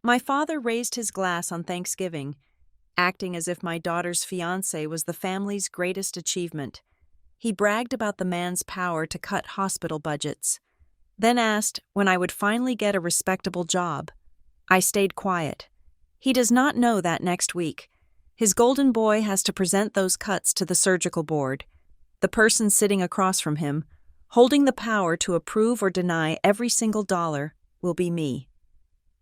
My father raised his glass on Thanksgiving, acting as if my daughter's fiancé was the family's greatest achievement. He bragged about the man's power to cut hospital budgets, then asked when I would finally get a respectable job. I stayed quiet. He does not know that next week, his golden boy has to present those cuts to the surgical board. The person sitting across from him, holding the power to approve or deny every single dollar, will be me.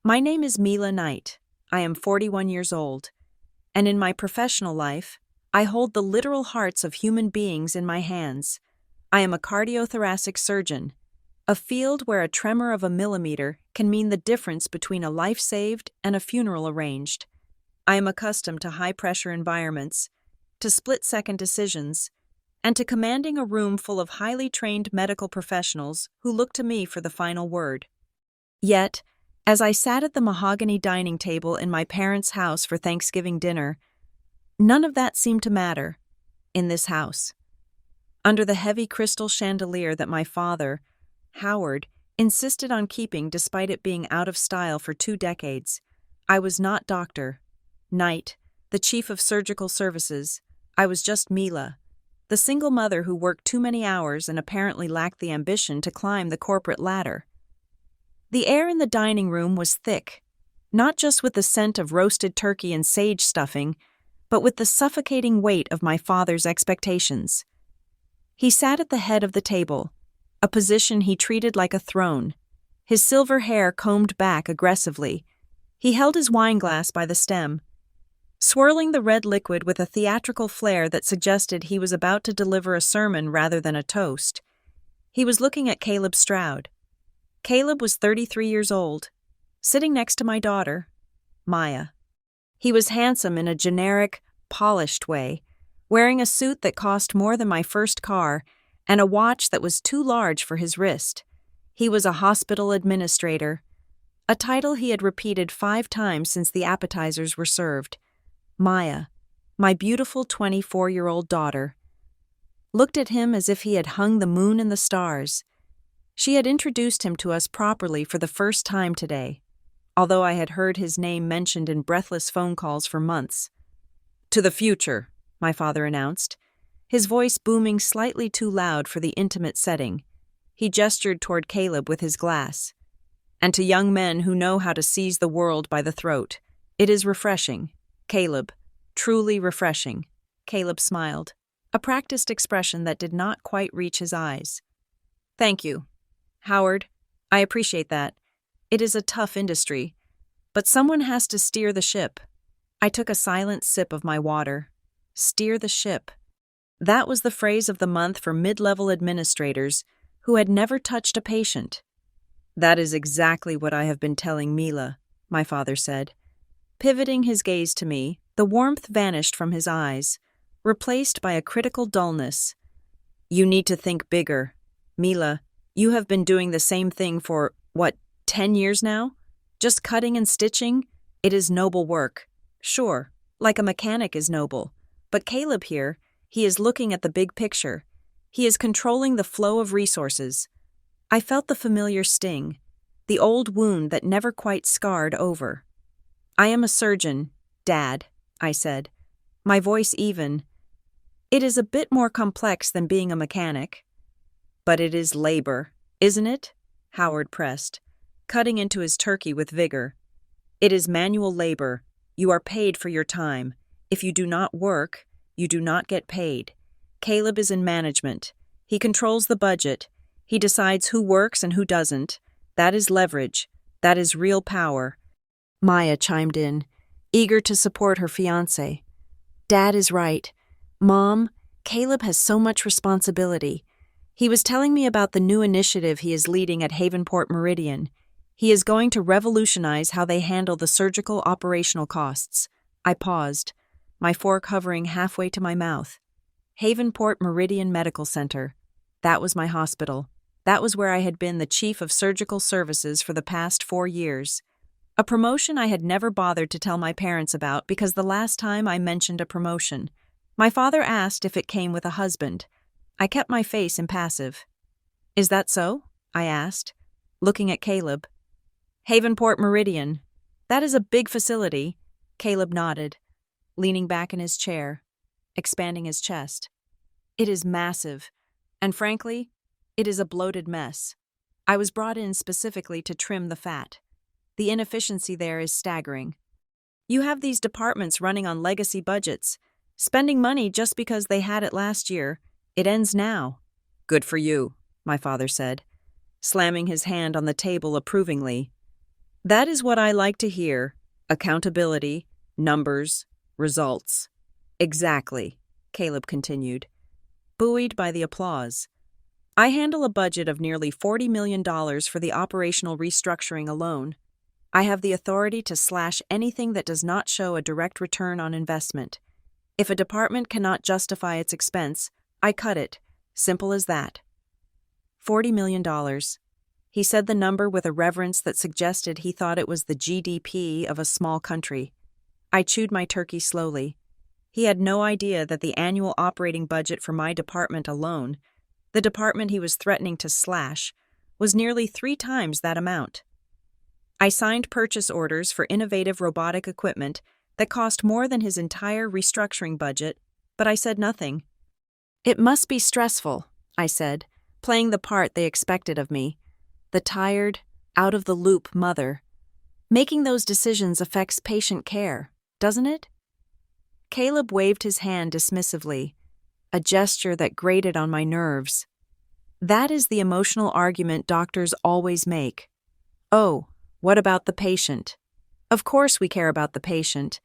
My name is Mila Knight. I am 41 years old, and in my professional life, I hold the literal hearts of human beings in my hands. I am a cardiothoracic surgeon, a field where a tremor of a millimeter can mean the difference between a life saved and a funeral arranged. I am accustomed to high-pressure environments, to split-second decisions, and to commanding a room full of highly trained medical professionals who look to me for the final word. Yet, as I sat at the mahogany dining table in my parents' house for Thanksgiving dinner, none of that seemed to matter in this house. Under the heavy crystal chandelier that my father, Howard, insisted on keeping despite it being out of style for 2 decades, I was not Dr. Knight, the chief of surgical services. I was just Mila, the single mother who worked too many hours and apparently lacked the ambition to climb the corporate ladder. The air in the dining room was thick, not just with the scent of roasted turkey and sage stuffing, but with the suffocating weight of my father's expectations. He sat at the head of the table, a position he treated like a throne, his silver hair combed back aggressively. He held his wineglass by the stem, swirling the red liquid with a theatrical flair that suggested he was about to deliver a sermon rather than a toast. He was looking at Caleb Stroud. Caleb was 33 years old, sitting next to my daughter, Maya. He was handsome in a generic, polished way, wearing a suit that cost more than my first car and a watch that was too large for his wrist. He was a hospital administrator, a title he had repeated 5 times since the appetizers were served. Maya, my beautiful 24-year-old daughter, looked at him as if he had hung the moon and the stars. She had introduced him to us properly for the first time today, although I had heard his name mentioned in breathless phone calls for months. "To the future," my father announced, his voice booming slightly too loud for the intimate setting. He gestured toward Caleb with his glass. "And to young men who know how to seize the world by the throat. It is refreshing, Caleb, truly refreshing." Caleb smiled, a practiced expression that did not quite reach his eyes. "Thank you, Howard. I appreciate that. It is a tough industry, but someone has to steer the ship." I took a silent sip of my water. Steer the ship. That was the phrase of the month for mid-level administrators who had never touched a patient. "That is exactly what I have been telling Mila," my father said. Pivoting his gaze to me, the warmth vanished from his eyes, replaced by a critical dullness. "You need to think bigger. Mila, you have been doing the same thing for, 10 years now? Just cutting and stitching? It is noble work. Sure, like a mechanic is noble. But Caleb here, he is looking at the big picture. He is controlling the flow of resources." I felt the familiar sting, the old wound that never quite scarred over. "I am a surgeon, Dad," I said, my voice even. "It is a bit more complex than being a mechanic." "But it is labor, isn't it?" Howard pressed, cutting into his turkey with vigor. "It is manual labor. You are paid for your time. If you do not work, you do not get paid. Caleb is in management. He controls the budget. He decides who works and who doesn't. That is leverage. That is real power." Maya chimed in, eager to support her fiancé. "Dad is right. Mom, Caleb has so much responsibility. He was telling me about the new initiative he is leading at Havenport Meridian. He is going to revolutionize how they handle the surgical operational costs." I paused, my fork hovering halfway to my mouth. Havenport Meridian Medical Center. That was my hospital. That was where I had been the chief of surgical services for the past 4 years. A promotion I had never bothered to tell my parents about because the last time I mentioned a promotion, my father asked if it came with a husband. I kept my face impassive. "Is that so?" I asked, looking at Caleb. "Havenport Meridian. That is a big facility. Caleb nodded, leaning back in his chair, expanding his chest. It is massive, and frankly, it is a bloated mess. I was brought in specifically to trim the fat. The inefficiency there is staggering. You have these departments running on legacy budgets, spending money just because they had it last year. It ends now. Good for you, my father said, slamming his hand on the table approvingly. That is what I like to hear. Accountability, numbers, results. Exactly, Caleb continued, buoyed by the applause. I handle a budget of nearly $40 million for the operational restructuring alone. I have the authority to slash anything that does not show a direct return on investment. If a department cannot justify its expense, I cut it. Simple as that. $40 million. He said the number with a reverence that suggested he thought it was the GDP of a small country. I chewed my turkey slowly. He had no idea that the annual operating budget for my department alone, the department he was threatening to slash, was nearly 3 times that amount. I signed purchase orders for innovative robotic equipment that cost more than his entire restructuring budget, but I said nothing. It must be stressful, I said, playing the part they expected of me, the tired, out-of-the-loop mother. Making those decisions affects patient care, doesn't it? Caleb waved his hand dismissively, a gesture that grated on my nerves. That is the emotional argument doctors always make. Oh, what about the patient? Of course we care about the patient,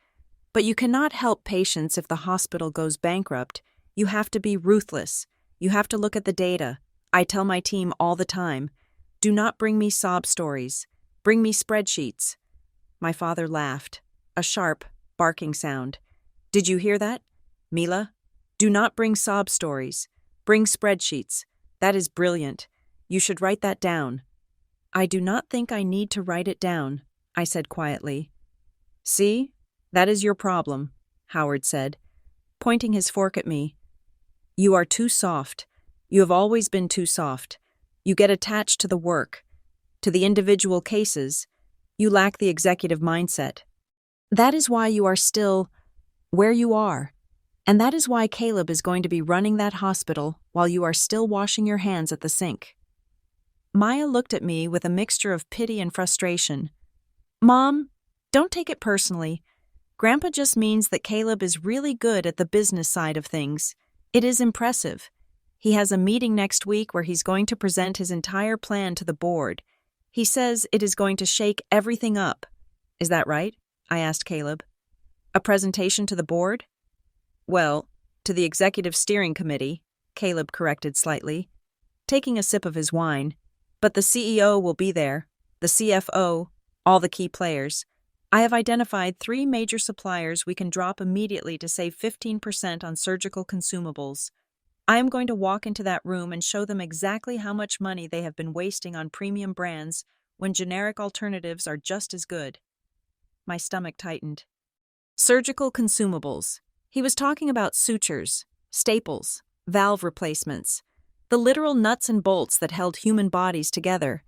but you cannot help patients if the hospital goes bankrupt. You have to be ruthless. You have to look at the data. I tell my team all the time, do not bring me sob stories. Bring me spreadsheets. My father laughed, a sharp, barking sound. Did you hear that, Mila? Do not bring sob stories. Bring spreadsheets. That is brilliant. You should write that down. I do not think I need to write it down, I said quietly. See, that is your problem, Howard said, pointing his fork at me. You are too soft. You have always been too soft. You get attached to the work, to the individual cases. You lack the executive mindset. That is why you are still where you are, and that is why Caleb is going to be running that hospital while you are still washing your hands at the sink. Maya looked at me with a mixture of pity and frustration. Mom, don't take it personally. Grandpa just means that Caleb is really good at the business side of things. It is impressive. He has a meeting next week where he's going to present his entire plan to the board. He says it is going to shake everything up. Is that right? I asked Caleb. A presentation to the board? Well, to the executive steering committee, Caleb corrected slightly, taking a sip of his wine. But the CEO will be there, the CFO, all the key players. I have identified 3 major suppliers we can drop immediately to save 15% on surgical consumables. I am going to walk into that room and show them exactly how much money they have been wasting on premium brands when generic alternatives are just as good. My stomach tightened. Surgical consumables. He was talking about sutures, staples, valve replacements, the literal nuts and bolts that held human bodies together.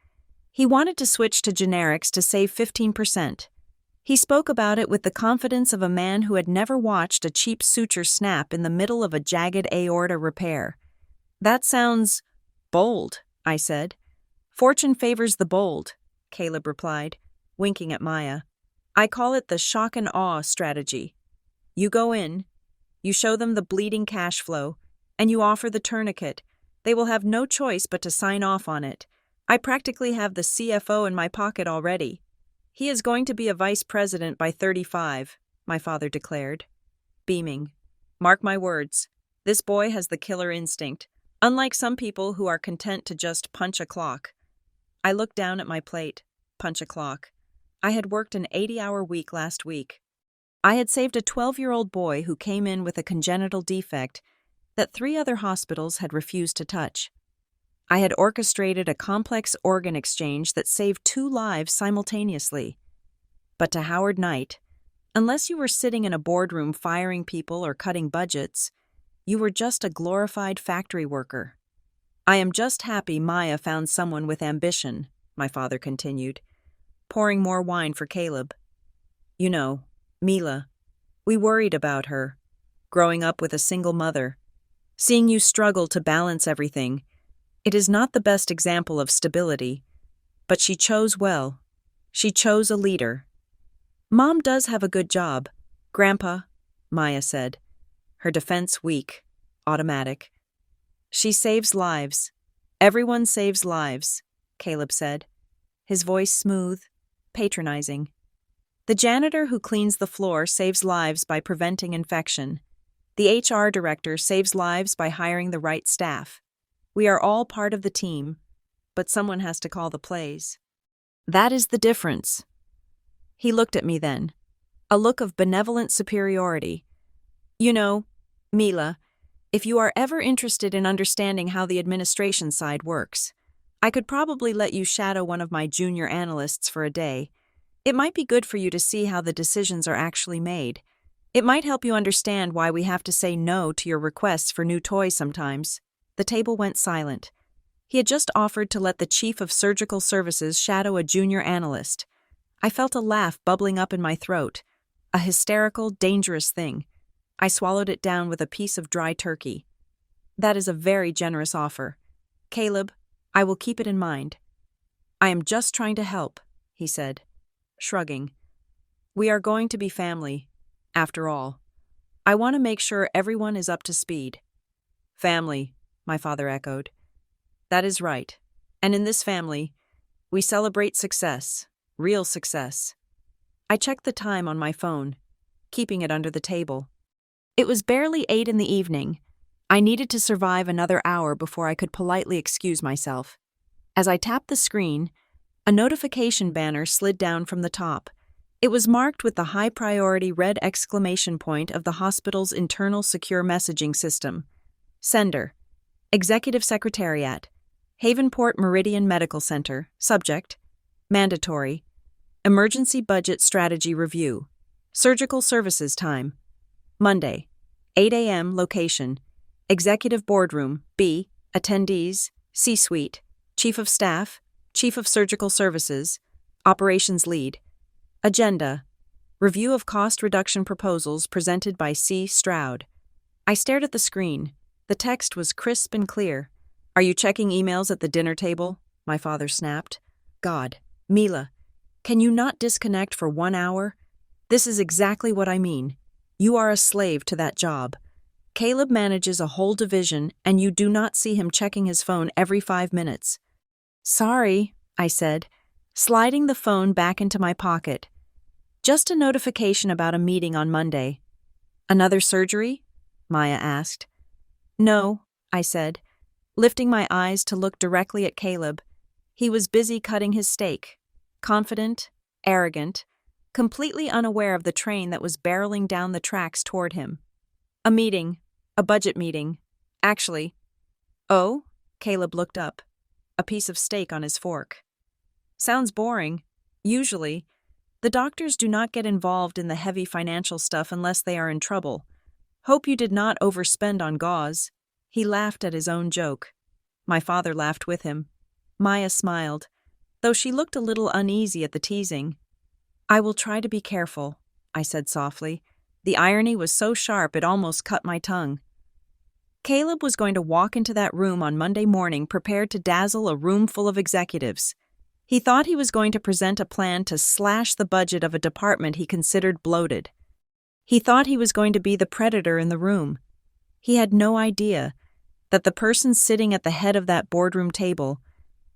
He wanted to switch to generics to save 15%. He spoke about it with the confidence of a man who had never watched a cheap suture snap in the middle of a jagged aorta repair. That sounds bold, I said. Fortune favors the bold, Caleb replied, winking at Maya. I call it the shock and awe strategy. You go in, you show them the bleeding cash flow, and you offer the tourniquet. They will have no choice but to sign off on it. I practically have the CFO in my pocket already. He is going to be a vice president by 35, my father declared, beaming. Mark my words, this boy has the killer instinct, unlike some people who are content to just punch a clock. I looked down at my plate. Punch a clock. I had worked an 80-hour week last week. I had saved a 12-year-old boy who came in with a congenital defect that 3 other hospitals had refused to touch. I had orchestrated a complex organ exchange that saved 2 lives simultaneously. But to Howard Knight, unless you were sitting in a boardroom firing people or cutting budgets, you were just a glorified factory worker. I am just happy Maya found someone with ambition, my father continued, pouring more wine for Caleb. You know, Mila, we worried about her, growing up with a single mother. Seeing you struggle to balance everything, it is not the best example of stability, but she chose well. She chose a leader. Mom does have a good job, Grandpa, Maya said, her defense weak, automatic. She saves lives. Everyone saves lives, Caleb said, his voice smooth, patronizing. The janitor who cleans the floor saves lives by preventing infection. The HR director saves lives by hiring the right staff. We are all part of the team, but someone has to call the plays. That is the difference. He looked at me then, a look of benevolent superiority. You know, Mila, if you are ever interested in understanding how the administration side works, I could probably let you shadow one of my junior analysts for a day. It might be good for you to see how the decisions are actually made. It might help you understand why we have to say no to your requests for new toys sometimes. The table went silent. He had just offered to let the chief of surgical services shadow a junior analyst. I felt a laugh bubbling up in my throat, a hysterical, dangerous thing. I swallowed it down with a piece of dry turkey. That is a very generous offer. Caleb, I will keep it in mind. I am just trying to help, he said, shrugging. We are going to be family, after all. I want to make sure everyone is up to speed. Family, my father echoed. That is right. And in this family, we celebrate success, real success. I checked the time on my phone, keeping it under the table. It was barely 8 in the evening. I needed to survive another hour before I could politely excuse myself. As I tapped the screen, a notification banner slid down from the top. It was marked with the high-priority red exclamation point of the hospital's internal secure messaging system. Sender: Executive Secretariat, Havenport Meridian Medical Center. Subject: Mandatory. Emergency Budget Strategy Review. Surgical Services Time. Monday, 8 a.m. Location: Executive Boardroom. B. Attendees: C-Suite, Chief of Staff, Chief of Surgical Services, Operations Lead. Agenda: Review of cost reduction proposals presented by C. Stroud. I stared at the screen. The text was crisp and clear. Are you checking emails at the dinner table? My father snapped. God, Mila, can you not disconnect for 1 hour? This is exactly what I mean. You are a slave to that job. Caleb manages a whole division, and you do not see him checking his phone every 5 minutes. Sorry, I said, sliding the phone back into my pocket. Just a notification about a meeting on Monday. Another surgery? Maya asked. No, I said, lifting my eyes to look directly at Caleb. He was busy cutting his steak, confident, arrogant, completely unaware of the train that was barreling down the tracks toward him. A meeting, a budget meeting. Actually. Oh? Caleb looked up, a piece of steak on his fork. Sounds boring. Usually, the doctors do not get involved in the heavy financial stuff unless they are in trouble. Hope you did not overspend on gauze. He laughed at his own joke. My father laughed with him. Maya smiled, though she looked a little uneasy at the teasing. I will try to be careful, I said softly. The irony was so sharp it almost cut my tongue. Caleb was going to walk into that room on Monday morning prepared to dazzle a room full of executives. He thought he was going to present a plan to slash the budget of a department he considered bloated. He thought he was going to be the predator in the room. He had no idea that the person sitting at the head of that boardroom table,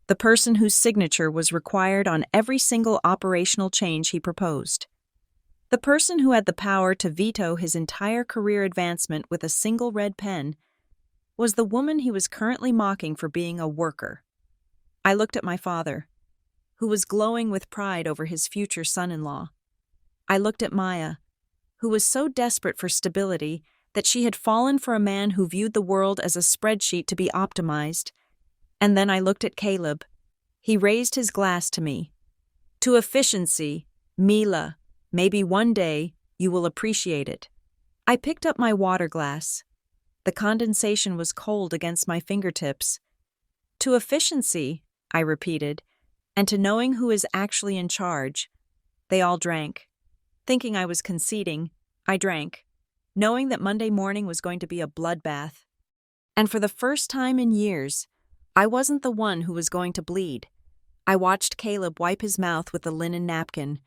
the person whose signature was required on every single operational change he proposed, the person who had the power to veto his entire career advancement with a single red pen, was the woman he was currently mocking for being a worker. I looked at my father, who was glowing with pride over his future son-in-law. I looked at Maya, who was so desperate for stability that she had fallen for a man who viewed the world as a spreadsheet to be optimized. And then I looked at Caleb. He raised his glass to me. To efficiency, Mila, maybe one day you will appreciate it. I picked up my water glass. The condensation was cold against my fingertips. To efficiency, I repeated, and to knowing who is actually in charge. They all drank. Thinking I was conceding, I drank, knowing that Monday morning was going to be a bloodbath. And for the first time in years, I wasn't the one who was going to bleed. I watched Caleb wipe his mouth with the linen napkin,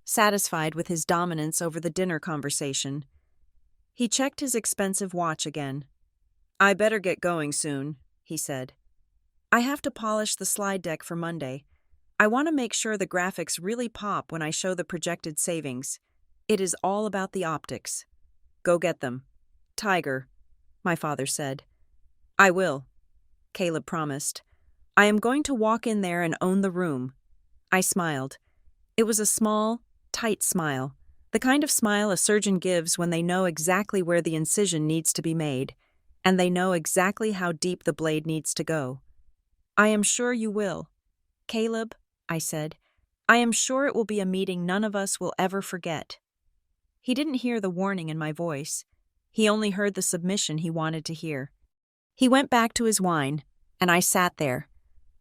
satisfied with his dominance over the dinner conversation. He checked his expensive watch again. "I better get going soon," he said. "I have to polish the slide deck for Monday. I want to make sure the graphics really pop when I show the projected savings. It is all about the optics." "Go get them, Tiger," my father said. "I will," Caleb promised. "I am going to walk in there and own the room." I smiled. It was a small, tight smile, the kind of smile a surgeon gives when they know exactly where the incision needs to be made, and they know exactly how deep the blade needs to go. "I am sure you will. Caleb," I said, "I am sure it will be a meeting none of us will ever forget." He didn't hear the warning in my voice. He only heard the submission he wanted to hear. He went back to his wine, and I sat there,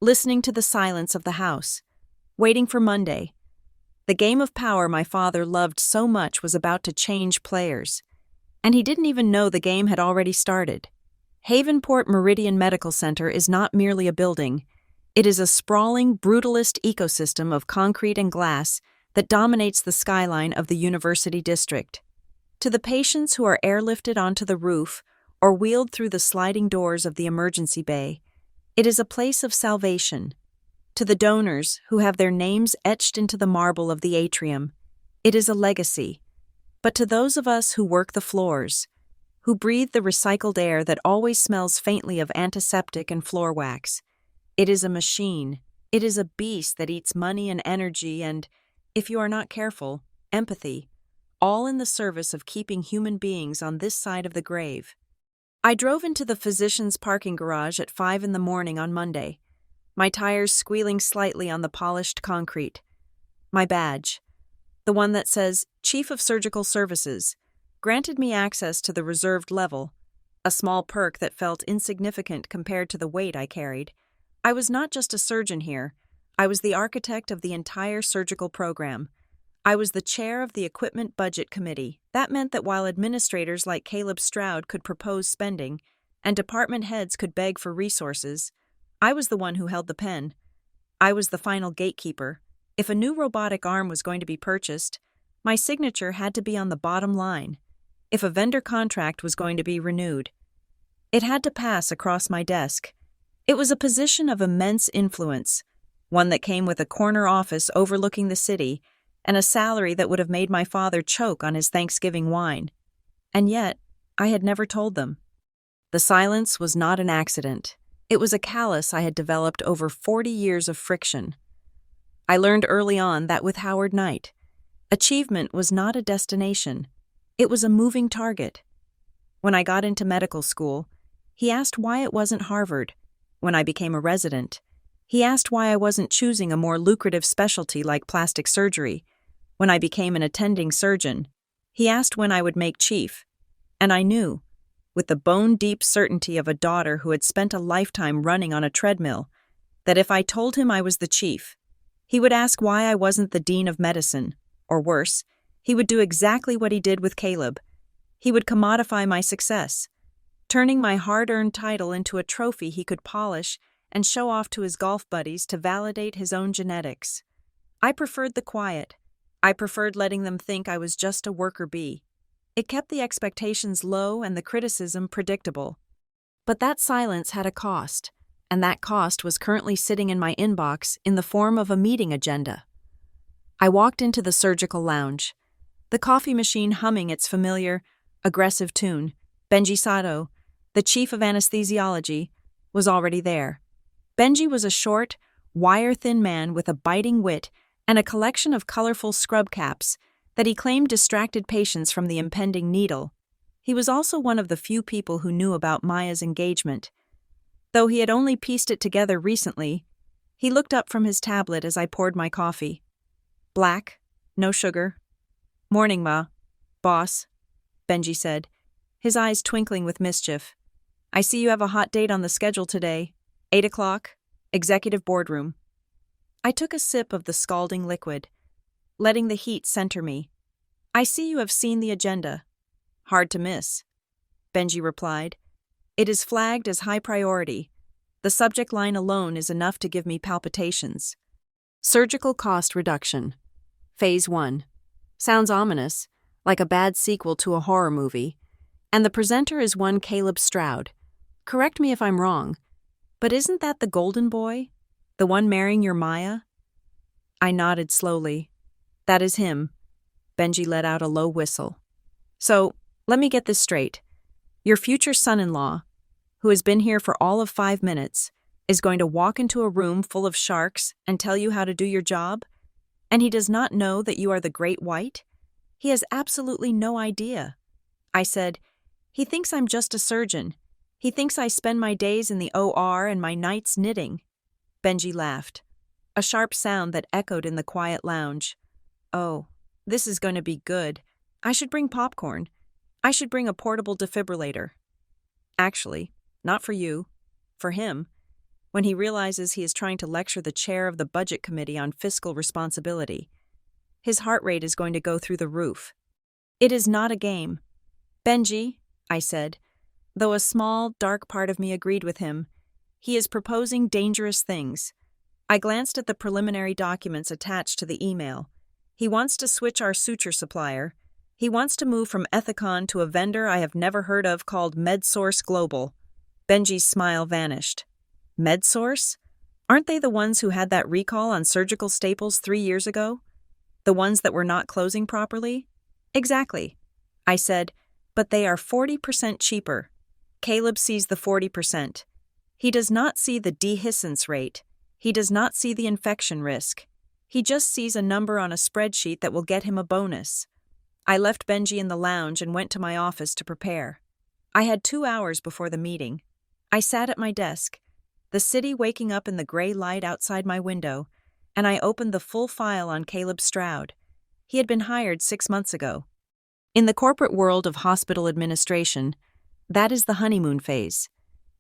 listening to the silence of the house, waiting for Monday. The game of power my father loved so much was about to change players, and he didn't even know the game had already started. Havenport Meridian Medical Center is not merely a building. It is a sprawling, brutalist ecosystem of concrete and glass that dominates the skyline of the University District. To the patients who are airlifted onto the roof or wheeled through the sliding doors of the emergency bay, it is a place of salvation. To the donors who have their names etched into the marble of the atrium, it is a legacy. But to those of us who work the floors, who breathe the recycled air that always smells faintly of antiseptic and floor wax, it is a machine. It is a beast that eats money and energy and, if you are not careful, empathy, all in the service of keeping human beings on this side of the grave. I drove into the physician's parking garage at 5 a.m. on Monday, my tires squealing slightly on the polished concrete. My badge, the one that says Chief of Surgical Services, granted me access to the reserved level, a small perk that felt insignificant compared to the weight I carried. I was not just a surgeon here. I was the architect of the entire surgical program. I was the chair of the Equipment Budget Committee. That meant that while administrators like Caleb Stroud could propose spending, and department heads could beg for resources, I was the one who held the pen. I was the final gatekeeper. If a new robotic arm was going to be purchased, my signature had to be on the bottom line. If a vendor contract was going to be renewed, it had to pass across my desk. It was a position of immense influence, one that came with a corner office overlooking the city and a salary that would have made my father choke on his Thanksgiving wine. And yet, I had never told them. The silence was not an accident. It was a callus I had developed over 40 years of friction. I learned early on that with Howard Knight, achievement was not a destination. It was a moving target. When I got into medical school, he asked why it wasn't Harvard. When I became a resident, he asked why I wasn't choosing a more lucrative specialty like plastic surgery. When I became an attending surgeon, he asked when I would make chief. And I knew, with the bone-deep certainty of a daughter who had spent a lifetime running on a treadmill, that if I told him I was the chief, he would ask why I wasn't the dean of medicine, or worse, he would do exactly what he did with Caleb. He would commodify my success, turning my hard-earned title into a trophy he could polish and show off to his golf buddies to validate his own genetics. I preferred the quiet. I preferred letting them think I was just a worker bee. It kept the expectations low and the criticism predictable. But that silence had a cost, and that cost was currently sitting in my inbox in the form of a meeting agenda. I walked into the surgical lounge, the coffee machine humming its familiar, aggressive tune. Benji Sato, the chief of anesthesiology, was already there. Benji was a short, wire-thin man with a biting wit and a collection of colorful scrub caps that he claimed distracted patients from the impending needle. He was also one of the few people who knew about Maya's engagement. Though he had only pieced it together recently, he looked up from his tablet as I poured my coffee. "Black, no sugar." "Morning, Ma. Boss," Benji said, his eyes twinkling with mischief. "I see you have a hot date on the schedule today. 8 o'clock, executive boardroom." I took a sip of the scalding liquid, letting the heat center me. I see you have seen the agenda. Hard to miss, Benji replied. It is flagged as high priority. The subject line alone is enough to give me palpitations. Surgical cost reduction. Phase 1. Sounds ominous, like a bad sequel to a horror movie. And the presenter is one Caleb Stroud. Correct me if I'm wrong, but isn't that the golden boy? The one marrying your Maya? I nodded slowly. That is him. Benji let out a low whistle. So, let me get this straight. Your future son-in-law, who has been here for all of 5 minutes, is going to walk into a room full of sharks and tell you how to do your job? And he does not know that you are the Great White? He has absolutely no idea. I said, he thinks I'm just a surgeon. He thinks I spend my days in the OR and my nights knitting. Benji laughed, a sharp sound that echoed in the quiet lounge. Oh, this is going to be good. I should bring popcorn. I should bring a portable defibrillator. Actually, not for you. For him. When he realizes he is trying to lecture the chair of the budget committee on fiscal responsibility. His heart rate is going to go through the roof. It is not a game. Benji, I said, though a small, dark part of me agreed with him, he is proposing dangerous things. I glanced at the preliminary documents attached to the email. He wants to switch our suture supplier. He wants to move from Ethicon to a vendor I have never heard of called MedSource Global. Benji's smile vanished. MedSource? Aren't they the ones who had that recall on surgical staples 3 years ago? The ones that were not closing properly? Exactly. I said, but they are 40% cheaper. Caleb sees the 40%. He does not see the dehiscence rate. He does not see the infection risk. He just sees a number on a spreadsheet that will get him a bonus. I left Benji in the lounge and went to my office to prepare. I had 2 hours before the meeting. I sat at my desk, the city waking up in the gray light outside my window, and I opened the full file on Caleb Stroud. He had been hired 6 months ago. In the corporate world of hospital administration, that is the honeymoon phase.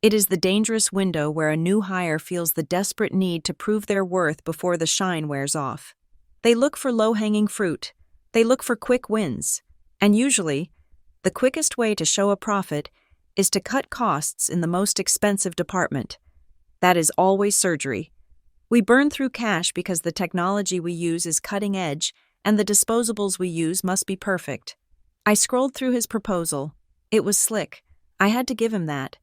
It is the dangerous window where a new hire feels the desperate need to prove their worth before the shine wears off. They look for low-hanging fruit. They look for quick wins. And usually, the quickest way to show a profit is to cut costs in the most expensive department. That is always surgery. We burn through cash because the technology we use is cutting edge and the disposables we use must be perfect. I scrolled through his proposal. It was slick. I had to give him that.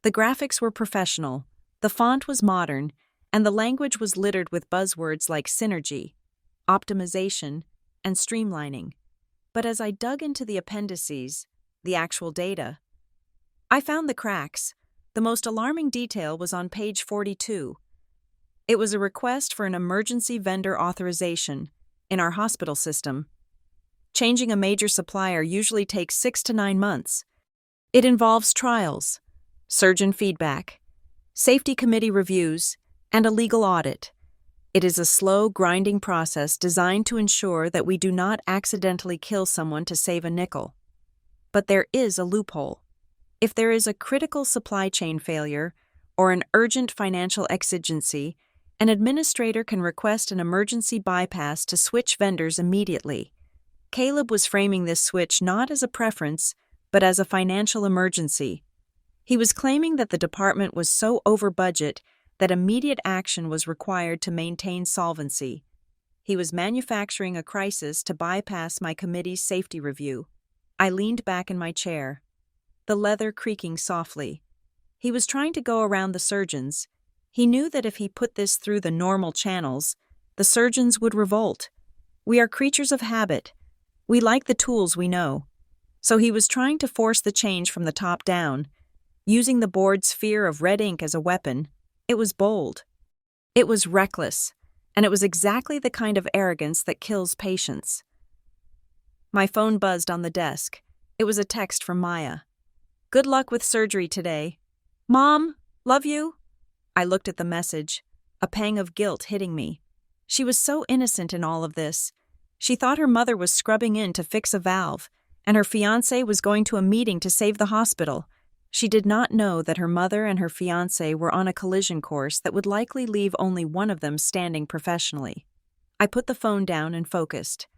The graphics were professional, the font was modern, and the language was littered with buzzwords like synergy, optimization, and streamlining. But as I dug into the appendices, the actual data, I found the cracks. The most alarming detail was on page 42. It was a request for an emergency vendor authorization in our hospital system. Changing a major supplier usually takes 6 to 9 months. It involves trials, surgeon feedback, safety committee reviews, and a legal audit. It is a slow, grinding process designed to ensure that we do not accidentally kill someone to save a nickel. But there is a loophole. If there is a critical supply chain failure or an urgent financial exigency, an administrator can request an emergency bypass to switch vendors immediately. Caleb was framing this switch not as a preference, but as a financial emergency. He was claiming that the department was so over budget that immediate action was required to maintain solvency. He was manufacturing a crisis to bypass my committee's safety review. I leaned back in my chair, the leather creaking softly. He was trying to go around the surgeons. He knew that if he put this through the normal channels, the surgeons would revolt. We are creatures of habit. We like the tools we know. So he was trying to force the change from the top down. Using the board's fear of red ink as a weapon, it was bold. It was reckless, and it was exactly the kind of arrogance that kills patience. My phone buzzed on the desk. It was a text from Maya. Good luck with surgery today. Mom, love you. I looked at the message, a pang of guilt hitting me. She was so innocent in all of this. She thought her mother was scrubbing in to fix a valve, and her fiancé was going to a meeting to save the hospital. She did not know that her mother and her fiancé were on a collision course that would likely leave only one of them standing professionally. I put the phone down and focused.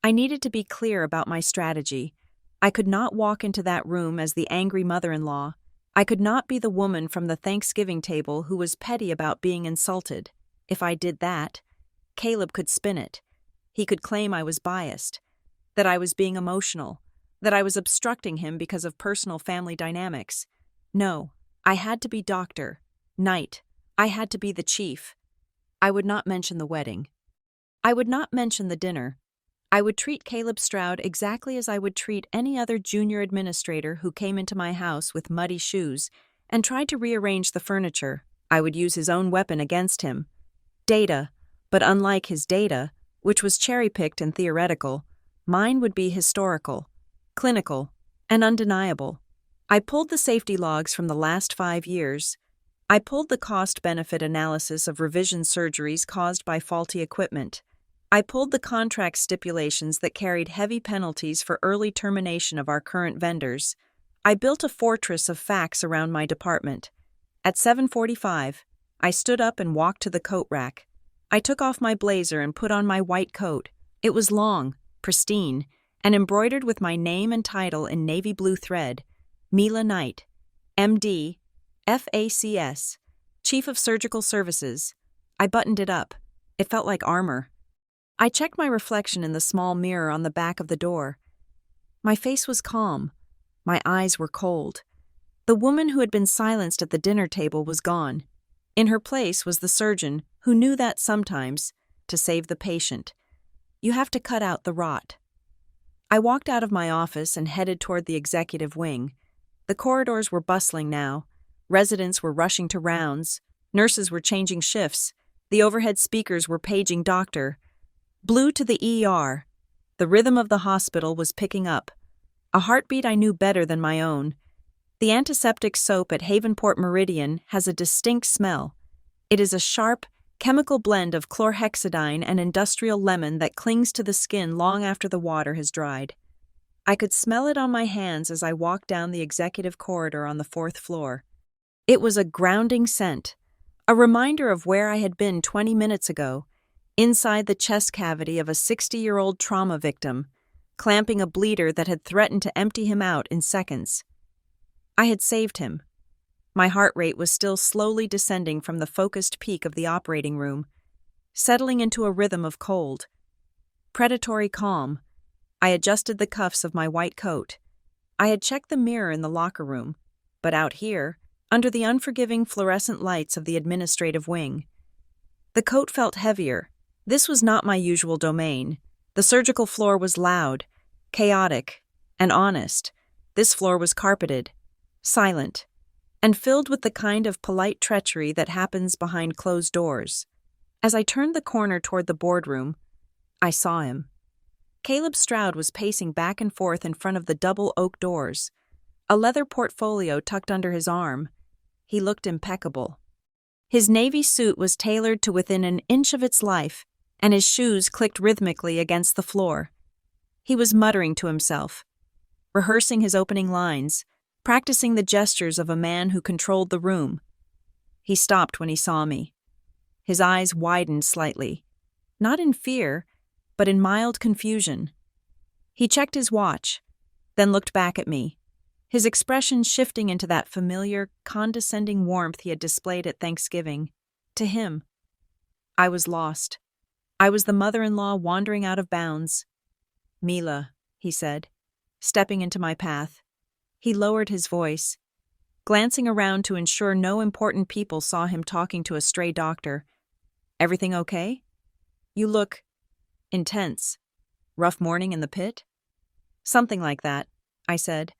I needed to be clear about my strategy. I could not walk into that room as the angry mother-in-law. I could not be the woman from the Thanksgiving table who was petty about being insulted. If I did that, Caleb could spin it. He could claim I was biased, that I was being emotional, that I was obstructing him because of personal family dynamics. No, I had to be doctor, knight. I had to be the chief. I would not mention the wedding. I would not mention the dinner. I would treat Caleb Stroud exactly as I would treat any other junior administrator who came into my house with muddy shoes and tried to rearrange the furniture. I would use his own weapon against him. Data, but unlike his data, which was cherry-picked and theoretical, mine would be historical, clinical, and undeniable. I pulled the safety logs from the last 5 years. I pulled the cost-benefit analysis of revision surgeries caused by faulty equipment. I pulled the contract stipulations that carried heavy penalties for early termination of our current vendors. I built a fortress of facts around my department. At 7:45, I stood up and walked to the coat rack. I took off my blazer and put on my white coat. It was long, pristine, and embroidered with my name and title in navy blue thread. Mila Knight, MD, FACS, Chief of Surgical Services. I buttoned it up. It felt like armor. I checked my reflection in the small mirror on the back of the door. My face was calm. My eyes were cold. The woman who had been silenced at the dinner table was gone. In her place was the surgeon, who knew that sometimes, to save the patient, you have to cut out the rot. I walked out of my office and headed toward the executive wing. The corridors were bustling now. Residents were rushing to rounds. Nurses were changing shifts. The overhead speakers were paging doctor. Blue to the ER. The rhythm of the hospital was picking up. A heartbeat I knew better than my own. The antiseptic soap at Havenport Meridian has a distinct smell. It is a sharp, chemical blend of chlorhexidine and industrial lemon that clings to the skin long after the water has dried. I could smell it on my hands as I walked down the executive corridor on the 4th floor. It was a grounding scent, a reminder of where I had been 20 minutes ago, inside the chest cavity of a 60-year-old trauma victim, clamping a bleeder that had threatened to empty him out in seconds. I had saved him. My heart rate was still slowly descending from the focused peak of the operating room, settling into a rhythm of cold, predatory calm. I adjusted the cuffs of my white coat. I had checked the mirror in the locker room, but out here, under the unforgiving fluorescent lights of the administrative wing, the coat felt heavier. This was not my usual domain. The surgical floor was loud, chaotic, and honest. This floor was carpeted, silent, and filled with the kind of polite treachery that happens behind closed doors. As I turned the corner toward the boardroom, I saw him. Caleb Stroud was pacing back and forth in front of the double oak doors, a leather portfolio tucked under his arm. He looked impeccable. His navy suit was tailored to within an inch of its life, and his shoes clicked rhythmically against the floor. He was muttering to himself, rehearsing his opening lines, practicing the gestures of a man who controlled the room. He stopped when he saw me. His eyes widened slightly, not in fear, but in mild confusion. He checked his watch, then looked back at me, his expression shifting into that familiar, condescending warmth he had displayed at Thanksgiving. To him, I was lost. I was the mother-in-law wandering out of bounds. "Mila," he said, stepping into my path. He lowered his voice, glancing around to ensure no important people saw him talking to a stray doctor. "Everything okay? You look intense. Rough morning in the pit?" "Something like that," I said.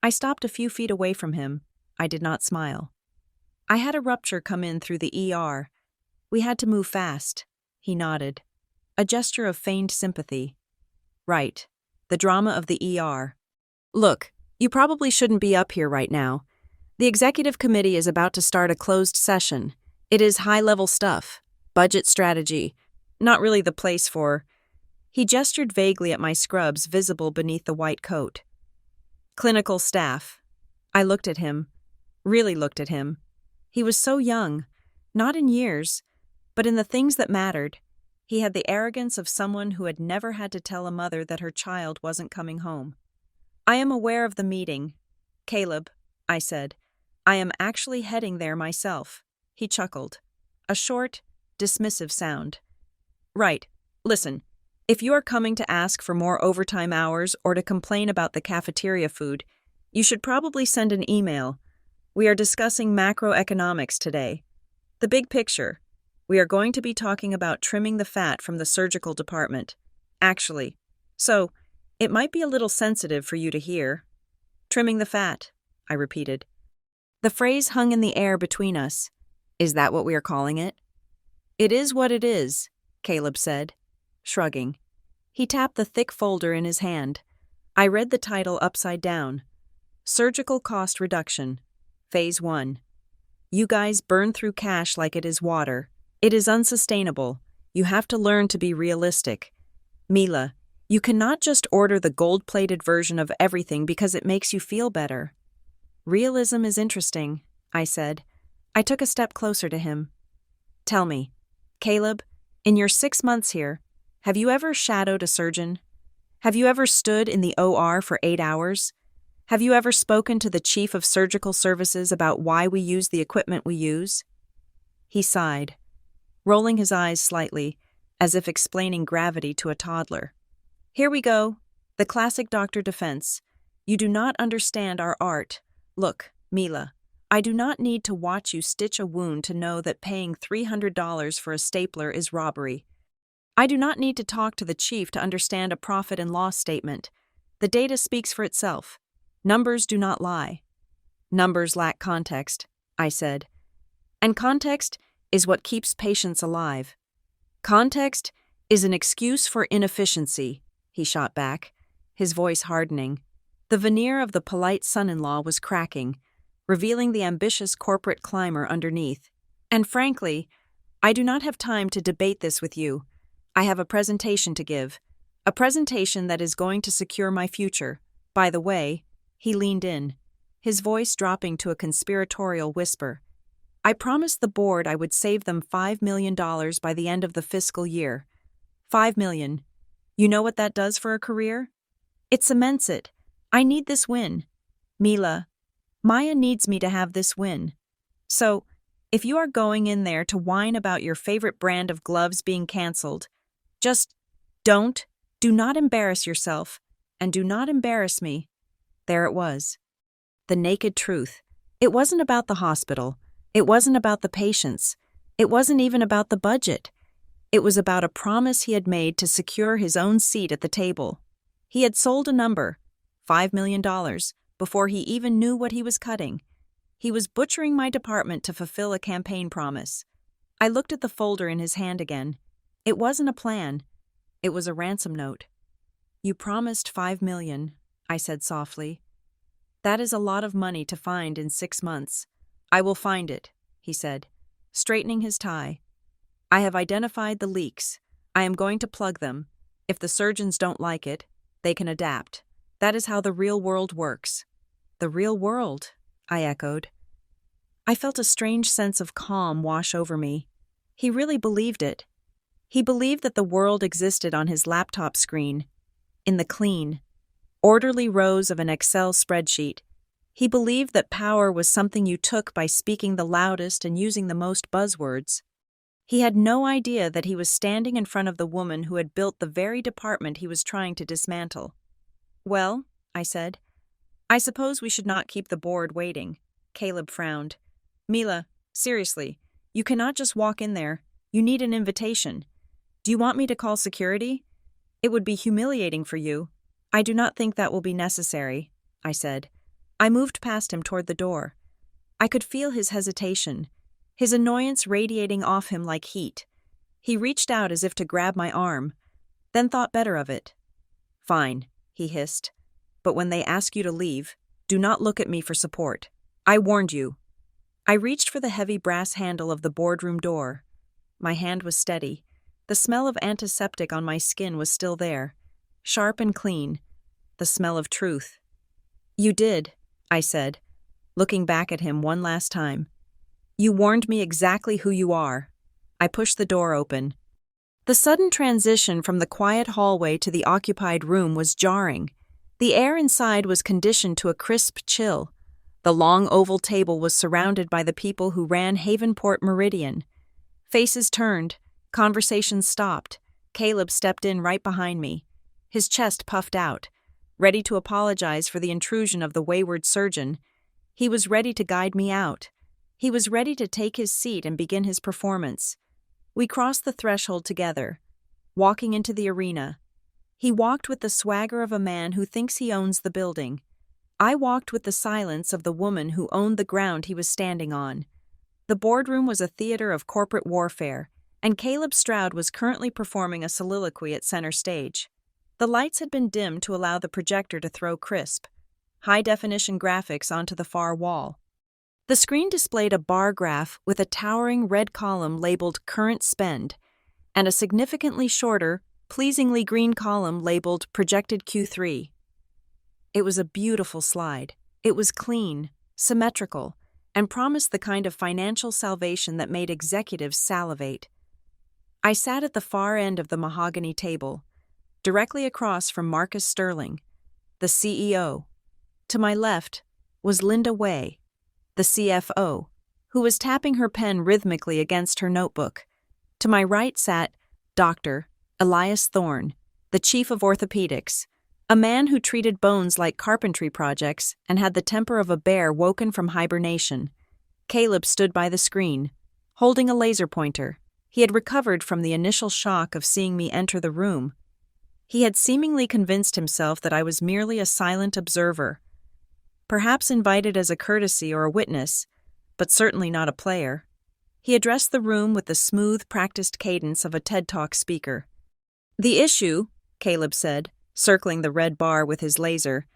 I stopped a few feet away from him. I did not smile. "I had a rupture come in through the ER. We had to move fast." He nodded, a gesture of feigned sympathy. "Right. The drama of the ER. Look, you probably shouldn't be up here right now. The executive committee is about to start a closed session. It is high-level stuff, budget strategy, not really the place for—" He gestured vaguely at my scrubs visible beneath the white coat. "Clinical staff." I looked at him, really looked at him. He was so young, not in years, but in the things that mattered. He had the arrogance of someone who had never had to tell a mother that her child wasn't coming home. "I am aware of the meeting, Caleb," I said. "I am actually heading there myself." He chuckled. A short, dismissive sound. "Right. Listen, if you are coming to ask for more overtime hours or to complain about the cafeteria food, you should probably send an email. We are discussing macroeconomics today. The big picture. We are going to be talking about trimming the fat from the surgical department. Actually. So, it might be a little sensitive for you to hear." "Trimming the fat," I repeated. The phrase hung in the air between us. Is that what we are calling it? "It is what it is," Caleb said, shrugging. He tapped the thick folder in his hand. I read the title upside down. Surgical Cost Reduction, Phase 1. "You guys burn through cash like it is water. It is unsustainable. You have to learn to be realistic. Mila, you cannot just order the gold-plated version of everything because it makes you feel better." "Realism is interesting," I said. I took a step closer to him. "Tell me, Caleb, in your 6 months here, have you ever shadowed a surgeon? Have you ever stood in the OR for 8 hours? Have you ever spoken to the chief of surgical services about why we use the equipment we use?" He sighed, rolling his eyes slightly, as if explaining gravity to a toddler. "Here we go. The classic doctor defense. You do not understand our art. Look, Mila, I do not need to watch you stitch a wound to know that paying $300 for a stapler is robbery. I do not need to talk to the chief to understand a profit and loss statement. The data speaks for itself. Numbers do not lie." "Numbers lack context," I said. "And context is what keeps patients alive." "Context is an excuse for inefficiency," he shot back, his voice hardening. The veneer of the polite son-in-law was cracking, revealing the ambitious corporate climber underneath. "And frankly, I do not have time to debate this with you. I have a presentation to give, a presentation that is going to secure my future. By the way," he leaned in, his voice dropping to a conspiratorial whisper, "I promised the board I would save them $5 million by the end of the fiscal year. $5 million. You know what that does for a career? It cements it. I need this win. Mila, Maya needs me to have this win. So, if you are going in there to whine about your favorite brand of gloves being canceled, just do not embarrass yourself, and do not embarrass me." There it was. The naked truth. It wasn't about the hospital. It wasn't about the patients. It wasn't even about the budget. It was about a promise he had made to secure his own seat at the table. He had sold a number, $5 million, before he even knew what he was cutting. He was butchering my department to fulfill a campaign promise. I looked at the folder in his hand again. It wasn't a plan. It was a ransom note. "You promised $5 million, I said softly. "That is a lot of money to find in 6 months. "I will find it," he said, straightening his tie. "I have identified the leaks. I am going to plug them. If the surgeons don't like it, they can adapt. That is how the real world works." "The real world," I echoed. I felt a strange sense of calm wash over me. He really believed it. He believed that the world existed on his laptop screen, in the clean, orderly rows of an Excel spreadsheet. He believed that power was something you took by speaking the loudest and using the most buzzwords. He had no idea that he was standing in front of the woman who had built the very department he was trying to dismantle. "Well," I said, "I suppose we should not keep the board waiting." Caleb frowned. "Mila, seriously, you cannot just walk in there. You need an invitation. Do you want me to call security? It would be humiliating for you." "I do not think that will be necessary," I said. I moved past him toward the door. I could feel his hesitation, his annoyance radiating off him like heat. He reached out as if to grab my arm, then thought better of it. "Fine," he hissed. "But when they ask you to leave, do not look at me for support. I warned you." I reached for the heavy brass handle of the boardroom door. My hand was steady. The smell of antiseptic on my skin was still there, sharp and clean, the smell of truth. "You did," I said, looking back at him one last time. "You warned me exactly who you are." I pushed the door open. The sudden transition from the quiet hallway to the occupied room was jarring. The air inside was conditioned to a crisp chill. The long oval table was surrounded by the people who ran Havenport Meridian. Faces turned, conversations stopped. Caleb stepped in right behind me, his chest puffed out, ready to apologize for the intrusion of the wayward surgeon. He was ready to guide me out. He was ready to take his seat and begin his performance. We crossed the threshold together, walking into the arena. He walked with the swagger of a man who thinks he owns the building. I walked with the silence of the woman who owned the ground he was standing on. The boardroom was a theater of corporate warfare, and Caleb Stroud was currently performing a soliloquy at center stage. The lights had been dimmed to allow the projector to throw crisp, high-definition graphics onto the far wall. The screen displayed a bar graph with a towering red column labeled Current Spend and a significantly shorter, pleasingly green column labeled Projected Q3. It was a beautiful slide. It was clean, symmetrical, and promised the kind of financial salvation that made executives salivate. I sat at the far end of the mahogany table, directly across from Marcus Sterling, the CEO. To my left was Linda Way, the CFO, who was tapping her pen rhythmically against her notebook. To my right sat Dr. Elias Thorne, the chief of orthopedics, a man who treated bones like carpentry projects and had the temper of a bear woken from hibernation. Caleb stood by the screen, holding a laser pointer. He had recovered from the initial shock of seeing me enter the room. He had seemingly convinced himself that I was merely a silent observer, perhaps invited as a courtesy or a witness, but certainly not a player. He addressed the room with the smooth, practiced cadence of a TED Talk speaker. "The issue," Caleb said, circling the red bar with his laser,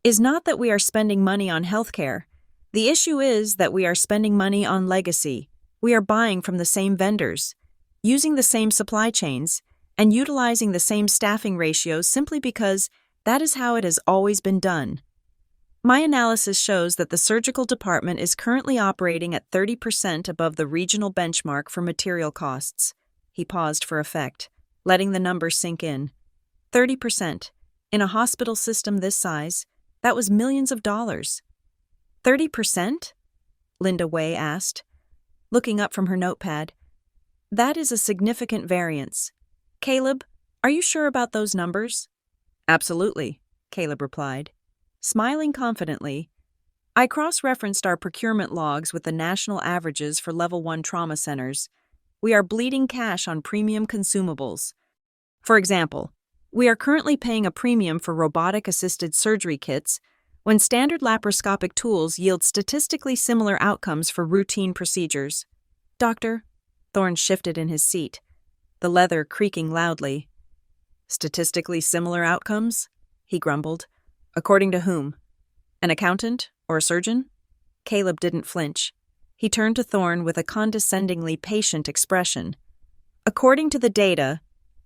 "is not that we are spending money on healthcare. The issue is that we are spending money on legacy. We are buying from the same vendors, using the same supply chains, and utilizing the same staffing ratios simply because that is how it has always been done. My analysis shows that the surgical department is currently operating at 30% above the regional benchmark for material costs." He paused for effect, letting the number sink in. 30%. In a hospital system this size, that was millions of dollars. 30%? Linda Way asked, looking up from her notepad. "That is a significant variance. Caleb, are you sure about those numbers?" "Absolutely," Caleb replied, smiling confidently. I cross-referenced our procurement logs with the national averages for Level 1 trauma centers. We are bleeding cash on premium consumables. For example, we are currently paying a premium for robotic-assisted surgery kits when standard laparoscopic tools yield statistically similar outcomes for routine procedures. "Doctor," Thorne shifted in his seat, the leather creaking loudly. "Statistically similar outcomes?" he grumbled. "According to whom? An accountant or a surgeon?" Caleb didn't flinch. He turned to Thorne with a condescendingly patient expression. "According to the data,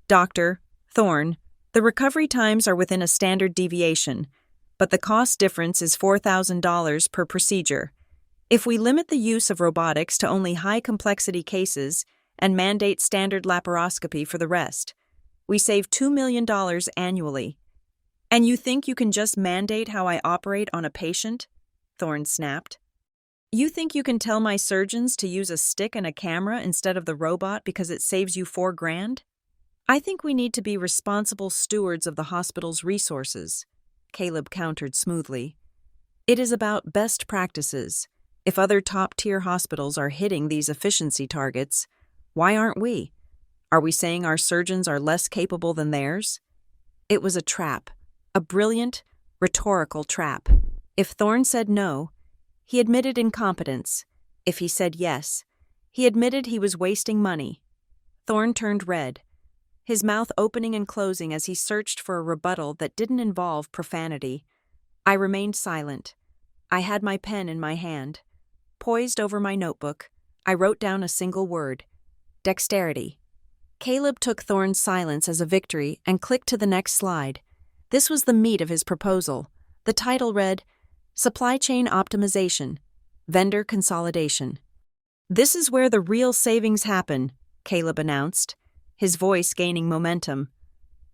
Dr. Thorne, the recovery times are within a standard deviation, but the cost difference is $4,000 per procedure. If we limit the use of robotics to only high-complexity cases and mandate standard laparoscopy for the rest, we save $2 million annually. And you think you can just mandate how I operate on a patient?" Thorne snapped. "You think you can tell my surgeons to use a stick and a camera instead of the robot because it saves you $4,000? I think we need to be responsible stewards of the hospital's resources," Caleb countered smoothly. "It is about best practices. If other top-tier hospitals are hitting these efficiency targets, why aren't we? Are we saying our surgeons are less capable than theirs?" It was a trap, a brilliant, rhetorical trap. If Thorne said no, he admitted incompetence. If he said yes, he admitted he was wasting money. Thorne turned red, his mouth opening and closing as he searched for a rebuttal that didn't involve profanity. I remained silent. I had my pen in my hand. Poised over my notebook, I wrote down a single word: dexterity. Caleb took Thorne's silence as a victory and clicked to the next slide. This was the meat of his proposal. The title read, "Supply Chain Optimization, Vendor Consolidation." "This is where the real savings happen," Caleb announced. his voice gaining momentum.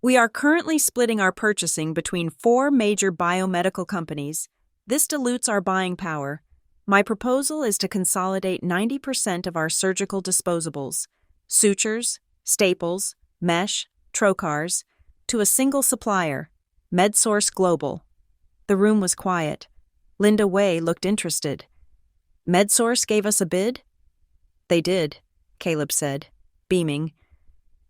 We are currently splitting our purchasing between 4 major biomedical companies. This dilutes our buying power. My proposal is to consolidate 90% of our surgical disposables, sutures, staples, mesh, trocars, to a single supplier, MedSource Global. The room was quiet. Linda Way looked interested. MedSource gave us a bid? They did, Caleb said, beaming.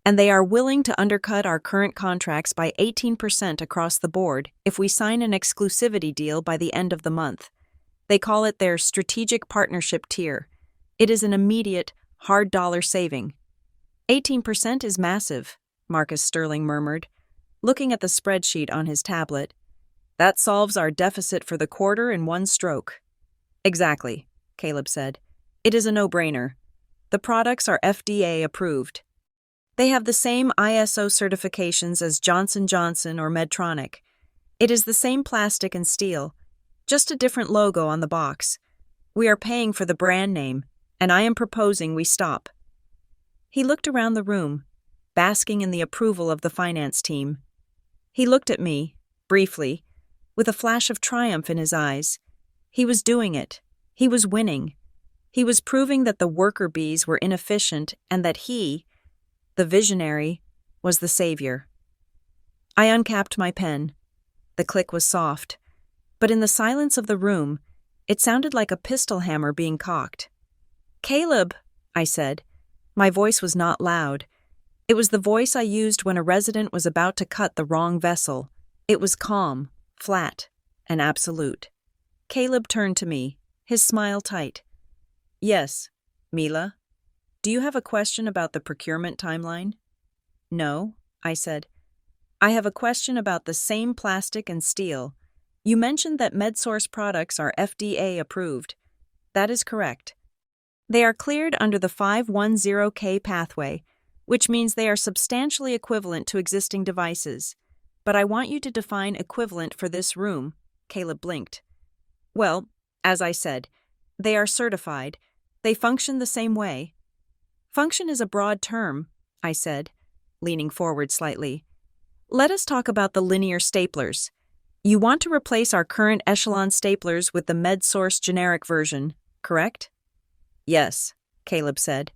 And they are willing to undercut our current contracts by 18% across the board if we sign an exclusivity deal by the end of the month. They call it their strategic partnership tier. It is an immediate, hard dollar saving. 18% is massive, Marcus Sterling murmured, looking at the spreadsheet on his tablet. That solves our deficit for the quarter in one stroke. Exactly, Caleb said. It is a no-brainer. The products are FDA approved. They have the same ISO certifications as Johnson & Johnson or Medtronic. It is the same plastic and steel, just a different logo on the box. We are paying for the brand name, and I am proposing we stop. He looked around the room, basking in the approval of the finance team. He looked at me, briefly, with a flash of triumph in his eyes. He was doing it. He was winning. He was proving that the worker bees were inefficient and that he, the visionary, was the savior. I uncapped my pen. The click was soft, but in the silence of the room, it sounded like a pistol hammer being cocked. "Caleb," I said. My voice was not loud. It was the voice I used when a resident was about to cut the wrong vessel. It was calm, flat, and absolute. Caleb turned to me, his smile tight. "Yes, Mila. Do you have a question about the procurement timeline?" "No," I said. "I have a question about the same plastic and steel. You mentioned that MedSource products are FDA approved. That is correct. They are cleared under the 510K pathway, which means they are substantially equivalent to existing devices. But I want you to define equivalent for this room." Caleb blinked. "Well, as I said, they are certified. They function the same way." "Function is a broad term," I said, leaning forward slightly. "Let us talk about the linear staplers. You want to replace our current echelon staplers with the MedSource generic version, correct?" "Yes," Caleb said,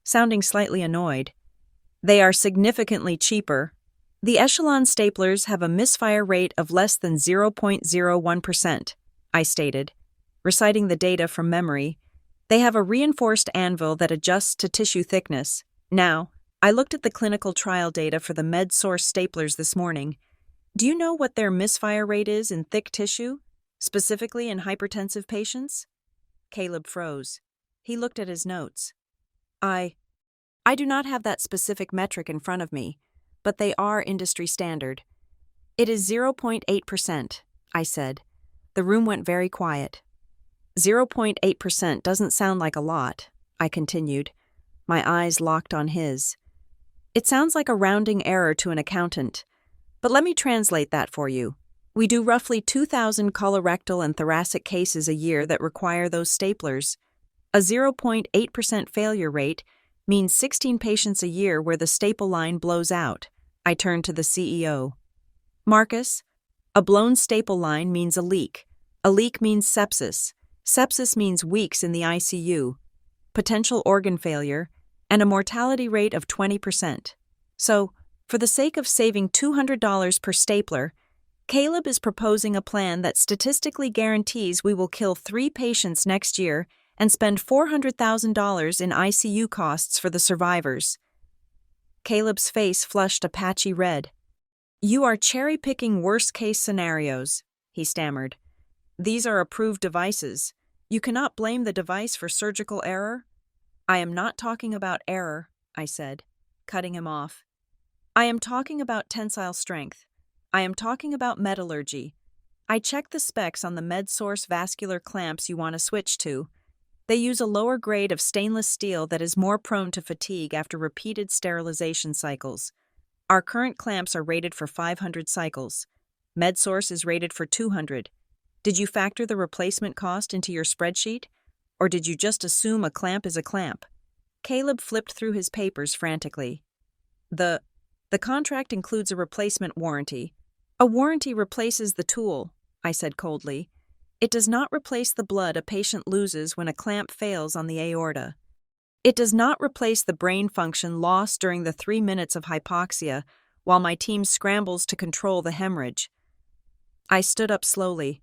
sounding slightly annoyed. "They are significantly cheaper. The echelon staplers have a misfire rate of less than 0.01%, I stated, reciting the data from memory. They have a reinforced anvil that adjusts to tissue thickness. Now, I looked at the clinical trial data for the MedSource staplers this morning. Do you know what their misfire rate is in thick tissue, specifically in hypertensive patients?" Caleb froze. He looked at his notes. I do not have that specific metric in front of me, but they are industry standard. "It is 0.8%, I said. The room went very quiet. 0.8% doesn't sound like a lot, I continued, my eyes locked on his. It sounds like a rounding error to an accountant, but let me translate that for you. We do roughly 2,000 colorectal and thoracic cases a year that require those staplers. A 0.8% failure rate means 16 patients a year where the staple line blows out. I turned to the CEO. "Marcus, a blown staple line means a leak. A leak means sepsis. Sepsis means weeks in the ICU, potential organ failure, and a mortality rate of 20%. So, for the sake of saving $200 per stapler, Caleb is proposing a plan that statistically guarantees we will kill 3 patients next year and spend $400,000 in ICU costs for the survivors." Caleb's face flushed a patchy red. "You are cherry-picking worst-case scenarios," he stammered. "These are approved devices. You cannot blame the device for surgical error." "I am not talking about error," I said, cutting him off. "I am talking about tensile strength. I am talking about metallurgy. I checked the specs on the MedSource vascular clamps you want to switch to. They use a lower grade of stainless steel that is more prone to fatigue after repeated sterilization cycles. Our current clamps are rated for 500 cycles. MedSource is rated for 200. Did you factor the replacement cost into your spreadsheet? Or did you just assume a clamp is a clamp?" Caleb flipped through his papers frantically. The contract includes a replacement warranty. A warranty replaces the tool, I said coldly. It does not replace the blood a patient loses when a clamp fails on the aorta. It does not replace the brain function lost during the 3 minutes of hypoxia while my team scrambles to control the hemorrhage. I stood up slowly.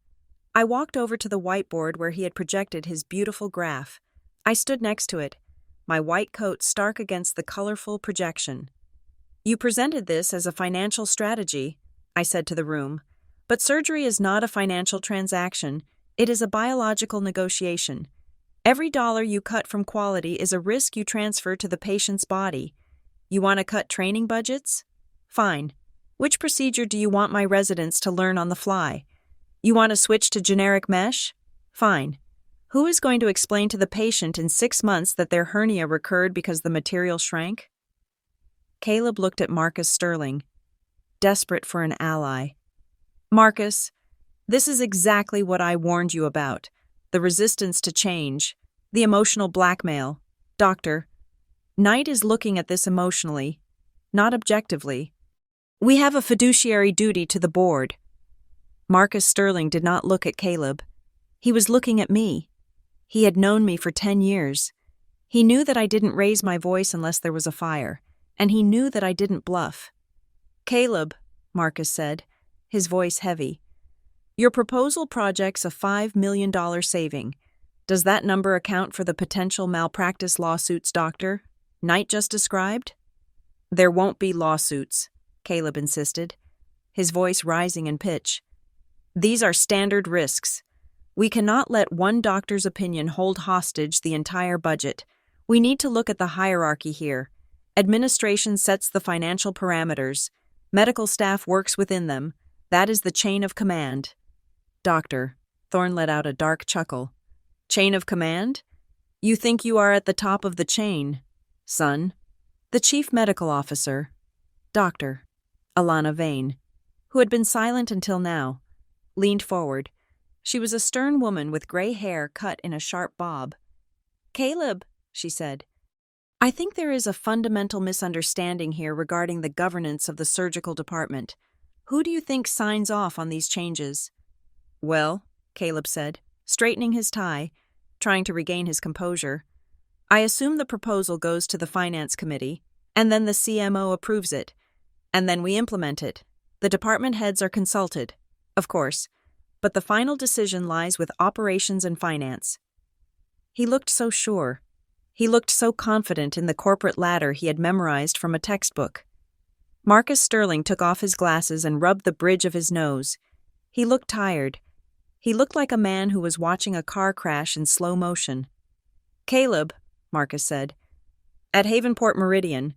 I walked over to the whiteboard where he had projected his beautiful graph. I stood next to it, my white coat stark against the colorful projection. You presented this as a financial strategy, I said to the room, but surgery is not a financial transaction, it is a biological negotiation. Every dollar you cut from quality is a risk you transfer to the patient's body. You want to cut training budgets? Fine. Which procedure do you want my residents to learn on the fly? You want to switch to generic mesh? Fine. Who is going to explain to the patient in 6 months that their hernia recurred because the material shrank? Caleb looked at Marcus Sterling, desperate for an ally. Marcus, this is exactly what I warned you about. The resistance to change, the emotional blackmail. Doctor, Knight is looking at this emotionally, not objectively. We have a fiduciary duty to the board. Marcus Sterling did not look at Caleb. He was looking at me. He had known me for 10 years. He knew that I didn't raise my voice unless there was a fire, and he knew that I didn't bluff. Caleb, Marcus said, his voice heavy, your proposal projects a $5 million saving. Does that number account for the potential malpractice lawsuits Dr. Knight just described? There won't be lawsuits, Caleb insisted, his voice rising in pitch. These are standard risks. We cannot let one doctor's opinion hold hostage the entire budget. We need to look at the hierarchy here. Administration sets the financial parameters. Medical staff works within them. That is the chain of command. Doctor, Thorne let out a dark chuckle. Chain of command? You think you are at the top of the chain, son. The chief medical officer, Dr. Alana Vane, who had been silent until now, leaned forward. She was a stern woman with gray hair cut in a sharp bob. Caleb, she said, I think there is a fundamental misunderstanding here regarding the governance of the surgical department. Who do you think signs off on these changes? Well, Caleb said, straightening his tie, trying to regain his composure, I assume the proposal goes to the finance committee, and then the CMO approves it, and then we implement it. The department heads are consulted, of course, but the final decision lies with operations and finance. He looked so sure. He looked so confident in the corporate ladder he had memorized from a textbook. Marcus Sterling took off his glasses and rubbed the bridge of his nose. He looked tired. He looked like a man who was watching a car crash in slow motion. Caleb, Marcus said, at Havenport Meridian,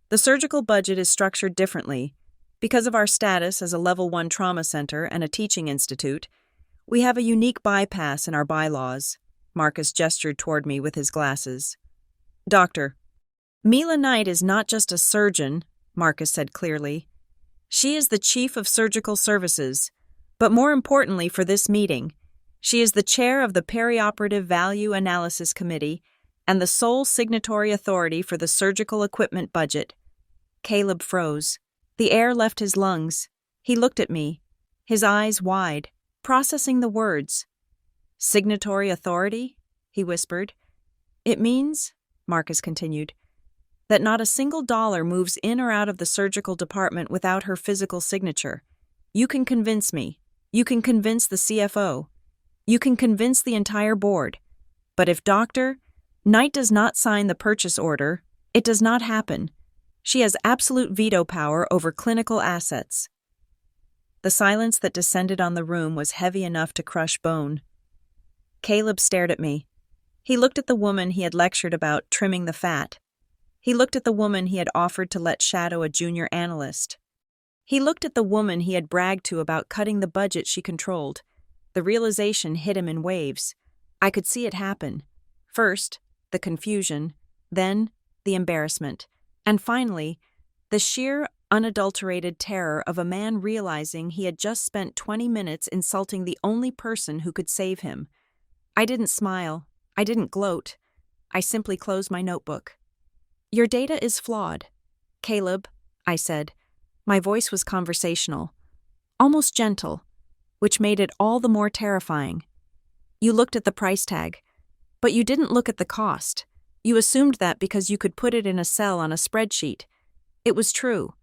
the surgical budget is structured differently. Because of our status as a Level 1 trauma center and a teaching institute, we have a unique bypass in our bylaws. Marcus gestured toward me with his glasses. Doctor, Mila Knight is not just a surgeon, Marcus said clearly. She is the chief of surgical services, but more importantly for this meeting, she is the chair of the Perioperative Value Analysis Committee and the sole signatory authority for the surgical equipment budget. Caleb froze. The air left his lungs. He looked at me, his eyes wide, processing the words. Signatory authority? He whispered. It means, Marcus continued, that not a single dollar moves in or out of the surgical department without her physical signature. You can convince me. You can convince the CFO. You can convince the entire board. But if Dr. Knight does not sign the purchase order, it does not happen. She has absolute veto power over clinical assets. The silence that descended on the room was heavy enough to crush bone. Caleb stared at me. He looked at the woman he had lectured about trimming the fat. He looked at the woman he had offered to let shadow a junior analyst. He looked at the woman he had bragged to about cutting the budget she controlled. The realization hit him in waves. I could see it happen. First, the confusion, then the embarrassment, and finally, the sheer, unadulterated terror of a man realizing he had just spent 20 minutes insulting the only person who could save him. I didn't smile. I didn't gloat. I simply closed my notebook. Your data is flawed. Caleb, I said. My voice was conversational, almost gentle, which made it all the more terrifying. You looked at the price tag, but you didn't look at the cost. You assumed that because you could put it in a cell on a spreadsheet. It was true.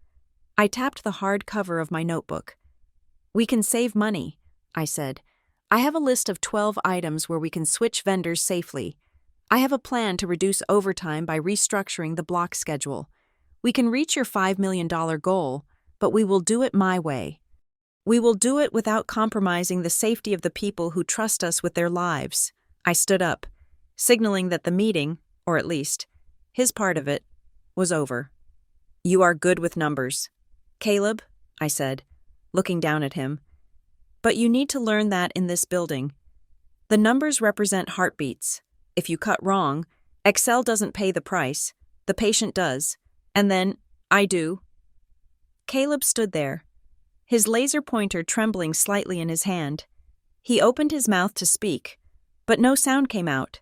I tapped the hard cover of my notebook. We can save money, I said. I have a list of 12 items where we can switch vendors safely. I have a plan to reduce overtime by restructuring the block schedule. We can reach your $5 million goal, but we will do it my way. We will do it without compromising the safety of the people who trust us with their lives. I stood up, signaling that the meeting, or at least his part of it, was over. You are good with numbers. Caleb, I said, looking down at him. But you need to learn that in this building. The numbers represent heartbeats. If you cut wrong, Excel doesn't pay the price, the patient does, and then I do. Caleb stood there, his laser pointer trembling slightly in his hand. He opened his mouth to speak, but no sound came out.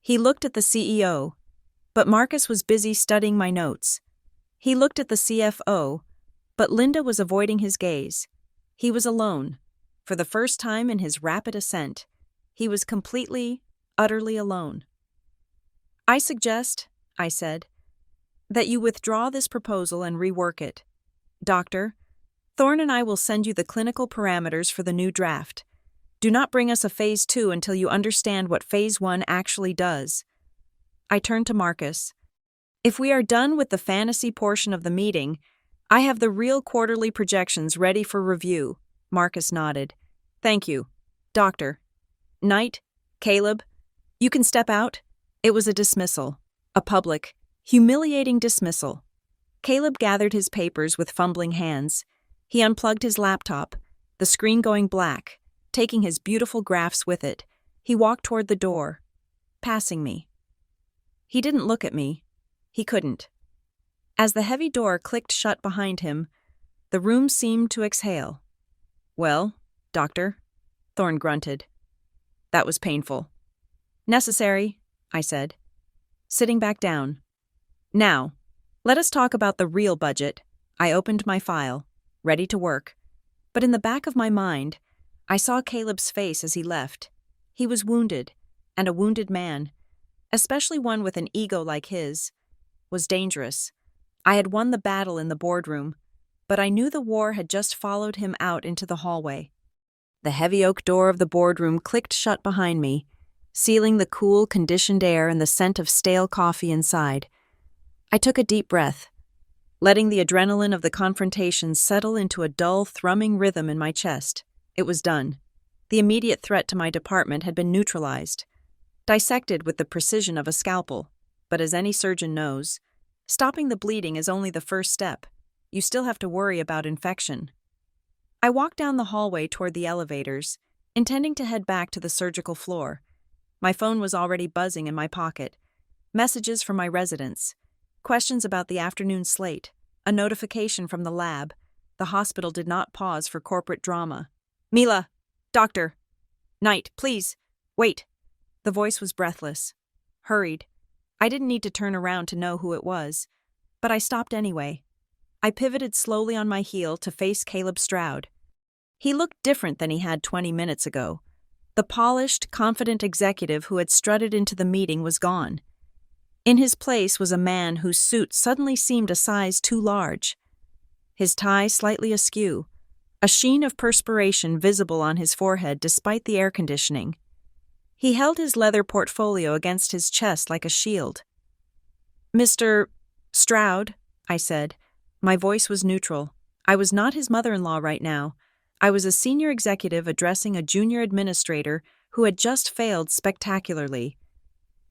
He looked at the CEO, but Marcus was busy studying my notes. He looked at the CFO, but Linda was avoiding his gaze. He was alone. For the first time in his rapid ascent, he was completely, utterly alone. I suggest, I said, that you withdraw this proposal and rework it. Doctor, Thorne and I will send you the clinical parameters for the new draft. Do not bring us a Phase 2 until you understand what Phase 1 actually does. I turned to Marcus. If we are done with the fantasy portion of the meeting, I have the real quarterly projections ready for review. Marcus nodded. Thank you. Doctor. Knight, Caleb, you can step out. It was a dismissal. A public, humiliating dismissal. Caleb gathered his papers with fumbling hands. He unplugged his laptop, the screen going black, taking his beautiful graphs with it. He walked toward the door, passing me. He didn't look at me. He couldn't. As the heavy door clicked shut behind him, the room seemed to exhale. Well, Doctor, Thorne grunted. That was painful. Necessary, I said, sitting back down. Now, let us talk about the real budget. I opened my file, ready to work. But in the back of my mind, I saw Caleb's face as he left. He was wounded, and a wounded man, especially one with an ego like his, was dangerous. I had won the battle in the boardroom, but I knew the war had just followed him out into the hallway. The heavy oak door of the boardroom clicked shut behind me, sealing the cool, conditioned air and the scent of stale coffee inside. I took a deep breath, letting the adrenaline of the confrontation settle into a dull, thrumming rhythm in my chest. It was done. The immediate threat to my department had been neutralized, dissected with the precision of a scalpel. But as any surgeon knows, stopping the bleeding is only the first step. You still have to worry about infection. I walked down the hallway toward the elevators, intending to head back to the surgical floor. My phone was already buzzing in my pocket. Messages from my residents. Questions about the afternoon slate. A notification from the lab. The hospital did not pause for corporate drama. Mila! Doctor! Knight, please! Wait! The voice was breathless. Hurried. I didn't need to turn around to know who it was. But I stopped anyway. I pivoted slowly on my heel to face Caleb Stroud. He looked different than he had 20 minutes ago. The polished, confident executive who had strutted into the meeting was gone. In his place was a man whose suit suddenly seemed a size too large. His tie slightly askew, a sheen of perspiration visible on his forehead despite the air conditioning. He held his leather portfolio against his chest like a shield. Mr. Stroud, I said. My voice was neutral. I was not his mother-in-law right now. I was a senior executive addressing a junior administrator who had just failed spectacularly.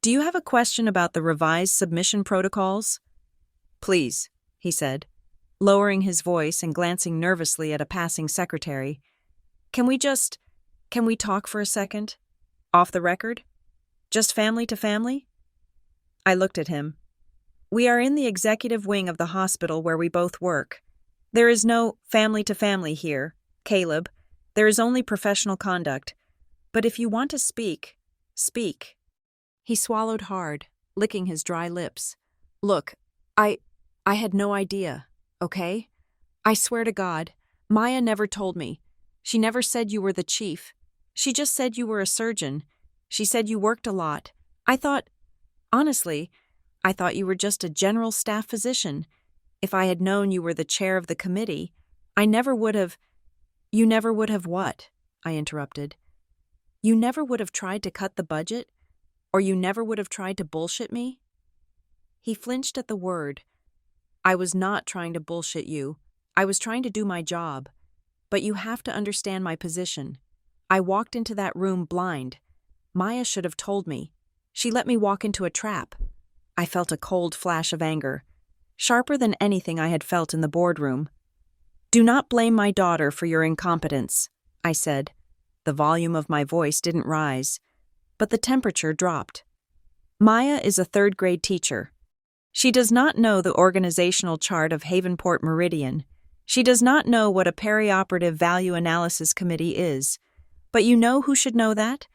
Do you have a question about the revised submission protocols? Please, he said, lowering his voice and glancing nervously at a passing secretary. Can we talk for a second? Off the record? Just family to family? I looked at him. We are in the executive wing of the hospital where we both work. There is no family to family here, Caleb. There is only professional conduct. But if you want to speak, speak. He swallowed hard, licking his dry lips. Look, I had no idea. okay? I swear to God, Maya never told me. She never said you were the chief. She just said you were a surgeon. She said you worked a lot. Honestly, I thought you were just a general staff physician. If I had known you were the chair of the committee, I never would have. You never would have what? I interrupted. You never would have tried to cut the budget? Or you never would have tried to bullshit me? He flinched at the word. I was not trying to bullshit you. I was trying to do my job. But you have to understand my position. I walked into that room blind. Maya should have told me. She let me walk into a trap. I felt a cold flash of anger, sharper than anything I had felt in the boardroom. Do not blame my daughter for your incompetence, I said. The volume of my voice didn't rise, but the temperature dropped. Maya is a third-grade teacher. She does not know the organizational chart of Havenport Meridian. She does not know what a perioperative value analysis committee is. But you know who should know that?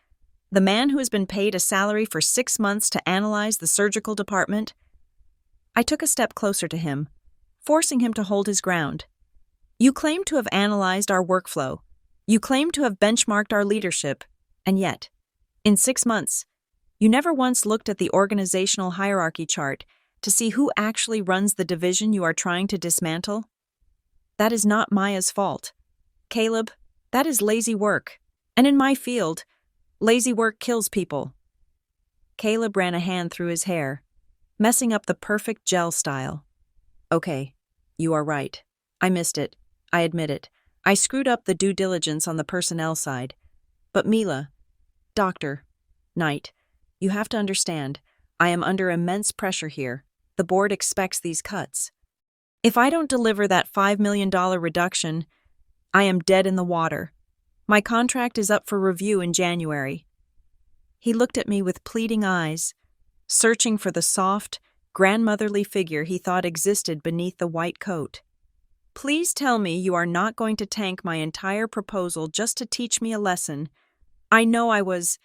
The man who has been paid a salary for 6 months to analyze the surgical department? I took a step closer to him, forcing him to hold his ground. You claim to have analyzed our workflow. You claim to have benchmarked our leadership. And yet, in 6 months, you never once looked at the organizational hierarchy chart to see who actually runs the division you are trying to dismantle? That is not Maya's fault. Caleb, that is lazy work. And in my field, lazy work kills people. Caleb ran a hand through his hair, messing up the perfect gel style. Okay, you are right. I missed it. I admit it. I screwed up the due diligence on the personnel side. But Mila, Dr. Knight, you have to understand, I am under immense pressure here. The board expects these cuts. If I don't deliver that $5 million reduction, I am dead in the water. My contract is up for review in January. He looked at me with pleading eyes, searching for the soft, grandmotherly figure he thought existed beneath the white coat. Please tell me you are not going to tank my entire proposal just to teach me a lesson. I know I was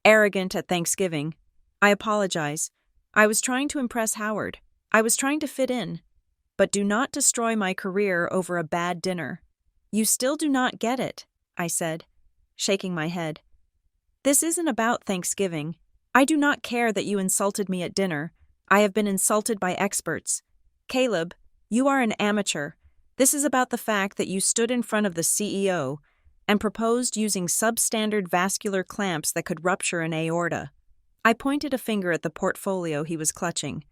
arrogant at Thanksgiving. I apologize. I was trying to impress Howard. I was trying to fit in. But do not destroy my career over a bad dinner. You still do not get it, I said, shaking my head. This isn't about Thanksgiving. I do not care that you insulted me at dinner. I have been insulted by experts. Caleb, you are an amateur. This is about the fact that you stood in front of the CEO and proposed using substandard vascular clamps that could rupture an aorta. I pointed a finger at the portfolio he was clutching.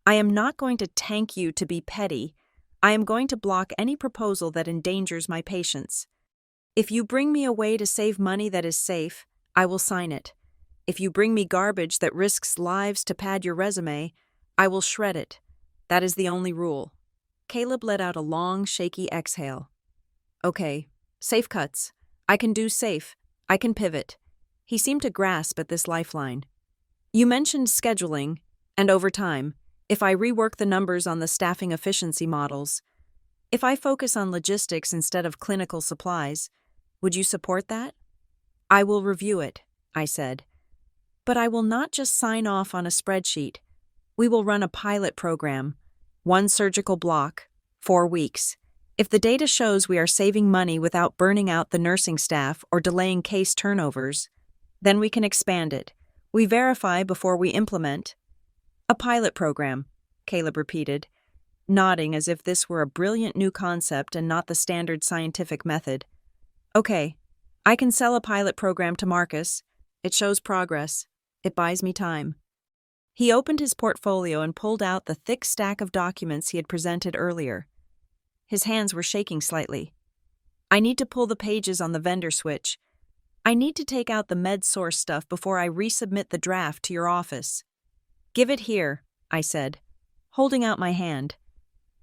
I am not going to tank you to be petty. I am going to block any proposal that endangers my patients. If you bring me a way to save money that is safe, I will sign it. If you bring me garbage that risks lives to pad your resume, I will shred it. That is the only rule. Caleb let out a long, shaky exhale. Okay, safe cuts. I can do safe. I can pivot. He seemed to grasp at this lifeline. You mentioned scheduling and overtime. If I rework the numbers on the staffing efficiency models, if I focus on logistics instead of clinical supplies, would you support that? I will review it, I said. But I will not just sign off on a spreadsheet. We will run a pilot program, 1 surgical block, 4 weeks. If the data shows we are saving money without burning out the nursing staff or delaying case turnovers, then we can expand it. We verify before we implement. A pilot program, Caleb repeated, nodding as if this were a brilliant new concept and not the standard scientific method. Okay, I can sell a pilot program to Marcus. It shows progress. It buys me time. He opened his portfolio and pulled out the thick stack of documents he had presented earlier. His hands were shaking slightly. I need to pull the pages on the vendor switch. I need to take out the med-source stuff before I resubmit the draft to your office. Give it here, I said, holding out my hand.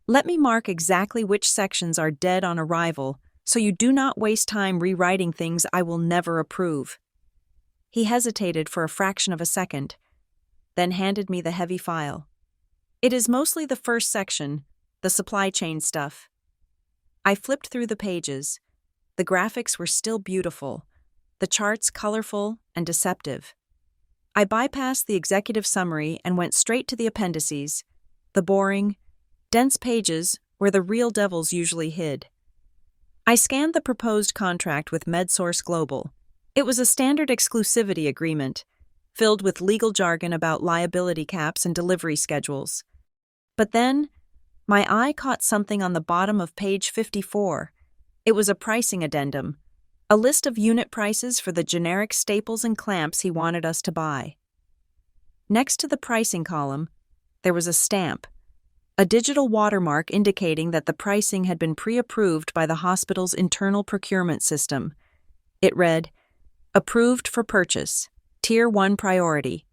Let me mark exactly which sections are dead on arrival so you do not waste time rewriting things I will never approve. He hesitated for a fraction of a second, then handed me the heavy file. It is mostly the first section, the supply chain stuff. I flipped through the pages. The graphics were still beautiful, the charts colorful and deceptive. I bypassed the executive summary and went straight to the appendices, the boring, dense pages where the real devils usually hid. I scanned the proposed contract with MedSource Global. It was a standard exclusivity agreement, filled with legal jargon about liability caps and delivery schedules. But then, my eye caught something on the bottom of page 54. It was a pricing addendum, a list of unit prices for the generic staples and clamps he wanted us to buy. Next to the pricing column, there was a stamp, a digital watermark indicating that the pricing had been pre-approved by the hospital's internal procurement system. It read, "Approved for purchase, Tier 1 priority."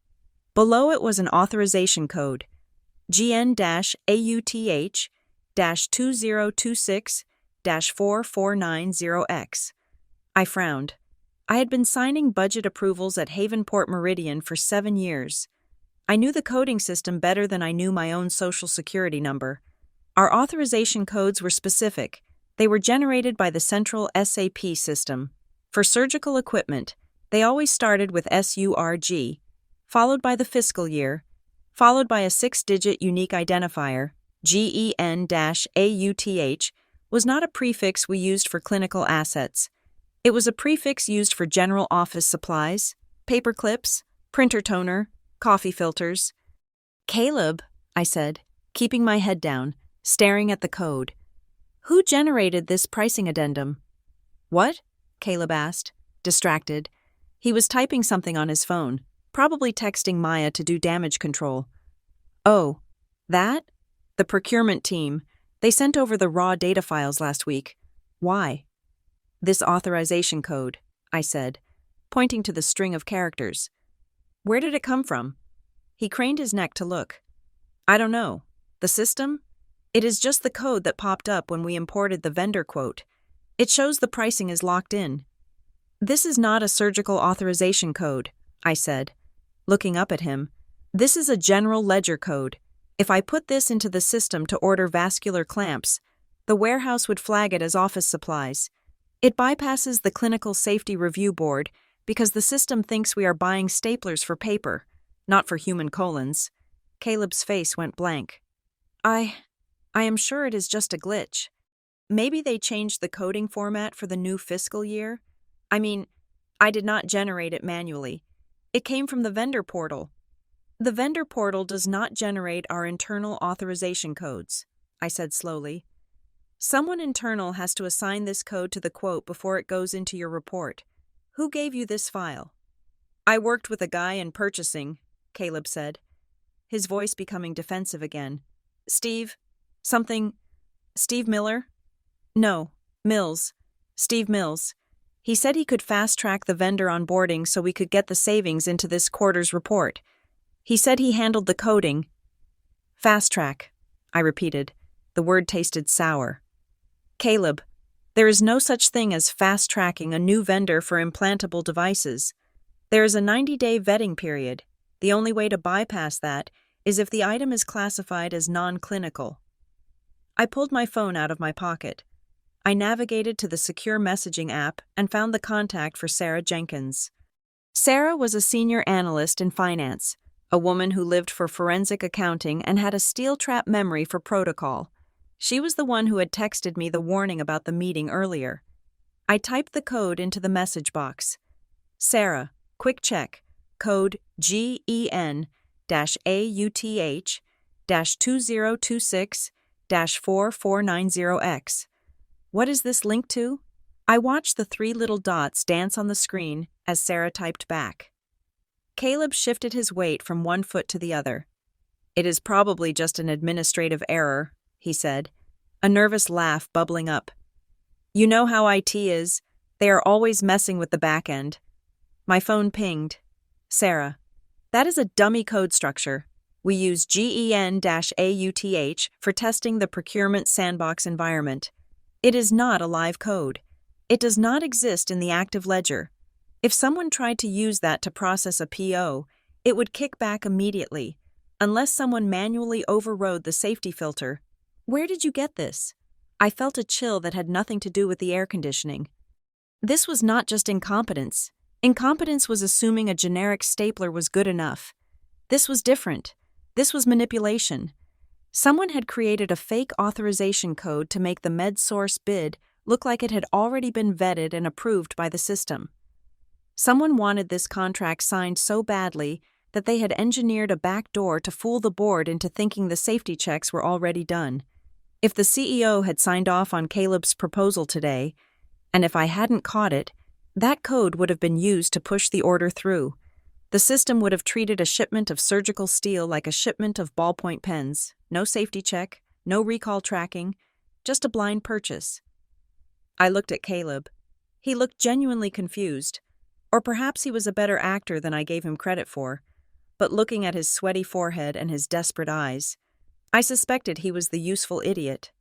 Below it was an authorization code, GN-AUTH-2026-4490X. I frowned. I had been signing budget approvals at Havenport Meridian for 7 years. I knew the coding system better than I knew my own social security number. Our authorization codes were specific. They were generated by the central SAP system. For surgical equipment, they always started with SURG, followed by the fiscal year, followed by a 6-digit unique identifier. GEN-AUTH was not a prefix we used for clinical assets. It was a prefix used for general office supplies, paper clips, printer toner, coffee filters. "Caleb," I said, keeping my head down, staring at the code. "Who generated this pricing addendum?" "What?" Caleb asked, distracted. He was typing something on his phone, probably texting Maya to do damage control. "Oh, that? The procurement team. They sent over the raw data files last week. Why?" "This authorization code," I said, pointing to the string of characters. "Where did it come from?" He craned his neck to look. "I don't know. The system? It is just the code that popped up when we imported the vendor quote. It shows the pricing is locked in." "This is not a surgical authorization code," I said, looking up at him. "This is a general ledger code. If I put this into the system to order vascular clamps, the warehouse would flag it as office supplies. It bypasses the Clinical Safety Review Board because the system thinks we are buying staplers for paper, not for human colons." Caleb's face went blank. I am sure it is just a glitch. Maybe they changed the coding format for the new fiscal year? I mean, I did not generate it manually. It came from the vendor portal. "The vendor portal does not generate our internal authorization codes," I said slowly. "Someone internal has to assign this code to the quote before it goes into your report. Who gave you this file?" "I worked with a guy in purchasing," Caleb said, his voice becoming defensive again. Steve Miller?" "No, Mills. Steve Mills. He said he could fast-track the vendor onboarding so we could get the savings into this quarter's report. He said he handled the coding." "Fast-track," I repeated. The word tasted sour. "Caleb, there is no such thing as fast-tracking a new vendor for implantable devices. There is a 90-day vetting period. The only way to bypass that is if the item is classified as non-clinical." I pulled my phone out of my pocket. I navigated to the secure messaging app and found the contact for Sarah Jenkins. Sarah was a senior analyst in finance, a woman who lived for forensic accounting and had a steel-trap memory for protocol. She was the one who had texted me the warning about the meeting earlier. I typed the code into the message box. "Sarah, quick check. Code GEN-AUTH-2026-4490X. What is this linked to?" I watched the 3 little dots dance on the screen as Sarah typed back. Caleb shifted his weight from one foot to the other. "It is probably just an administrative error," he said, a nervous laugh bubbling up. "You know how IT is. They are always messing with the back end." My phone pinged. "Sarah, that is a dummy code structure. We use GEN-AUTH for testing the procurement sandbox environment. It is not a live code. It does not exist in the active ledger. If someone tried to use that to process a PO, it would kick back immediately, unless someone manually overrode the safety filter. Where did you get this?" I felt a chill that had nothing to do with the air conditioning. This was not just incompetence. Incompetence was assuming a generic stapler was good enough. This was different. This was manipulation. Someone had created a fake authorization code to make the MedSource bid look like it had already been vetted and approved by the system. Someone wanted this contract signed so badly that they had engineered a back door to fool the board into thinking the safety checks were already done. If the CEO had signed off on Caleb's proposal today, and if I hadn't caught it, that code would have been used to push the order through. The system would have treated a shipment of surgical steel like a shipment of ballpoint pens. No safety check, no recall tracking, just a blind purchase. I looked at Caleb. He looked genuinely confused. Or perhaps he was a better actor than I gave him credit for. But looking at his sweaty forehead and his desperate eyes, I suspected he was the useful idiot.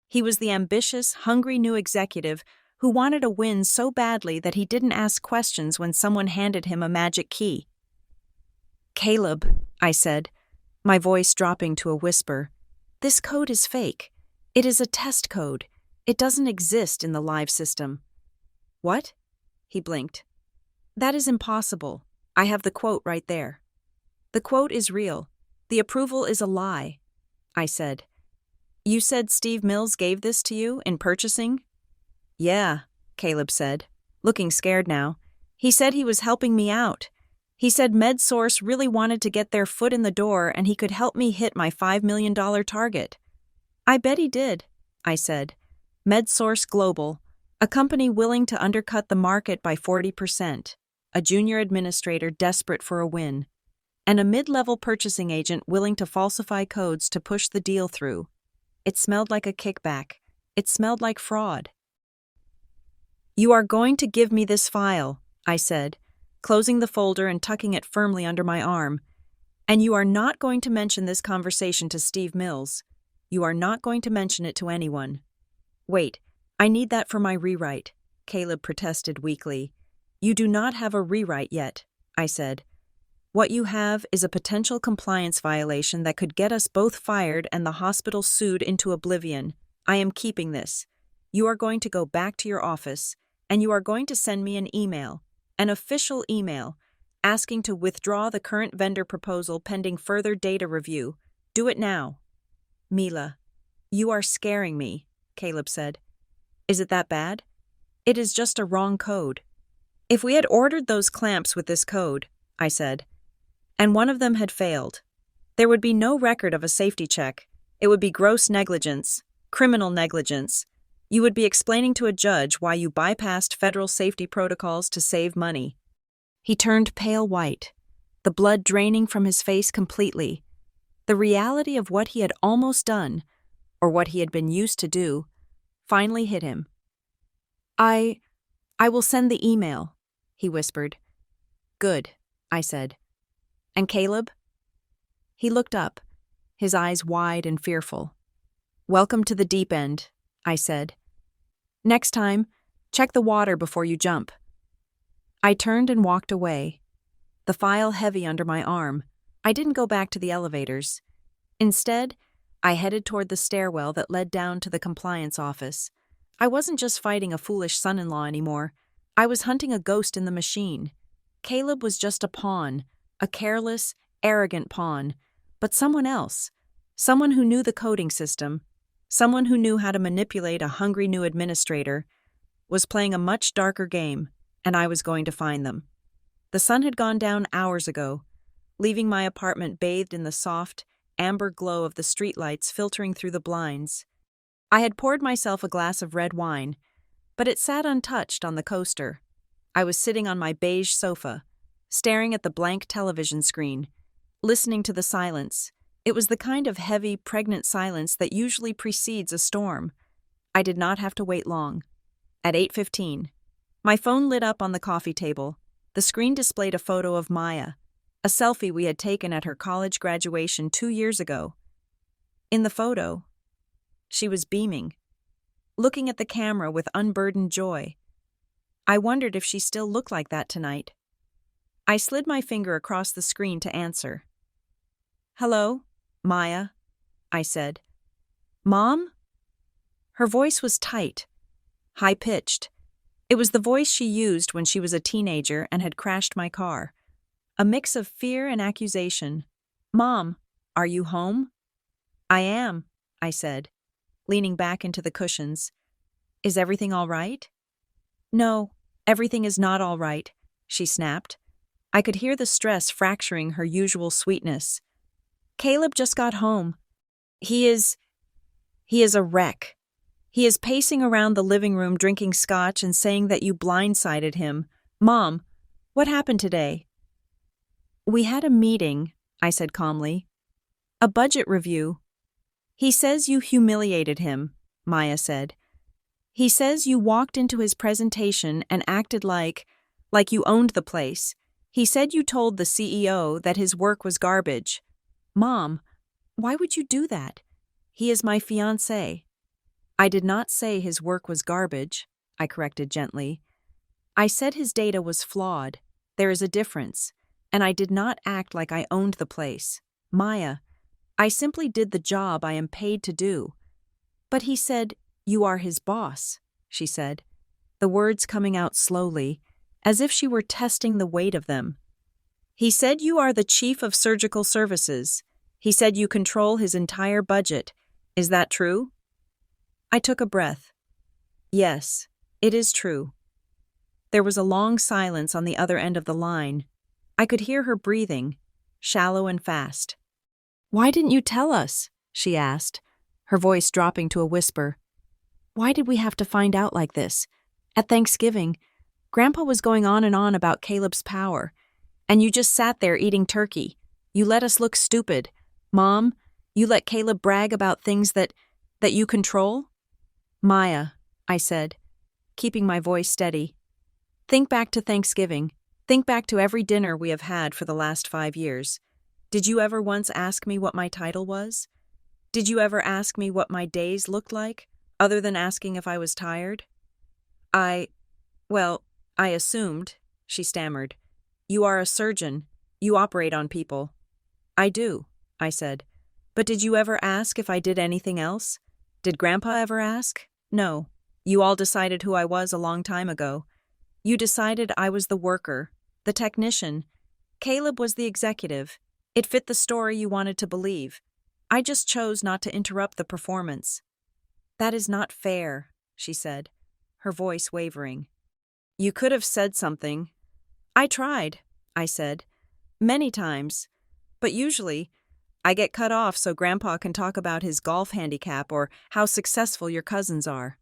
He was the ambitious, hungry new executive who wanted a win so badly that he didn't ask questions when someone handed him a magic key. "Caleb," I said, my voice dropping to a whisper, "this code is fake. It is a test code. It doesn't exist in the live system." "What?" He blinked. "That is impossible. I have the quote right there." "The quote is real. The approval is a lie," I said. "You said Steve Mills gave this to you in purchasing?" "Yeah," Caleb said, looking scared now. "He said he was helping me out. He said MedSource really wanted to get their foot in the door and he could help me hit my $5 million target." "I bet he did," I said. "MedSource Global, a company willing to undercut the market by 40%, a junior administrator desperate for a win, and a mid-level purchasing agent willing to falsify codes to push the deal through. It smelled like a kickback. It smelled like fraud." "You are going to give me this file," I said, closing the folder and tucking it firmly under my arm. "And you are not going to mention this conversation to Steve Mills. You are not going to mention it to anyone." "Wait, I need that for my rewrite," Caleb protested weakly. "You do not have a rewrite yet," I said. "What you have is a potential compliance violation that could get us both fired and the hospital sued into oblivion. I am keeping this. You are going to go back to your office, and you are going to send me an email, an official email, asking to withdraw the current vendor proposal pending further data review. Do it now." "Mila, you are scaring me," Caleb said. "Is it that bad? It is just a wrong code." "If we had ordered those clamps with this code," I said, "and one of them had failed, there would be no record of a safety check. It would be gross negligence, criminal negligence. You would be explaining to a judge why you bypassed federal safety protocols to save money." He turned pale white, the blood draining from his face completely. The reality of what he had almost done, or what he had been used to do, finally hit him. I will send the email," he whispered. "Good," I said. "And Caleb?" He looked up, his eyes wide and fearful. "Welcome to the deep end," I said. "Next time, check the water before you jump." I turned and walked away, the file heavy under my arm. I didn't go back to the elevators. Instead, I headed toward the stairwell that led down to the compliance office. I wasn't just fighting a foolish son-in-law anymore. I was hunting a ghost in the machine. Caleb was just a pawn, a careless, arrogant pawn, but someone else, someone who knew the coding system, someone who knew how to manipulate a hungry new administrator, was playing a much darker game, and I was going to find them. The sun had gone down hours ago, leaving my apartment bathed in the soft, amber glow of the streetlights filtering through the blinds. I had poured myself a glass of red wine, but it sat untouched on the coaster. I was sitting on my beige sofa, staring at the blank television screen, listening to the silence. It was the kind of heavy, pregnant silence that usually precedes a storm. I did not have to wait long. At 8:15, my phone lit up on the coffee table. The screen displayed a photo of Maya, a selfie we had taken at her college graduation 2 years ago. In the photo, she was beaming, looking at the camera with unburdened joy. I wondered if she still looked like that tonight. I slid my finger across the screen to answer. "Hello, Maya," I said. "Mom?" Her voice was tight, high-pitched. It was the voice she used when she was a teenager and had crashed my car. A mix of fear and accusation. "Mom, are you home?" I am, I said, leaning back into the cushions. Is everything all right? No, everything is not all right, she snapped. I could hear the stress fracturing her usual sweetness. Caleb just got home. He is a wreck. He is pacing around the living room drinking scotch and saying that you blindsided him. Mom, what happened today? We had a meeting, I said calmly. A budget review. He says you humiliated him, Maya said. He says you walked into his presentation and acted like you owned the place. He said you told the CEO that his work was garbage. Mom, why would you do that? He is my fiancé. I did not say his work was garbage, I corrected gently. I said his data was flawed. There is a difference. And I did not act like I owned the place. Maya, I simply did the job I am paid to do. But he said, you are his boss, she said, the words coming out slowly, as if she were testing the weight of them. He said you are the chief of surgical services. He said you control his entire budget. Is that true? I took a breath. Yes, it is true. There was a long silence on the other end of the line. I could hear her breathing, shallow and fast. Why didn't you tell us? She asked, her voice dropping to a whisper. Why did we have to find out like this? At Thanksgiving, Grandpa was going on and on about Caleb's power, and you just sat there eating turkey. You let us look stupid. Mom, you let Caleb brag about things that you control? Maya, I said, keeping my voice steady. Think back to Thanksgiving. Think back to every dinner we have had for the last 5 years. Did you ever once ask me what my title was? Did you ever ask me what my days looked like, other than asking if I was tired? I assumed, she stammered. You are a surgeon. You operate on people. I do, I said. But did you ever ask if I did anything else? Did Grandpa ever ask? No. You all decided who I was a long time ago. You decided I was the worker, the technician. Caleb was the executive. It fit the story you wanted to believe. I just chose not to interrupt the performance. That is not fair, she said, her voice wavering. You could have said something. I tried, I said. Many times. But usually, I get cut off so Grandpa can talk about his golf handicap or how successful your cousins are.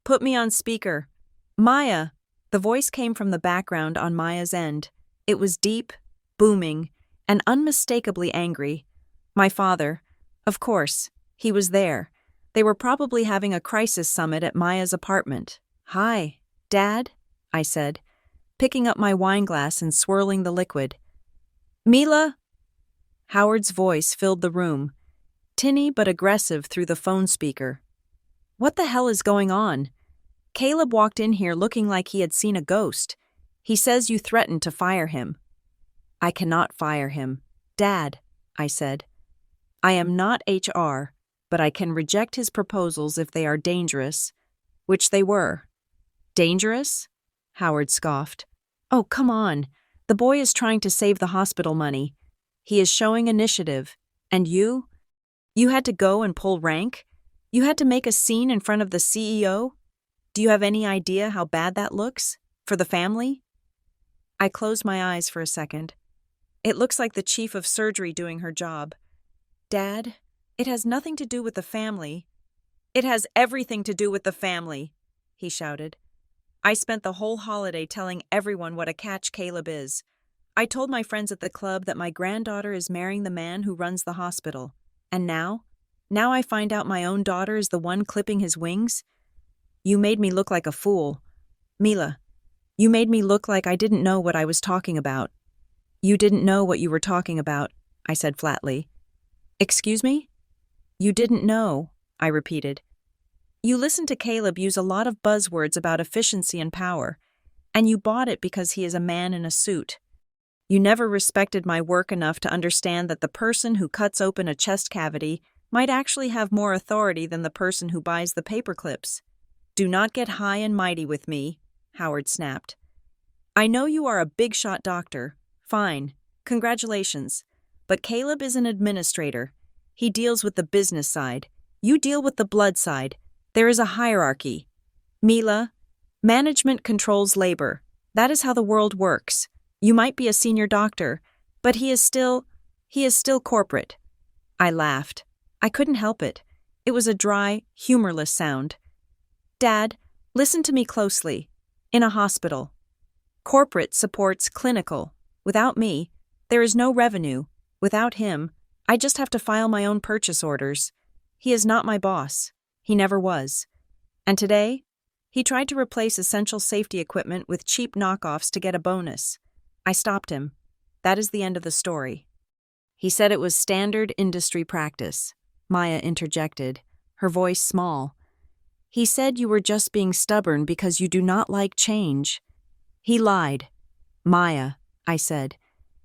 Put me on speaker. Maya! The voice came from the background on Maya's end. It was deep, booming, and unmistakably angry. My father. Of course, he was there. They were probably having a crisis summit at Maya's apartment. Hi, Dad, I said, picking up my wineglass and swirling the liquid. Mila? Howard's voice filled the room, tinny but aggressive through the phone speaker. What the hell is going on? Caleb walked in here looking like he had seen a ghost. He says you threatened to fire him. I cannot fire him. Dad, I said. I am not HR, but I can reject his proposals if they are dangerous, which they were. Dangerous? Howard scoffed. Oh, come on. The boy is trying to save the hospital money. He is showing initiative. And you? You had to go and pull rank? You had to make a scene in front of the CEO? Do you have any idea how bad that looks? For the family? I closed my eyes for a second. It looks like the chief of surgery doing her job. Dad, it has nothing to do with the family. It has everything to do with the family, he shouted. I spent the whole holiday telling everyone what a catch Caleb is. I told my friends at the club that my granddaughter is marrying the man who runs the hospital. And now I find out my own daughter is the one clipping his wings? You made me look like a fool. Mila, you made me look like I didn't know what I was talking about. You didn't know what you were talking about, I said flatly. Excuse me? You didn't know, I repeated. You listened to Caleb use a lot of buzzwords about efficiency and power, and you bought it because he is a man in a suit. You never respected my work enough to understand that the person who cuts open a chest cavity might actually have more authority than the person who buys the paper clips. Do not get high and mighty with me, Howard snapped. I know you are a big-shot doctor. Fine. Congratulations. But Caleb is an administrator. He deals with the business side. You deal with the blood side. There is a hierarchy. Mila, management controls labor. That is how the world works. You might be a senior doctor, but he is still corporate. I laughed. I couldn't help it. It was a dry, humorless sound. Dad, listen to me closely. In a hospital. Corporate supports clinical. Without me, there is no revenue. Without him, I just have to file my own purchase orders. He is not my boss. He never was. And today, he tried to replace essential safety equipment with cheap knockoffs to get a bonus. I stopped him. That is the end of the story. He said it was standard industry practice. Maya interjected, her voice small. He said you were just being stubborn because you do not like change. He lied. Maya, I said.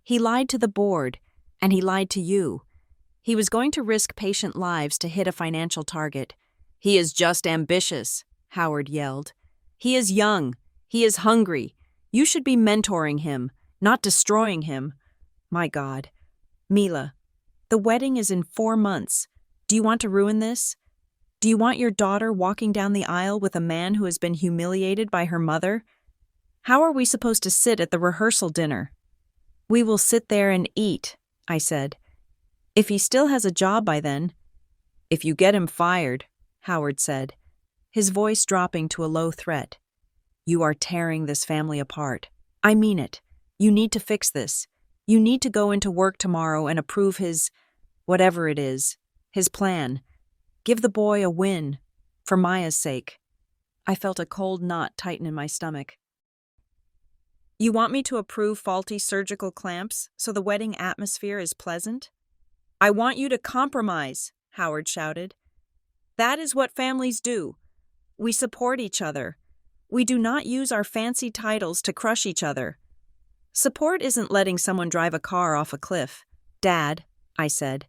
He lied to the board, and he lied to you. He was going to risk patient lives to hit a financial target. He is just ambitious, Howard yelled. He is young. He is hungry. You should be mentoring him, not destroying him. My God. Mila, the wedding is in 4 months. Do you want to ruin this? Do you want your daughter walking down the aisle with a man who has been humiliated by her mother? How are we supposed to sit at the rehearsal dinner? We will sit there and eat, I said. If he still has a job by then. If you get him fired, Howard said, his voice dropping to a low threat. You are tearing this family apart. I mean it. You need to fix this. You need to go into work tomorrow and approve his, whatever it is, his plan. Give the boy a win, for Maya's sake. I felt a cold knot tighten in my stomach. You want me to approve faulty surgical clamps so the wedding atmosphere is pleasant? I want you to compromise, Howard shouted. That is what families do. We support each other. We do not use our fancy titles to crush each other. Support isn't letting someone drive a car off a cliff. Dad, I said.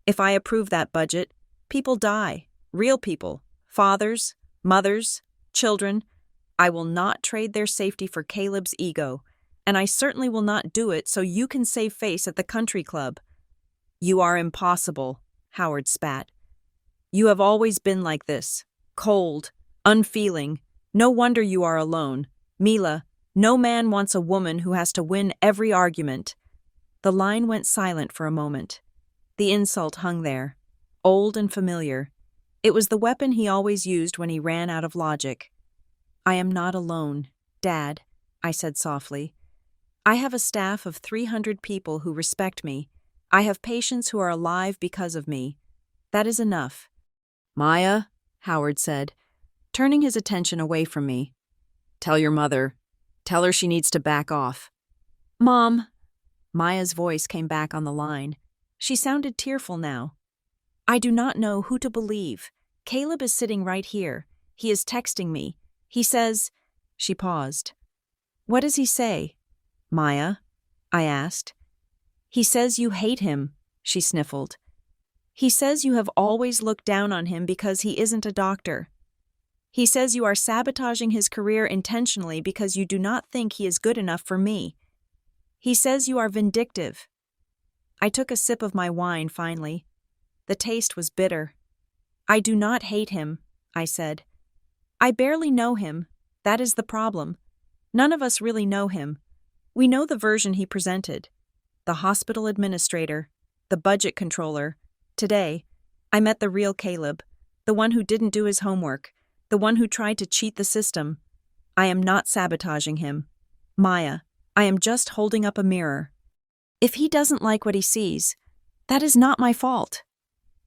If I approve that budget, people die. Real people. Fathers, mothers, children. I will not trade their safety for Caleb's ego, and I certainly will not do it so you can save face at the country club. You are impossible, Howard spat. You have always been like this. Cold, unfeeling. No wonder you are alone. Mila, no man wants a woman who has to win every argument. The line went silent for a moment. The insult hung there, old and familiar. It was the weapon he always used when he ran out of logic. I am not alone, Dad, I said softly. I have a staff of 300 people who respect me. I have patients who are alive because of me. That is enough. Maya, Howard said, turning his attention away from me. Tell your mother. Tell her she needs to back off. Mom. Maya's voice came back on the line. She sounded tearful now. I do not know who to believe. Caleb is sitting right here. He is texting me. He says... She paused. What does he say? Maya, I asked. He says you hate him, she sniffled. He says you have always looked down on him because he isn't a doctor. He says you are sabotaging his career intentionally because you do not think he is good enough for me. He says you are vindictive. I took a sip of my wine finally. The taste was bitter. I do not hate him, I said. I barely know him. That is the problem. None of us really know him. We know the version he presented. The hospital administrator, the budget controller. Today, I met the real Caleb, the one who didn't do his homework, the one who tried to cheat the system. I am not sabotaging him. Maya, I am just holding up a mirror. If he doesn't like what he sees, that is not my fault.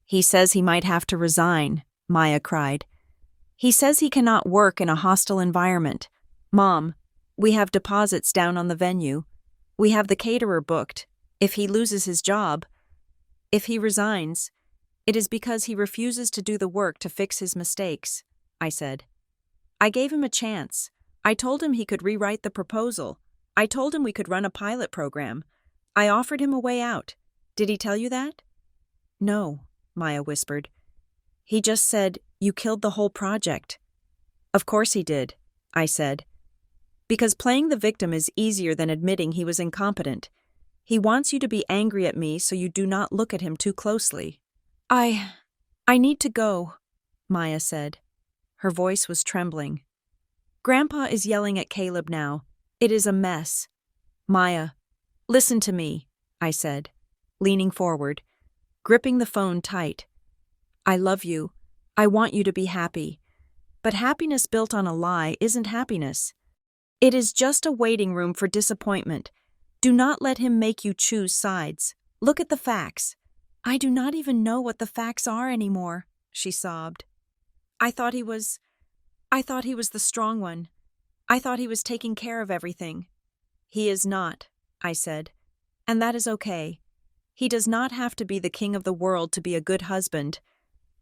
He says he might have to resign, Maya cried. He says he cannot work in a hostile environment. Mom, we have deposits down on the venue. We have the caterer booked. If he loses his job, if he resigns, it is because he refuses to do the work to fix his mistakes, I said. I gave him a chance. I told him he could rewrite the proposal. I told him we could run a pilot program. I offered him a way out. Did he tell you that? No, Maya whispered. He just said, you killed the whole project. Of course he did, I said. Because playing the victim is easier than admitting he was incompetent. He wants you to be angry at me so you do not look at him too closely. I need to go, Maya said. Her voice was trembling. Grandpa is yelling at Caleb now. It is a mess. Maya, listen to me, I said, leaning forward, gripping the phone tight. I love you. I want you to be happy. But happiness built on a lie isn't happiness. It is just a waiting room for disappointment. Do not let him make you choose sides. Look at the facts. I do not even know what the facts are anymore, she sobbed. I thought he was the strong one. I thought he was taking care of everything. He is not, I said. And that is okay. He does not have to be the king of the world to be a good husband.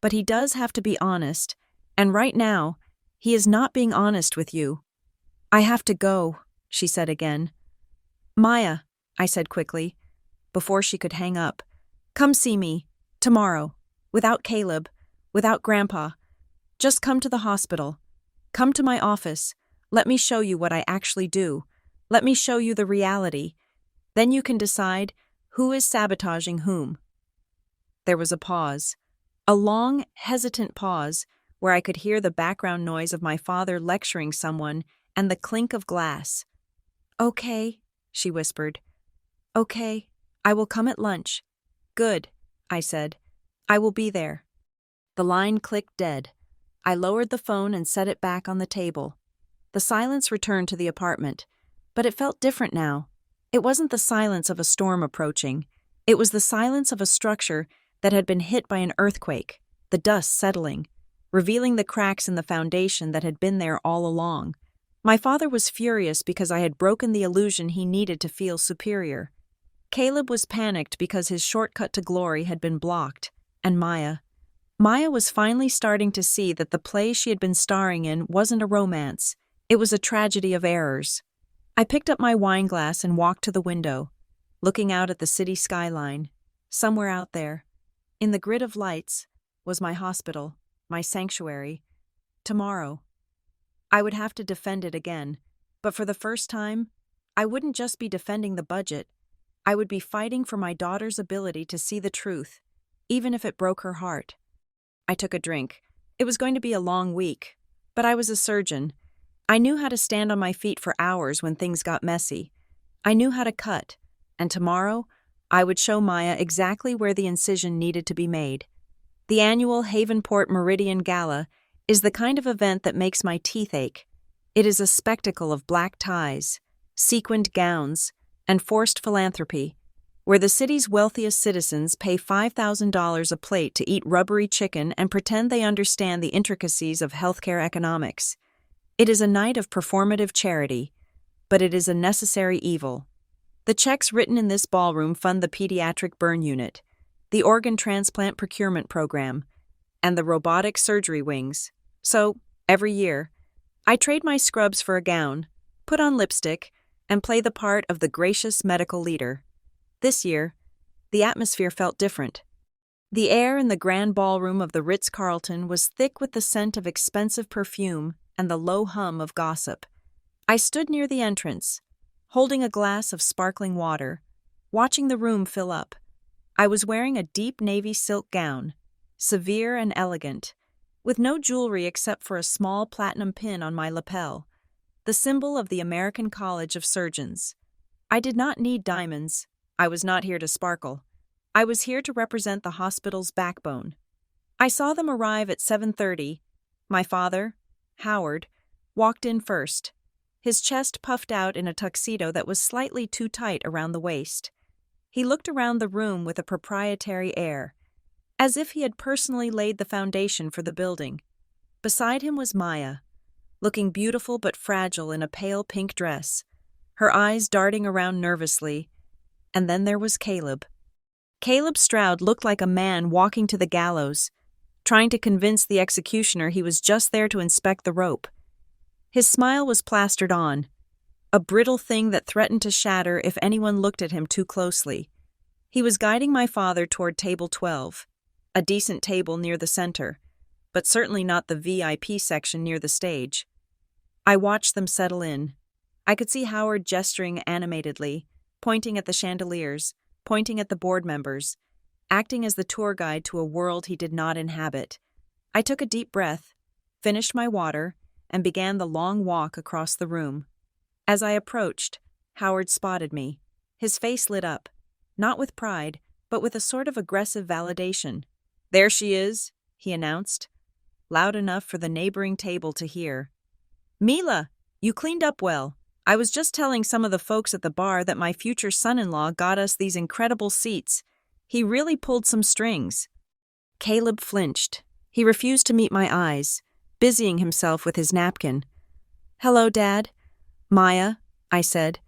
But he does have to be honest. And right now, he is not being honest with you. I have to go, she said again. Maya, I said quickly, before she could hang up. Come see me, tomorrow, without Caleb, without Grandpa. Just come to the hospital. Come to my office. Let me show you what I actually do. Let me show you the reality. Then you can decide who is sabotaging whom. There was a pause, a long, hesitant pause where I could hear the background noise of my father lecturing someone and the clink of glass. Okay, she whispered. Okay, I will come at lunch. Good, I said. I will be there. The line clicked dead. I lowered the phone and set it back on the table. The silence returned to the apartment, but it felt different now. It wasn't the silence of a storm approaching. It was the silence of a structure that had been hit by an earthquake, the dust settling, revealing the cracks in the foundation that had been there all along. My father was furious because I had broken the illusion he needed to feel superior. Caleb was panicked because his shortcut to glory had been blocked, and Maya was finally starting to see that the play she had been starring in wasn't a romance. It was a tragedy of errors. I picked up my wineglass and walked to the window, looking out at the city skyline. Somewhere out there, in the grid of lights, was my hospital, my sanctuary. Tomorrow, I would have to defend it again, but for the first time, I wouldn't just be defending the budget. I would be fighting for my daughter's ability to see the truth, even if it broke her heart. I took a drink. It was going to be a long week, but I was a surgeon. I knew how to stand on my feet for hours when things got messy. I knew how to cut, and tomorrow, I would show Maya exactly where the incision needed to be made. The annual Havenport Meridian Gala is the kind of event that makes my teeth ache. It is a spectacle of black ties, sequined gowns, and forced philanthropy, where the city's wealthiest citizens pay $5,000 a plate to eat rubbery chicken and pretend they understand the intricacies of healthcare economics. It is a night of performative charity, but it is a necessary evil. The checks written in this ballroom fund the pediatric burn unit, the organ transplant procurement program, and the robotic surgery wings. So, every year, I trade my scrubs for a gown, put on lipstick, and play the part of the gracious medical leader. This year, the atmosphere felt different. The air in the grand ballroom of the Ritz-Carlton was thick with the scent of expensive perfume and the low hum of gossip. I stood near the entrance, holding a glass of sparkling water, watching the room fill up. I was wearing a deep navy silk gown, severe and elegant, with no jewelry except for a small platinum pin on my lapel, the symbol of the American College of Surgeons. I did not need diamonds. I was not here to sparkle. I was here to represent the hospital's backbone. I saw them arrive at 7:30. My father, Howard, walked in first, his chest puffed out in a tuxedo that was slightly too tight around the waist. He looked around the room with a proprietary air, as if he had personally laid the foundation for the building. Beside him was Maya, looking beautiful but fragile in a pale pink dress, her eyes darting around nervously. And then there was Caleb. Caleb Stroud looked like a man walking to the gallows, trying to convince the executioner he was just there to inspect the rope. His smile was plastered on, a brittle thing that threatened to shatter if anyone looked at him too closely. He was guiding my father toward table 12, a decent table near the center, but certainly not the VIP section near the stage. I watched them settle in. I could see Howard gesturing animatedly, pointing at the chandeliers, pointing at the board members, acting as the tour guide to a world he did not inhabit. I took a deep breath, finished my water, and began the long walk across the room. As I approached, Howard spotted me. His face lit up, not with pride, but with a sort of aggressive validation. "There she is," he announced, loud enough for the neighboring table to hear. "Mila, you cleaned up well. I was just telling some of the folks at the bar that my future son-in-law got us these incredible seats. He really pulled some strings." Caleb flinched. He refused to meet my eyes, busying himself with his napkin. "Hello, Dad." "Maya," I said,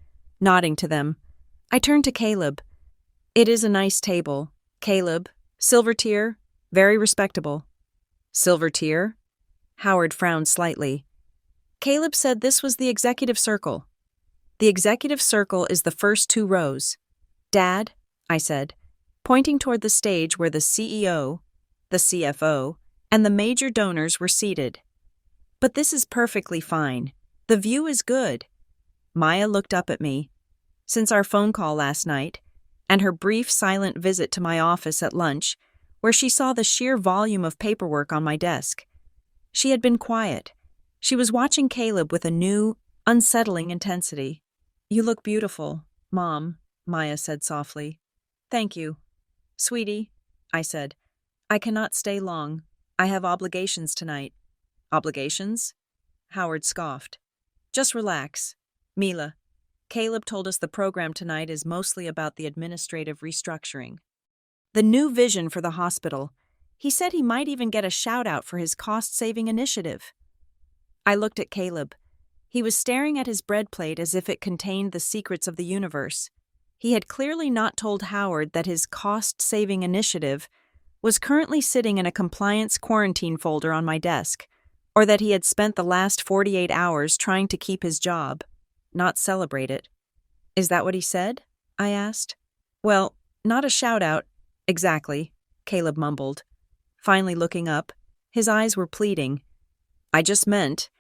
nodding to them. I turned to Caleb. "It is a nice table. Caleb, silver tier, very respectable." "Silver tier?" Howard frowned slightly. Caleb said this was the executive circle. "The executive circle is the first 2 rows. Dad," I said, pointing toward the stage where the CEO, the CFO, and the major donors were seated. "But this is perfectly fine. The view is good." Maya looked up at me. Since our phone call last night, and her brief silent visit to my office at lunch, where she saw the sheer volume of paperwork on my desk, she had been quiet. She was watching Caleb with a new, unsettling intensity. "You look beautiful, Mom," Maya said softly. "Thank you." "Sweetie," I said, "I cannot stay long. I have obligations tonight." "Obligations?" Howard scoffed. "Just relax. Mila, Caleb told us the program tonight is mostly about the administrative restructuring. The new vision for the hospital. He said he might even get a shout-out for his cost-saving initiative." I looked at Caleb. He was staring at his bread plate as if it contained the secrets of the universe. He had clearly not told Howard that his cost-saving initiative was currently sitting in a compliance quarantine folder on my desk, or that he had spent the last 48 hours trying to keep his job, not celebrate it. "Is that what he said?" I asked. "Well, not a shout-out, exactly," Caleb mumbled. Finally looking up, his eyes were pleading. "I just meant,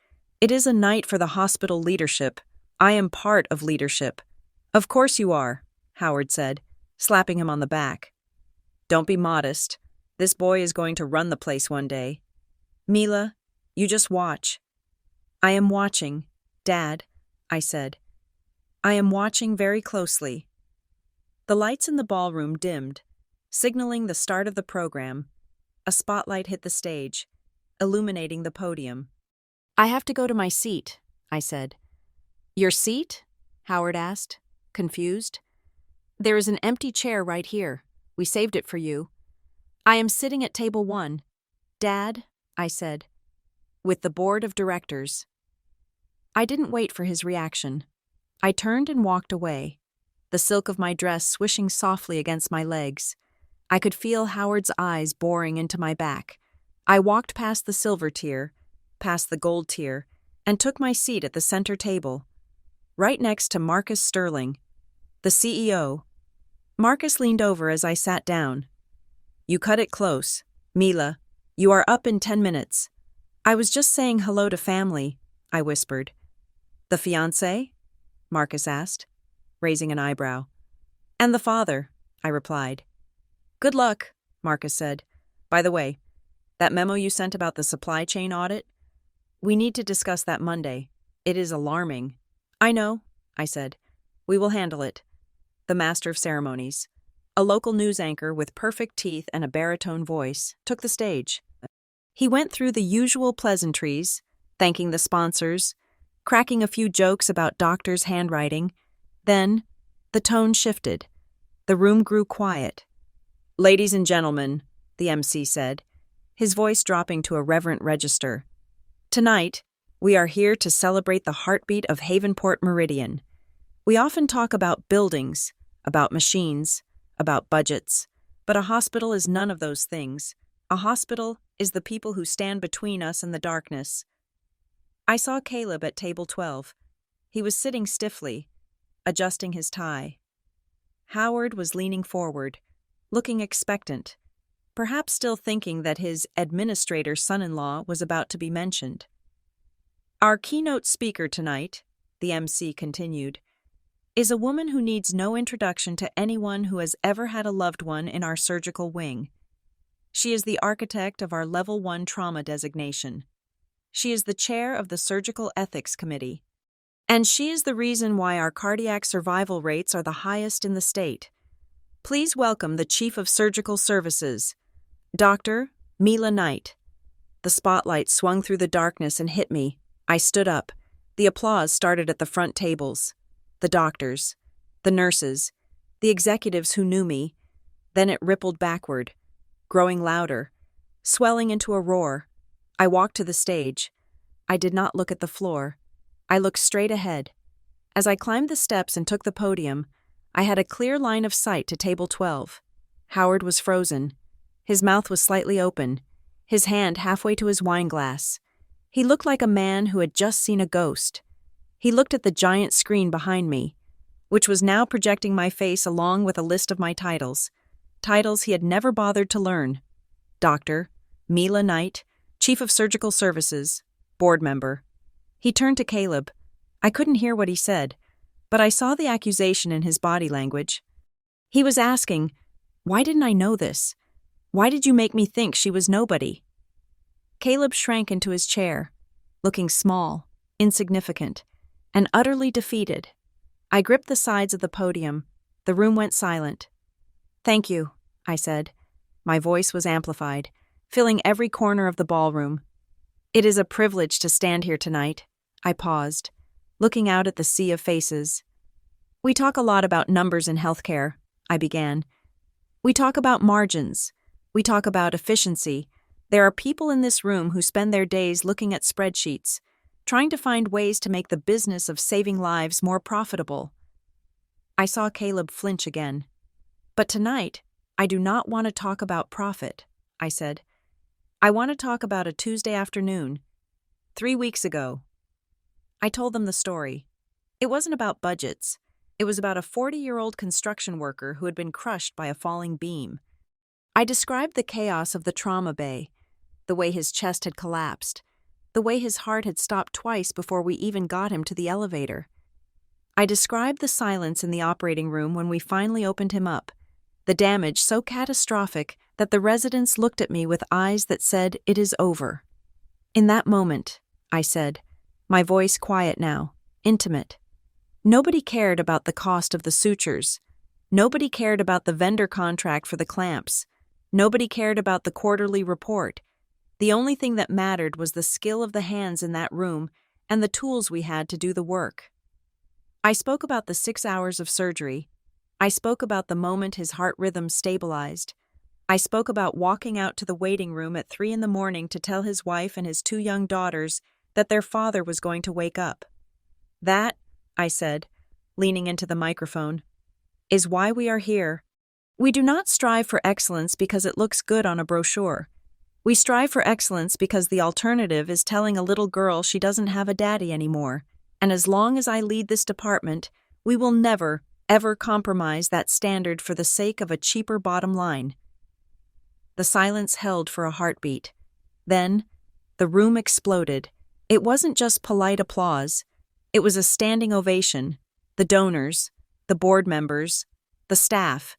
it is a night for the hospital leadership. I am part of leadership." "Of course you are," Howard said, slapping him on the back. "Don't be modest. This boy is going to run the place one day. Mila, you just watch." "I am watching, Dad," I said. "I am watching very closely." The lights in the ballroom dimmed, signaling the start of the program. A spotlight hit the stage, illuminating the podium. "I have to go to my seat," I said. "Your seat?" Howard asked, confused. "There is an empty chair right here. We saved it for you." "I am sitting at table 1. Dad," I said, "with the board of directors." I didn't wait for his reaction. I turned and walked away, the silk of my dress swishing softly against my legs. I could feel Howard's eyes boring into my back. I walked past the silver tier, past the gold tier, and took my seat at the center table, right next to Marcus Sterling, the CEO. Marcus leaned over as I sat down. "You cut it close. Mila, you are up in 10 minutes. "I was just saying hello to family," I whispered. "The fiancé?" Marcus asked, raising an eyebrow. "And the father," I replied. "Good luck," Marcus said. "By the way, that memo you sent about the supply chain audit? We need to discuss that Monday. It is alarming." "I know," I said. "We will handle it." The master of ceremonies, a local news anchor with perfect teeth and a baritone voice, took the stage. He went through the usual pleasantries, thanking the sponsors, cracking a few jokes about doctors' handwriting. Then, the tone shifted. The room grew quiet. "Ladies and gentlemen," the MC said, his voice dropping to a reverent register. "Tonight, we are here to celebrate the heartbeat of Havenport Meridian. We often talk about buildings, about machines, about budgets, but a hospital is none of those things. A hospital is the people who stand between us and the darkness." I saw Caleb at table 12. He was sitting stiffly, adjusting his tie. Howard was leaning forward, looking expectant, perhaps still thinking that his administrator son-in-law was about to be mentioned. "Our keynote speaker tonight," the MC continued, is a woman who needs no introduction to anyone who has ever had a loved one in our surgical wing. She is the architect of our Level 1 trauma designation. She is the chair of the Surgical Ethics Committee. And she is the reason why our cardiac survival rates are the highest in the state. Please welcome the Chief of Surgical Services, Dr. Mila Knight. The spotlight swung through the darkness and hit me. I stood up. The applause started at the front tables. The doctors, the nurses, the executives who knew me. Then it rippled backward, growing louder, swelling into a roar. I walked to the stage. I did not look at the floor. I looked straight ahead. As I climbed the steps and took the podium, I had a clear line of sight to table 12. Howard was frozen. His mouth was slightly open, his hand halfway to his wine glass. He looked like a man who had just seen a ghost. He looked at the giant screen behind me, which was now projecting my face along with a list of my titles he had never bothered to learn. Dr. Mila Knight, Chief of Surgical Services, Board Member. He turned to Caleb. I couldn't hear what he said, but I saw the accusation in his body language. He was asking, why didn't I know this? Why did you make me think she was nobody? Caleb shrank into his chair, looking small, insignificant, and utterly defeated. I gripped the sides of the podium. The room went silent. Thank you, I said. My voice was amplified, filling every corner of the ballroom. It is a privilege to stand here tonight. I paused, looking out at the sea of faces. We talk a lot about numbers in healthcare, I began. We talk about margins. We talk about efficiency. There are people in this room who spend their days looking at spreadsheets, trying to find ways to make the business of saving lives more profitable. I saw Caleb flinch again. But tonight, I do not want to talk about profit, I said. I want to talk about a Tuesday afternoon, 3 weeks ago. I told them the story. It wasn't about budgets. It was about a 40-year-old construction worker who had been crushed by a falling beam. I described the chaos of the trauma bay, the way his chest had collapsed, the way his heart had stopped twice before we even got him to the elevator. I described the silence in the operating room when we finally opened him up, the damage so catastrophic that the residents looked at me with eyes that said, "It is over." In that moment, I said, my voice quiet now, intimate. Nobody cared about the cost of the sutures. Nobody cared about the vendor contract for the clamps. Nobody cared about the quarterly report. The only thing that mattered was the skill of the hands in that room and the tools we had to do the work. I spoke about the 6 hours of surgery. I spoke about the moment his heart rhythm stabilized. I spoke about walking out to the waiting room at 3 a.m. to tell his wife and his 2 young daughters that their father was going to wake up. That, I said, leaning into the microphone, is why we are here. We do not strive for excellence because it looks good on a brochure. We strive for excellence because the alternative is telling a little girl she doesn't have a daddy anymore. And as long as I lead this department, we will never, ever compromise that standard for the sake of a cheaper bottom line. The silence held for a heartbeat. Then, the room exploded. It wasn't just polite applause. It was a standing ovation. The donors, the board members, the staff.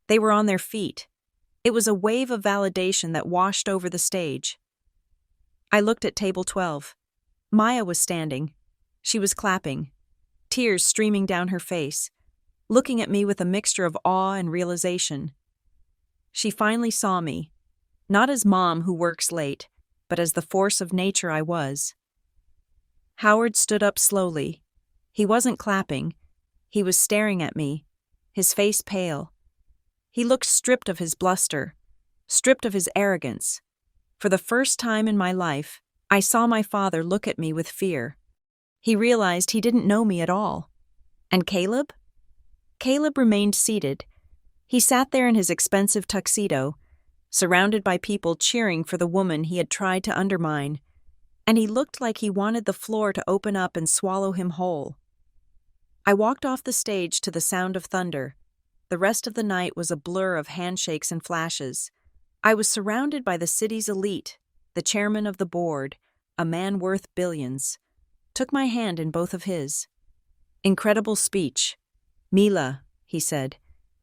They were on their feet. It was a wave of validation that washed over the stage. I looked at table 12. Maya was standing. She was clapping, tears streaming down her face, looking at me with a mixture of awe and realization. She finally saw me, not as mom who works late, but as the force of nature I was. Howard stood up slowly. He wasn't clapping. He was staring at me, his face pale. He looked stripped of his bluster, stripped of his arrogance. For the first time in my life, I saw my father look at me with fear. He realized he didn't know me at all. And Caleb? Caleb remained seated. He sat there in his expensive tuxedo, surrounded by people cheering for the woman he had tried to undermine, and he looked like he wanted the floor to open up and swallow him whole. I walked off the stage to the sound of thunder. The rest of the night was a blur of handshakes and flashes. I was surrounded by the city's elite, the chairman of the board, a man worth billions, took my hand in both of his. Incredible speech, Mila, he said,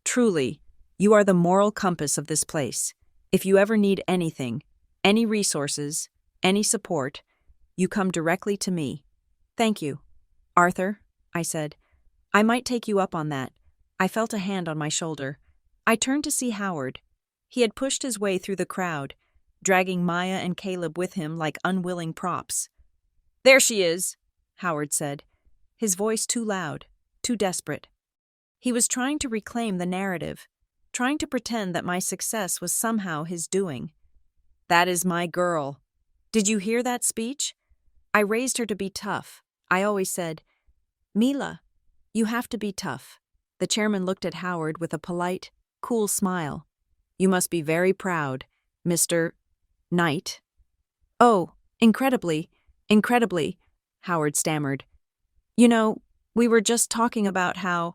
truly, you are the moral compass of this place. If you ever need anything, any resources, any support, you come directly to me. Thank you. Arthur, I said, I might take you up on that. I felt a hand on my shoulder. I turned to see Howard. He had pushed his way through the crowd, dragging Maya and Caleb with him like unwilling props. There she is, Howard said, his voice too loud, too desperate. He was trying to reclaim the narrative, trying to pretend that my success was somehow his doing. That is my girl. Did you hear that speech? I raised her to be tough. I always said, Mila, you have to be tough. The chairman looked at Howard with a polite, cool smile. You must be very proud, Mr. Knight. Oh, incredibly, Howard stammered. You know, we were just talking about how…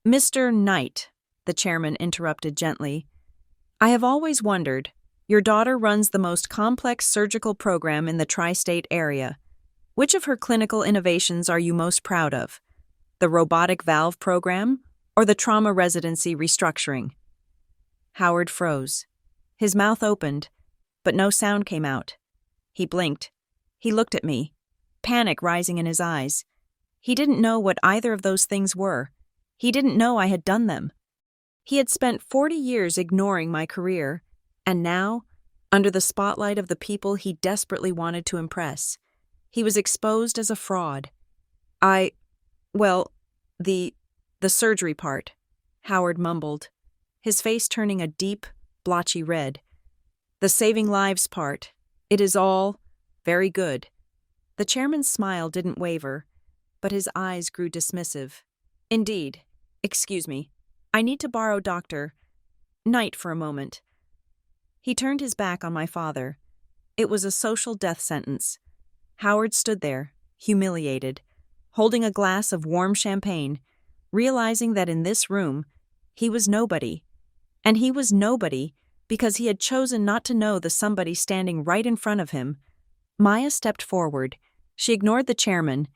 Mr. Knight, the chairman interrupted gently. I have always wondered, your daughter runs the most complex surgical program in the tri-state area. Which of her clinical innovations are you most proud of? The robotic valve program or the trauma residency restructuring? Howard froze. His mouth opened, but no sound came out. He blinked. He looked at me, panic rising in his eyes. He didn't know what either of those things were. He didn't know I had done them. He had spent 40 years ignoring my career, and now, under the spotlight of the people he desperately wanted to impress, he was exposed as a fraud. The surgery part, Howard mumbled, his face turning a deep, blotchy red. The saving lives part, it is all very good. The chairman's smile didn't waver, but his eyes grew dismissive. Indeed. Excuse me. I need to borrow Dr. Knight for a moment. He turned his back on my father. It was a social death sentence. Howard stood there, humiliated, holding a glass of warm champagne, realizing that in this room, he was nobody. And he was nobody because he had chosen not to know the somebody standing right in front of him. Maya stepped forward. She ignored the chairman.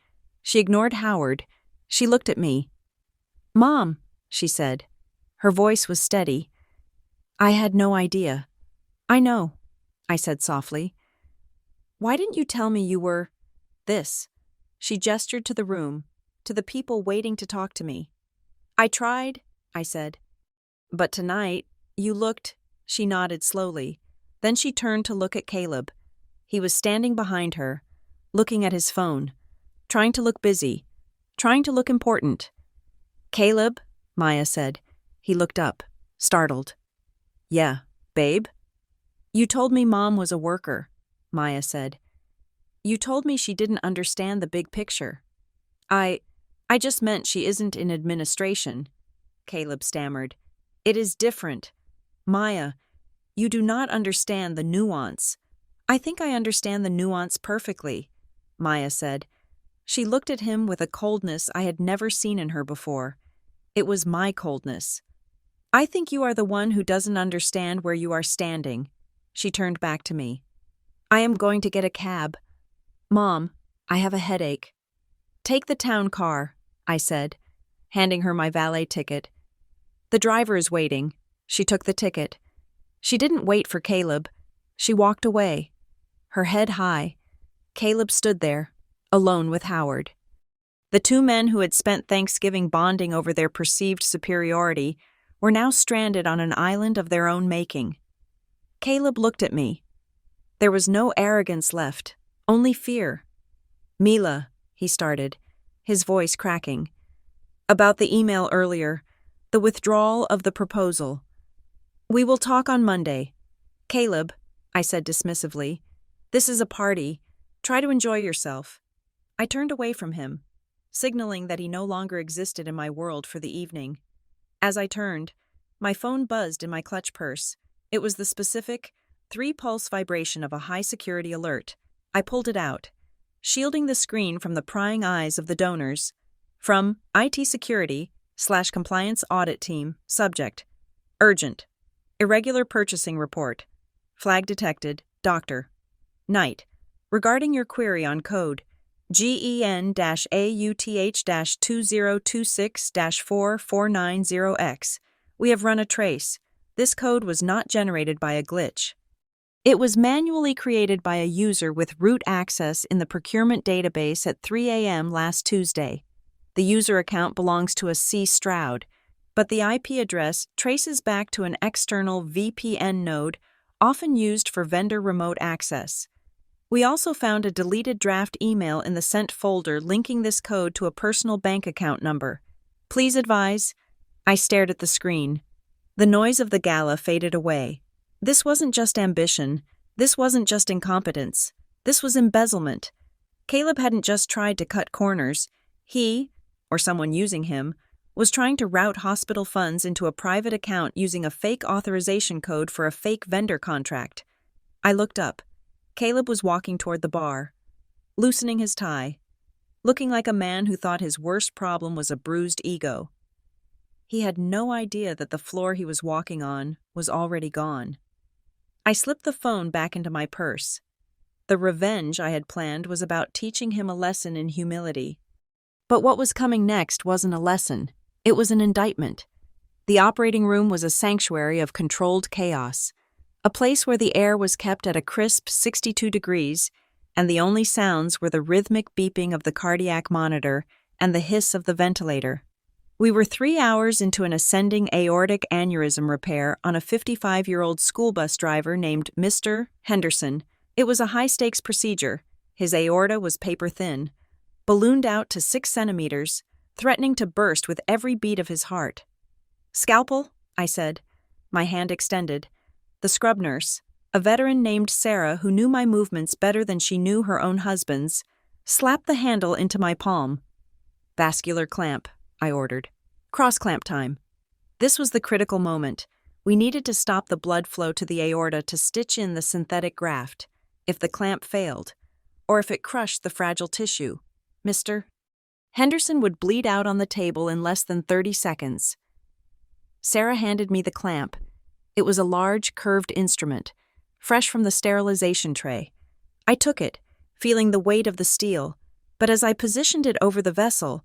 She ignored Howard. She looked at me. Mom, she said. Her voice was steady. I had no idea. I know, I said softly. Why didn't you tell me you were this? She gestured to the room, to the people waiting to talk to me. I tried, I said. But tonight, you looked, she nodded slowly. Then she turned to look at Caleb. He was standing behind her, looking at his phone, trying to look busy, trying to look important. Caleb, Maya said. He looked up, startled. Yeah, babe? You told me Mom was a worker, Maya said. You told me she didn't understand the big picture. I just meant she isn't in administration, Caleb stammered. It is different. Maya, you do not understand the nuance. I think I understand the nuance perfectly, Maya said. She looked at him with a coldness I had never seen in her before. It was my coldness. I think you are the one who doesn't understand where you are standing. She turned back to me. I am going to get a cab. Mom, I have a headache. Take the town car, I said, handing her my valet ticket. The driver is waiting. She took the ticket. She didn't wait for Caleb. She walked away, her head high. Caleb stood there, alone with Howard. The two men who had spent Thanksgiving bonding over their perceived superiority were now stranded on an island of their own making. Caleb looked at me. There was no arrogance left, only fear. Mila, he started, his voice cracking. About the email earlier, the withdrawal of the proposal. We will talk on Monday. Caleb, I said dismissively, this is a party. Try to enjoy yourself. I turned away from him, signaling that he no longer existed in my world for the evening. As I turned, my phone buzzed in my clutch purse. It was the specific, 3-pulse vibration of a high-security alert. I pulled it out, shielding the screen from the prying eyes of the donors. From IT Security/Compliance Audit Team, subject, urgent, irregular purchasing report, flag detected, Dr. Knight, regarding your query on code GEN-AUTH-2026-4490X. We have run a trace. This code was not generated by a glitch. It was manually created by a user with root access in the procurement database at 3 a.m. last Tuesday. The user account belongs to a C. Stroud, but the IP address traces back to an external VPN node often used for vendor remote access. We also found a deleted draft email in the sent folder linking this code to a personal bank account number. Please advise. I stared at the screen. The noise of the gala faded away. This wasn't just ambition. This wasn't just incompetence. This was embezzlement. Caleb hadn't just tried to cut corners. He, or someone using him, was trying to route hospital funds into a private account using a fake authorization code for a fake vendor contract. I looked up. Caleb was walking toward the bar, loosening his tie, looking like a man who thought his worst problem was a bruised ego. He had no idea that the floor he was walking on was already gone. I slipped the phone back into my purse. The revenge I had planned was about teaching him a lesson in humility. But what was coming next wasn't a lesson. It was an indictment. The operating room was a sanctuary of controlled chaos, a place where the air was kept at a crisp 62 degrees, and the only sounds were the rhythmic beeping of the cardiac monitor and the hiss of the ventilator. We were 3 hours into an ascending aortic aneurysm repair on a 55-year-old school bus driver named Mr. Henderson. It was a high-stakes procedure. His aorta was paper-thin, ballooned out to 6 centimeters, threatening to burst with every beat of his heart. "Scalpel?" I said, my hand extended. The scrub nurse, a veteran named Sarah who knew my movements better than she knew her own husband's, slapped the handle into my palm. "Vascular clamp," I ordered. "Cross-clamp time." This was the critical moment. We needed to stop the blood flow to the aorta to stitch in the synthetic graft. If the clamp failed, or if it crushed the fragile tissue, Mr. Henderson would bleed out on the table in less than 30 seconds. Sarah handed me the clamp. It was a large, curved instrument, fresh from the sterilization tray. I took it, feeling the weight of the steel, but as I positioned it over the vessel,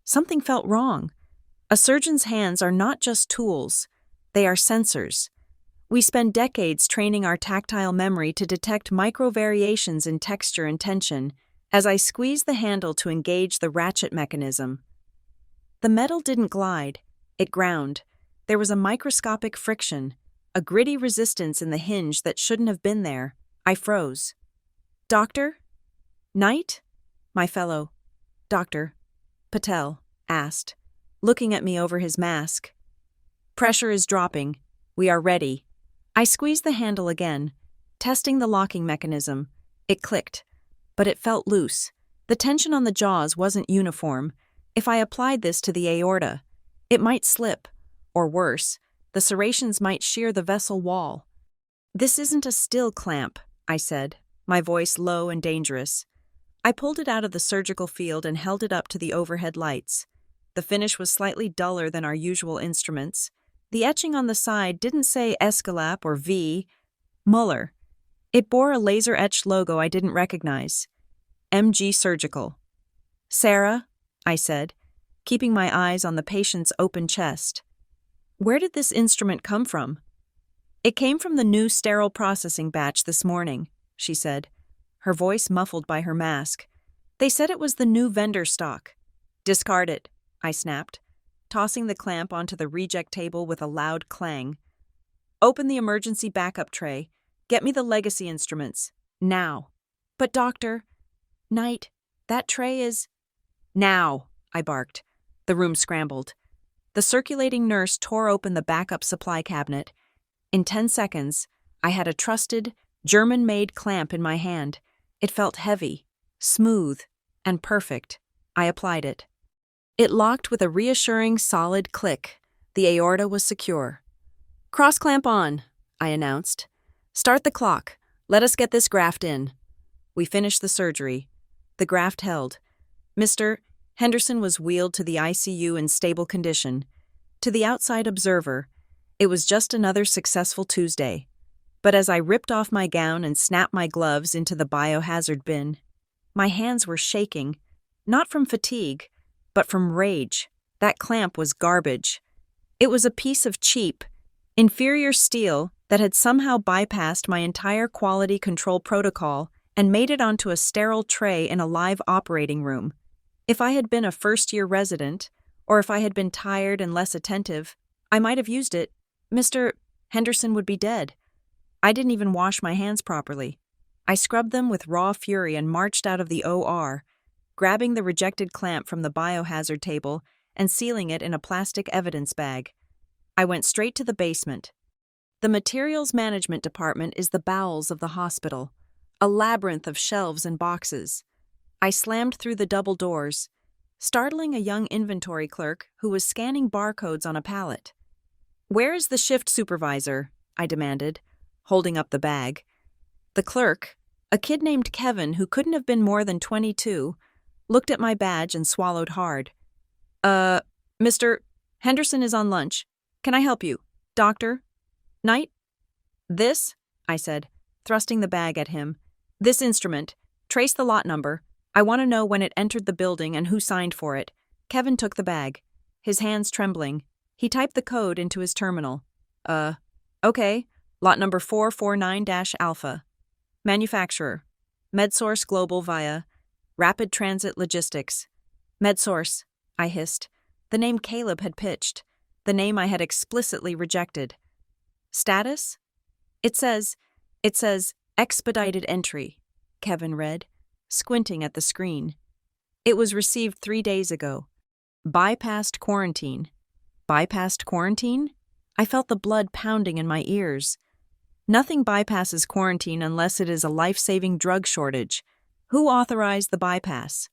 something felt wrong. A surgeon's hands are not just tools, they are sensors. We spend decades training our tactile memory to detect micro-variations in texture and tension. As I squeezed the handle to engage the ratchet mechanism, the metal didn't glide, it ground. There was a microscopic friction, a gritty resistance in the hinge that shouldn't have been there. I froze. "Doctor? Knight?" My fellow, Dr. Patel, asked, looking at me over his mask. "Pressure is dropping. We are ready." I squeezed the handle again, testing the locking mechanism. It clicked, but it felt loose. The tension on the jaws wasn't uniform. If I applied this to the aorta, it might slip, or worse, the serrations might shear the vessel wall. "This isn't a still clamp," I said, my voice low and dangerous. I pulled it out of the surgical field and held it up to the overhead lights. The finish was slightly duller than our usual instruments. The etching on the side didn't say Escalap or V. Muller. It bore a laser-etched logo I didn't recognize. MG Surgical. "Sarah," I said, keeping my eyes on the patient's open chest. "Where did this instrument come from?" "It came from the new sterile processing batch this morning," she said, her voice muffled by her mask. "They said it was the new vendor stock." "Discard it," I snapped, tossing the clamp onto the reject table with a loud clang. "Open the emergency backup tray. Get me the legacy instruments. Now." "But Dr. Knight, that tray is—" "Now," I barked. The room scrambled. The circulating nurse tore open the backup supply cabinet. In 10 seconds, I had a trusted, German-made clamp in my hand. It felt heavy, smooth, and perfect. I applied it. It locked with a reassuring, solid click. The aorta was secure. "Cross-clamp on," I announced. "Start the clock. Let us get this graft in." We finished the surgery. The graft held. Mr. Henderson was wheeled to the ICU in stable condition. To the outside observer, it was just another successful Tuesday. But as I ripped off my gown and snapped my gloves into the biohazard bin, My hands were shaking, not from fatigue, but from rage. That clamp was garbage. It was a piece of cheap, inferior steel that had somehow bypassed my entire quality control protocol and made it onto a sterile tray in a live operating room. If I had been a first-year resident, or if I had been tired and less attentive, I might have used it. Mr. Henderson would be dead. I didn't even wash my hands properly. I scrubbed them with raw fury and marched out of the OR, grabbing the rejected clamp from the biohazard table and sealing it in a plastic evidence bag. I went straight to the basement. The materials management department is the bowels of the hospital, a labyrinth of shelves and boxes. I slammed through the double doors, startling a young inventory clerk who was scanning barcodes on a pallet. "Where is the shift supervisor?" I demanded, holding up the bag. The clerk, a kid named Kevin who couldn't have been more than 22, looked at my badge and swallowed hard. Mr. Henderson is on lunch. Can I help you? Doctor? Knight?" "This," I said, thrusting the bag at him. "This instrument. Trace the lot number. I want to know when it entered the building and who signed for it." Kevin took the bag, his hands trembling. He typed the code into his terminal. Okay. Lot number 449-Alpha. Manufacturer. MedSource Global via Rapid Transit Logistics. MedSource, I hissed. The name Caleb had pitched. The name I had explicitly rejected. Status? It says expedited entry, Kevin read, squinting at the screen. It was received 3 days ago. Bypassed quarantine. Bypassed quarantine? I felt the blood pounding in my ears. Nothing bypasses quarantine unless it is a life-saving drug shortage. Who authorized the bypass?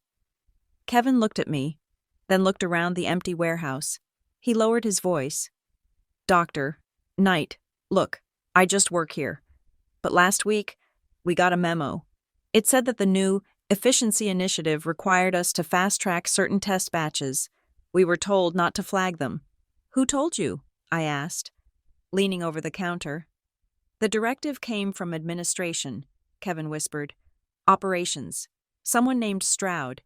Kevin looked at me, then looked around the empty warehouse. He lowered his voice. "Dr. Knight, look, I just work here. But last week, we got a memo. It said that the new efficiency initiative required us to fast-track certain test batches. We were told not to flag them." "Who told you?" I asked, leaning over the counter. "The directive came from administration," Kevin whispered. "Operations. Someone named Stroud.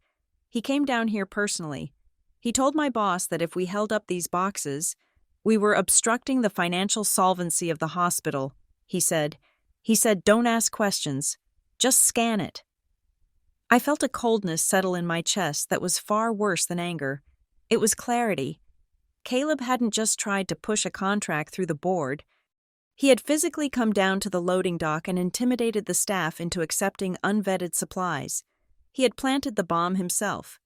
He came down here personally. He told my boss that if we held up these boxes, we were obstructing the financial solvency of the hospital. He said, don't ask questions. Just scan it." I felt a coldness settle in my chest that was far worse than anger. It was clarity. Caleb hadn't just tried to push a contract through the board. He had physically come down to the loading dock and intimidated the staff into accepting unvetted supplies. He had planted the bomb himself.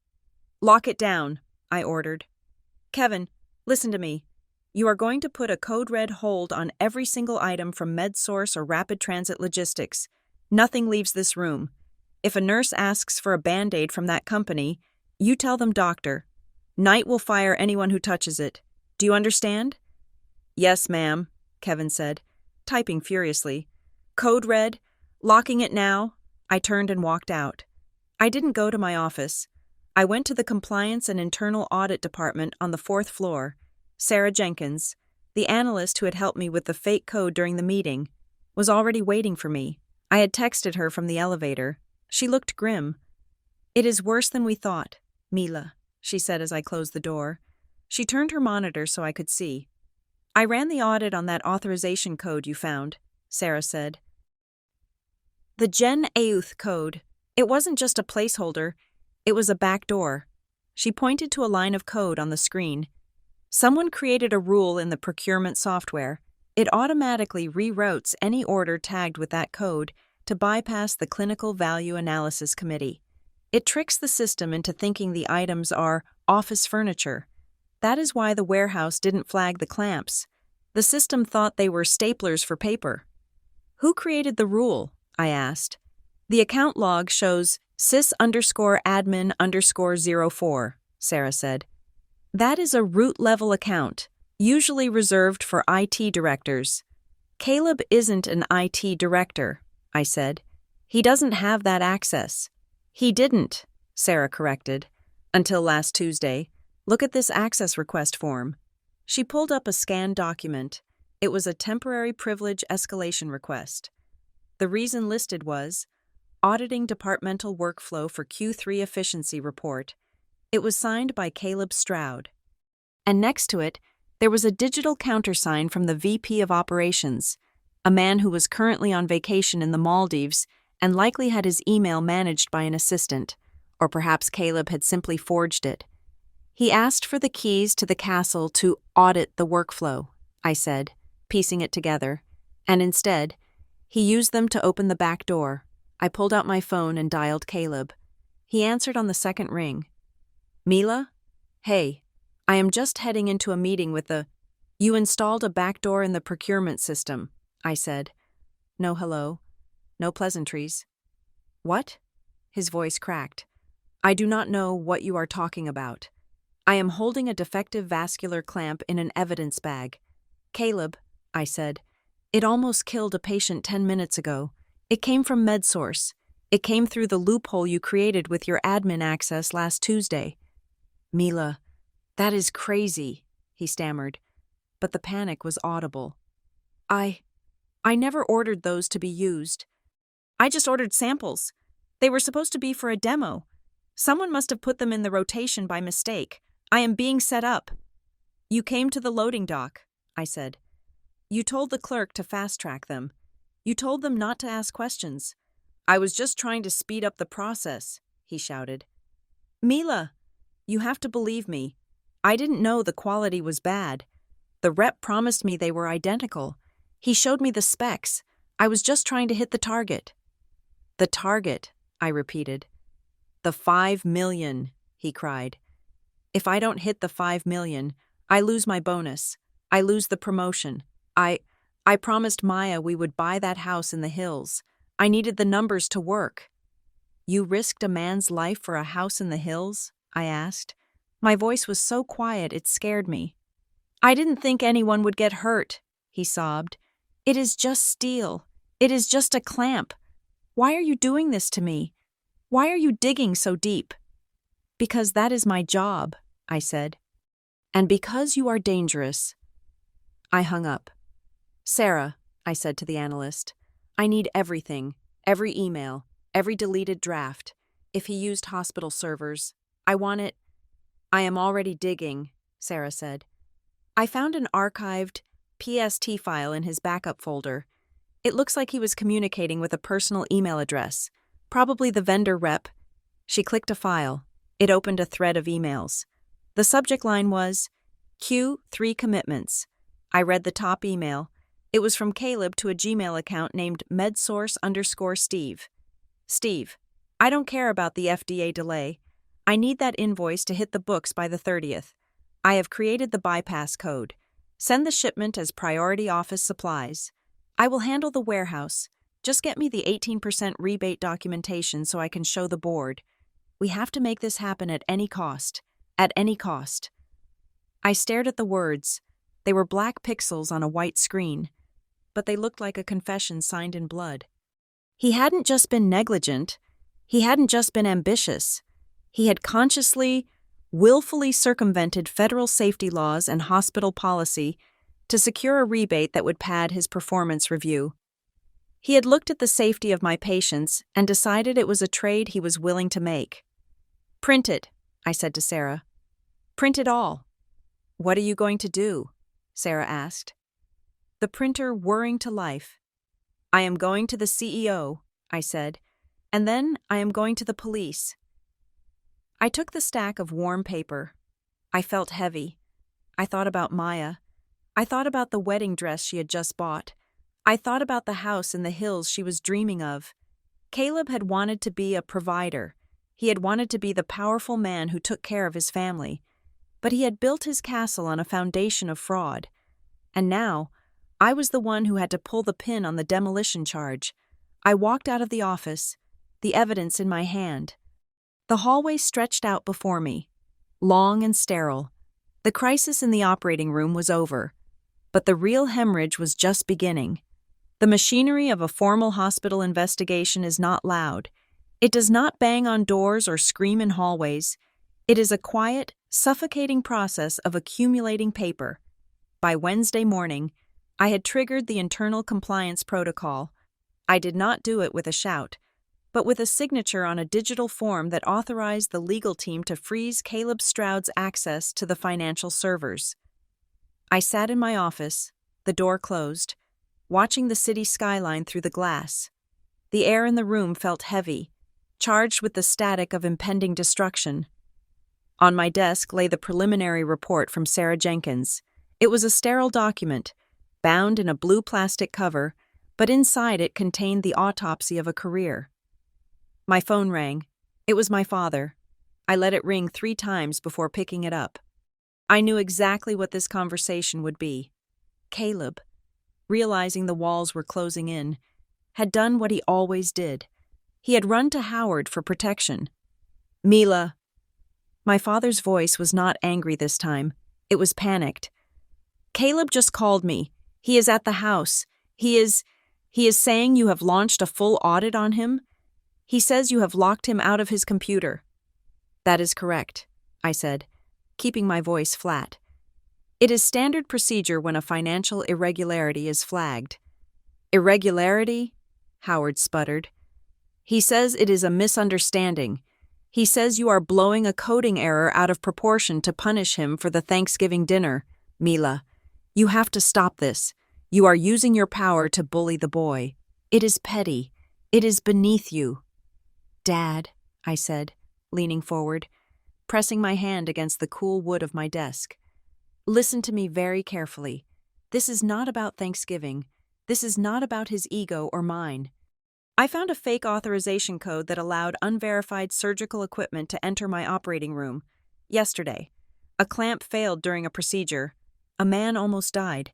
"Lock it down," I ordered. "Kevin, listen to me. You are going to put a code red hold on every single item from MedSource or Rapid Transit Logistics. Nothing leaves this room. If a nurse asks for a Band-Aid from that company, you tell them doctor. Knight will fire anyone who touches it. Do you understand?" "Yes, ma'am," Kevin said, typing furiously. "Code red. Locking it now." I turned and walked out. I didn't go to my office. I went to the Compliance and Internal Audit Department on the 4th floor. Sarah Jenkins, the analyst who had helped me with the fake code during the meeting, was already waiting for me. I had texted her from the elevator. She looked grim. "It is worse than we thought, Mila," she said as I closed the door. She turned her monitor so I could see. "I ran the audit on that authorization code you found," Sarah said. "The Gen Euth code. It wasn't just a placeholder. It was a backdoor." She pointed to a line of code on the screen. "Someone created a rule in the procurement software. It automatically reroutes any order tagged with that code to bypass the Clinical Value Analysis Committee. It tricks the system into thinking the items are office furniture. That is why the warehouse didn't flag the clamps. The system thought they were staplers for paper." "Who created the rule?" I asked. "The account log shows sys_admin_04, Sarah said. "That is a root-level account, usually reserved for IT directors." "Caleb isn't an IT director," I said. "He doesn't have that access." "He didn't," Sarah corrected, "until last Tuesday. Look at this access request form." She pulled up a scanned document. It was a temporary privilege escalation request. The reason listed was Auditing Departmental Workflow for Q3 Efficiency Report. It was signed by Caleb Stroud. And next to it, there was a digital countersign from the VP of Operations, a man who was currently on vacation in the Maldives and likely had his email managed by an assistant, or perhaps Caleb had simply forged it. He asked for the keys to the castle to audit the workflow, I said, piecing it together, and instead, he used them to open the back door. I pulled out my phone and dialed Caleb. He answered on the second ring. Mila? Hey, I am just heading into a meeting with the... You installed a backdoor in the procurement system, I said. No hello. No pleasantries. What? His voice cracked. I do not know what you are talking about. I am holding a defective vascular clamp in an evidence bag. Caleb, I said, it almost killed a patient 10 minutes ago. It came from MedSource. It came through the loophole you created with your admin access last Tuesday. Mila, that is crazy, he stammered, but the panic was audible. I never ordered those to be used. I just ordered samples. They were supposed to be for a demo. Someone must have put them in the rotation by mistake. I am being set up. You came to the loading dock, I said. You told the clerk to fast-track them. You told them not to ask questions. I was just trying to speed up the process, he shouted. Mila, you have to believe me. I didn't know the quality was bad. The rep promised me they were identical. He showed me the specs. I was just trying to hit the target. The target, I repeated. The 5 million, he cried. If I don't hit the 5 million, I lose my bonus. I lose the promotion. I promised Maya we would buy that house in the hills. I needed the numbers to work. You risked a man's life for a house in the hills? I asked. My voice was so quiet it scared me. I didn't think anyone would get hurt, he sobbed. It is just steel. It is just a clamp. Why are you doing this to me? Why are you digging so deep? Because that is my job, I said. And because you are dangerous. I hung up. Sarah, I said to the analyst, I need everything, every email, every deleted draft. If he used hospital servers, I want it. I am already digging, Sarah said. I found an archived PST file in his backup folder. It looks like he was communicating with a personal email address, probably the vendor rep. She clicked a file. It opened a thread of emails. The subject line was, Q3 commitments. I read the top email. It was from Caleb to a Gmail account named medsource_Steve. Steve, I don't care about the FDA delay. I need that invoice to hit the books by the 30th. I have created the bypass code. Send the shipment as priority office supplies. I will handle the warehouse. Just get me the 18% rebate documentation so I can show the board. We have to make this happen at any cost. At any cost. I stared at the words. They were black pixels on a white screen, but they looked like a confession signed in blood. He hadn't just been negligent. He hadn't just been ambitious. He had consciously, willfully circumvented federal safety laws and hospital policy to secure a rebate that would pad his performance review. He had looked at the safety of my patients and decided it was a trade he was willing to make. Print it, I said to Sarah. Print it all. What are you going to do? Sarah asked. The printer whirring to life. I am going to the CEO, I said, and then I am going to the police. I took the stack of warm paper. I felt heavy. I thought about Maya. I thought about the wedding dress she had just bought. I thought about the house in the hills she was dreaming of. Caleb had wanted to be a provider. He had wanted to be the powerful man who took care of his family. But he had built his castle on a foundation of fraud. And now, I was the one who had to pull the pin on the demolition charge. I walked out of the office, the evidence in my hand. The hallway stretched out before me, long and sterile. The crisis in the operating room was over, but the real hemorrhage was just beginning. The machinery of a formal hospital investigation is not loud. It does not bang on doors or scream in hallways. It is a quiet, suffocating process of accumulating paper. By Wednesday morning, I had triggered the internal compliance protocol. I did not do it with a shout, but with a signature on a digital form that authorized the legal team to freeze Caleb Stroud's access to the financial servers. I sat in my office, the door closed, watching the city skyline through the glass. The air in the room felt heavy, charged with the static of impending destruction. On my desk lay the preliminary report from Sarah Jenkins. It was a sterile document, bound in a blue plastic cover, but inside it contained the autopsy of a career. My phone rang. It was my father. I let it ring 3 times before picking it up. I knew exactly what this conversation would be. Caleb, realizing the walls were closing in, had done what he always did. He had run to Howard for protection. Mila. My father's voice was not angry this time. It was panicked. Caleb just called me. He is at the house. He is saying you have launched a full audit on him. He says you have locked him out of his computer. That is correct, I said, keeping my voice flat. It is standard procedure when a financial irregularity is flagged. Irregularity? Howard sputtered. He says it is a misunderstanding. He says you are blowing a coding error out of proportion to punish him for the Thanksgiving dinner. Mila, you have to stop this. You are using your power to bully the boy. It is petty. It is beneath you. Dad, I said, leaning forward, pressing my hand against the cool wood of my desk. Listen to me very carefully. This is not about Thanksgiving. This is not about his ego or mine. I found a fake authorization code that allowed unverified surgical equipment to enter my operating room. Yesterday, a clamp failed during a procedure. A man almost died.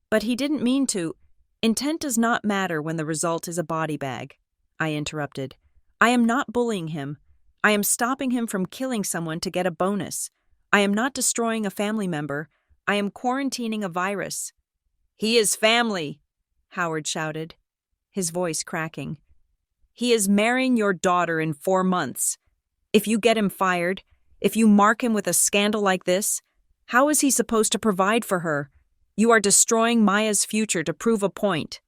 But he didn't mean to. Intent does not matter when the result is a body bag, I interrupted. I am not bullying him. I am stopping him from killing someone to get a bonus. I am not destroying a family member. I am quarantining a virus. He is family, Howard shouted, his voice cracking. He is marrying your daughter in 4 months. If you get him fired, if you mark him with a scandal like this, how is he supposed to provide for her? You are destroying Maya's future to prove a point.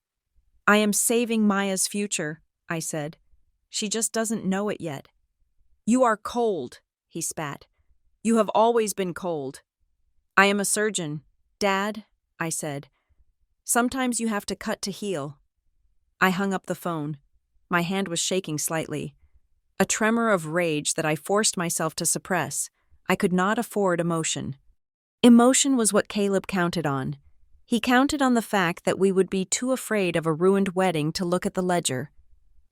I am saving Maya's future, I said. She just doesn't know it yet. You are cold, he spat. You have always been cold. I am a surgeon. Dad, I said. Sometimes you have to cut to heal. I hung up the phone. My hand was shaking slightly. A tremor of rage that I forced myself to suppress. I could not afford emotion. Emotion was what Caleb counted on. He counted on the fact that we would be too afraid of a ruined wedding to look at the ledger.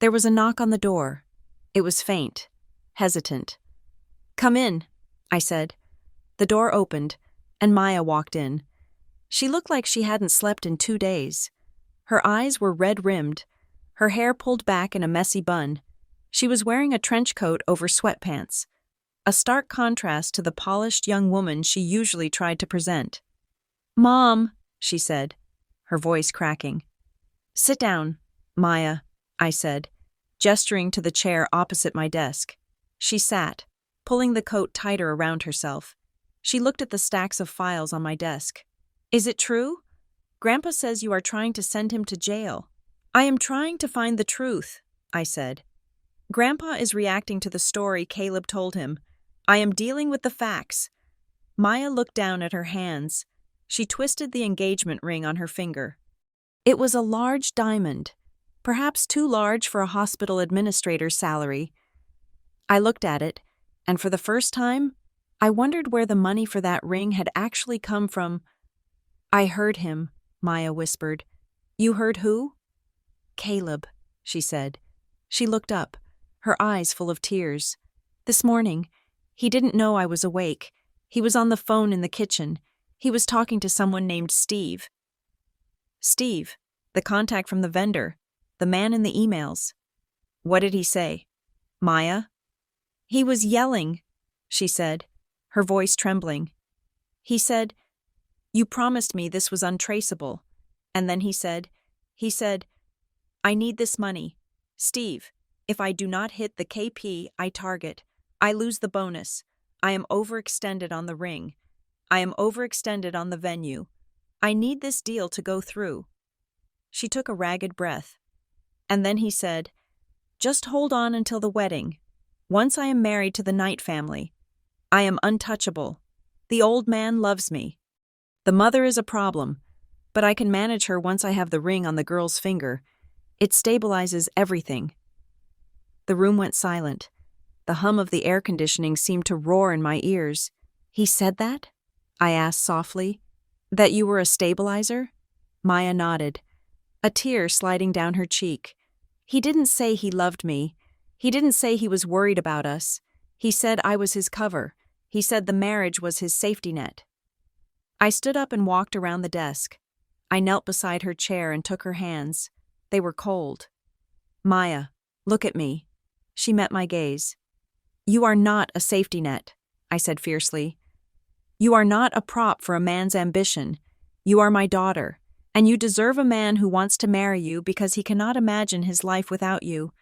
There was a knock on the door. It was faint, hesitant. Come in, I said. The door opened, and Maya walked in. She looked like she hadn't slept in 2 days. Her eyes were red-rimmed, her hair pulled back in a messy bun. She was wearing a trench coat over sweatpants, a stark contrast to the polished young woman she usually tried to present. Mom, she said, her voice cracking. Sit down, Maya, I said, gesturing to the chair opposite my desk. She sat, pulling the coat tighter around herself. She looked at the stacks of files on my desk. Is it true? Grandpa says you are trying to send him to jail. I am trying to find the truth, I said. Grandpa is reacting to the story Caleb told him. I am dealing with the facts. Maya looked down at her hands. She twisted the engagement ring on her finger. It was a large diamond, perhaps too large for a hospital administrator's salary. I looked at it, and for the first time, I wondered where the money for that ring had actually come from. I heard him, Maya whispered. You heard who? Caleb, she said. She looked up, her eyes full of tears. This morning, he didn't know I was awake. He was on the phone in the kitchen. He was talking to someone named Steve. Steve, the contact from the vendor, the man in the emails. What did he say? Maya? He was yelling, she said, her voice trembling. He said, you promised me this was untraceable. And then he said, I need this money. Steve, if I do not hit the KP I target, I lose the bonus. I am overextended on the ring. I am overextended on the venue. I need this deal to go through. She took a ragged breath. And then he said, Just hold on until the wedding. Once I am married to the Knight family, I am untouchable. The old man loves me. The mother is a problem, but I can manage her once I have the ring on the girl's finger. It stabilizes everything." The room went silent. The hum of the air conditioning seemed to roar in my ears. "He said that?" I asked softly. "That you were a stabilizer?" Maya nodded, a tear sliding down her cheek. "He didn't say he loved me. He didn't say he was worried about us. He said I was his cover. He said the marriage was his safety net." I stood up and walked around the desk. I knelt beside her chair and took her hands. They were cold. "Maya, look at me." She met my gaze. "You are not a safety net," I said fiercely. "You are not a prop for a man's ambition. You are my daughter, and you deserve a man who wants to marry you because he cannot imagine his life without you,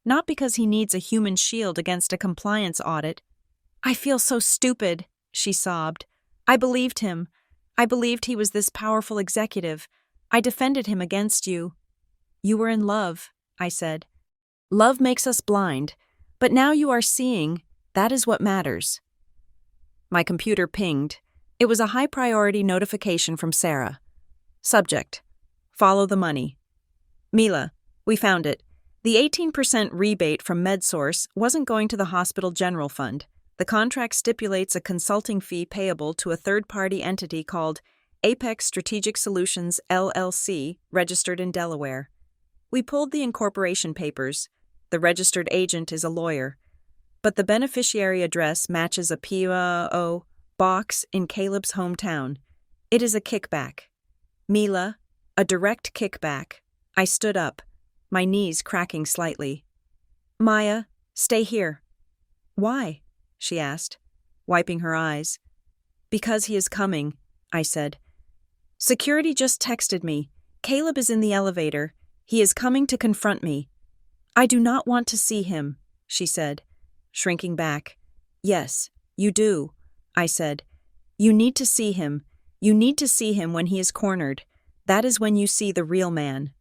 not because he needs a human shield against a compliance audit." "I feel so stupid," she sobbed. "I believed him. I believed he was this powerful executive. I defended him against you." "You were in love," I said. "Love makes us blind, but now you are seeing. That is what matters." My computer pinged. It was a high-priority notification from Sarah. Subject: Follow the money. "Mila, we found it. The 18% rebate from MedSource wasn't going to the hospital general fund. The contract stipulates a consulting fee payable to a third-party entity called Apex Strategic Solutions, LLC, registered in Delaware. We pulled the incorporation papers. The registered agent is a lawyer. But the beneficiary address matches a P.O. box in Caleb's hometown. It is a kickback. Mila, a direct kickback." I stood up, my knees cracking slightly. "Maya, stay here." "Why?" she asked, wiping her eyes. "Because he is coming," I said. "Security just texted me. Caleb is in the elevator. He is coming to confront me." "I do not want to see him," she said, shrinking back. "Yes, you do," I said. "You need to see him. You need to see him when he is cornered. That is when you see the real man."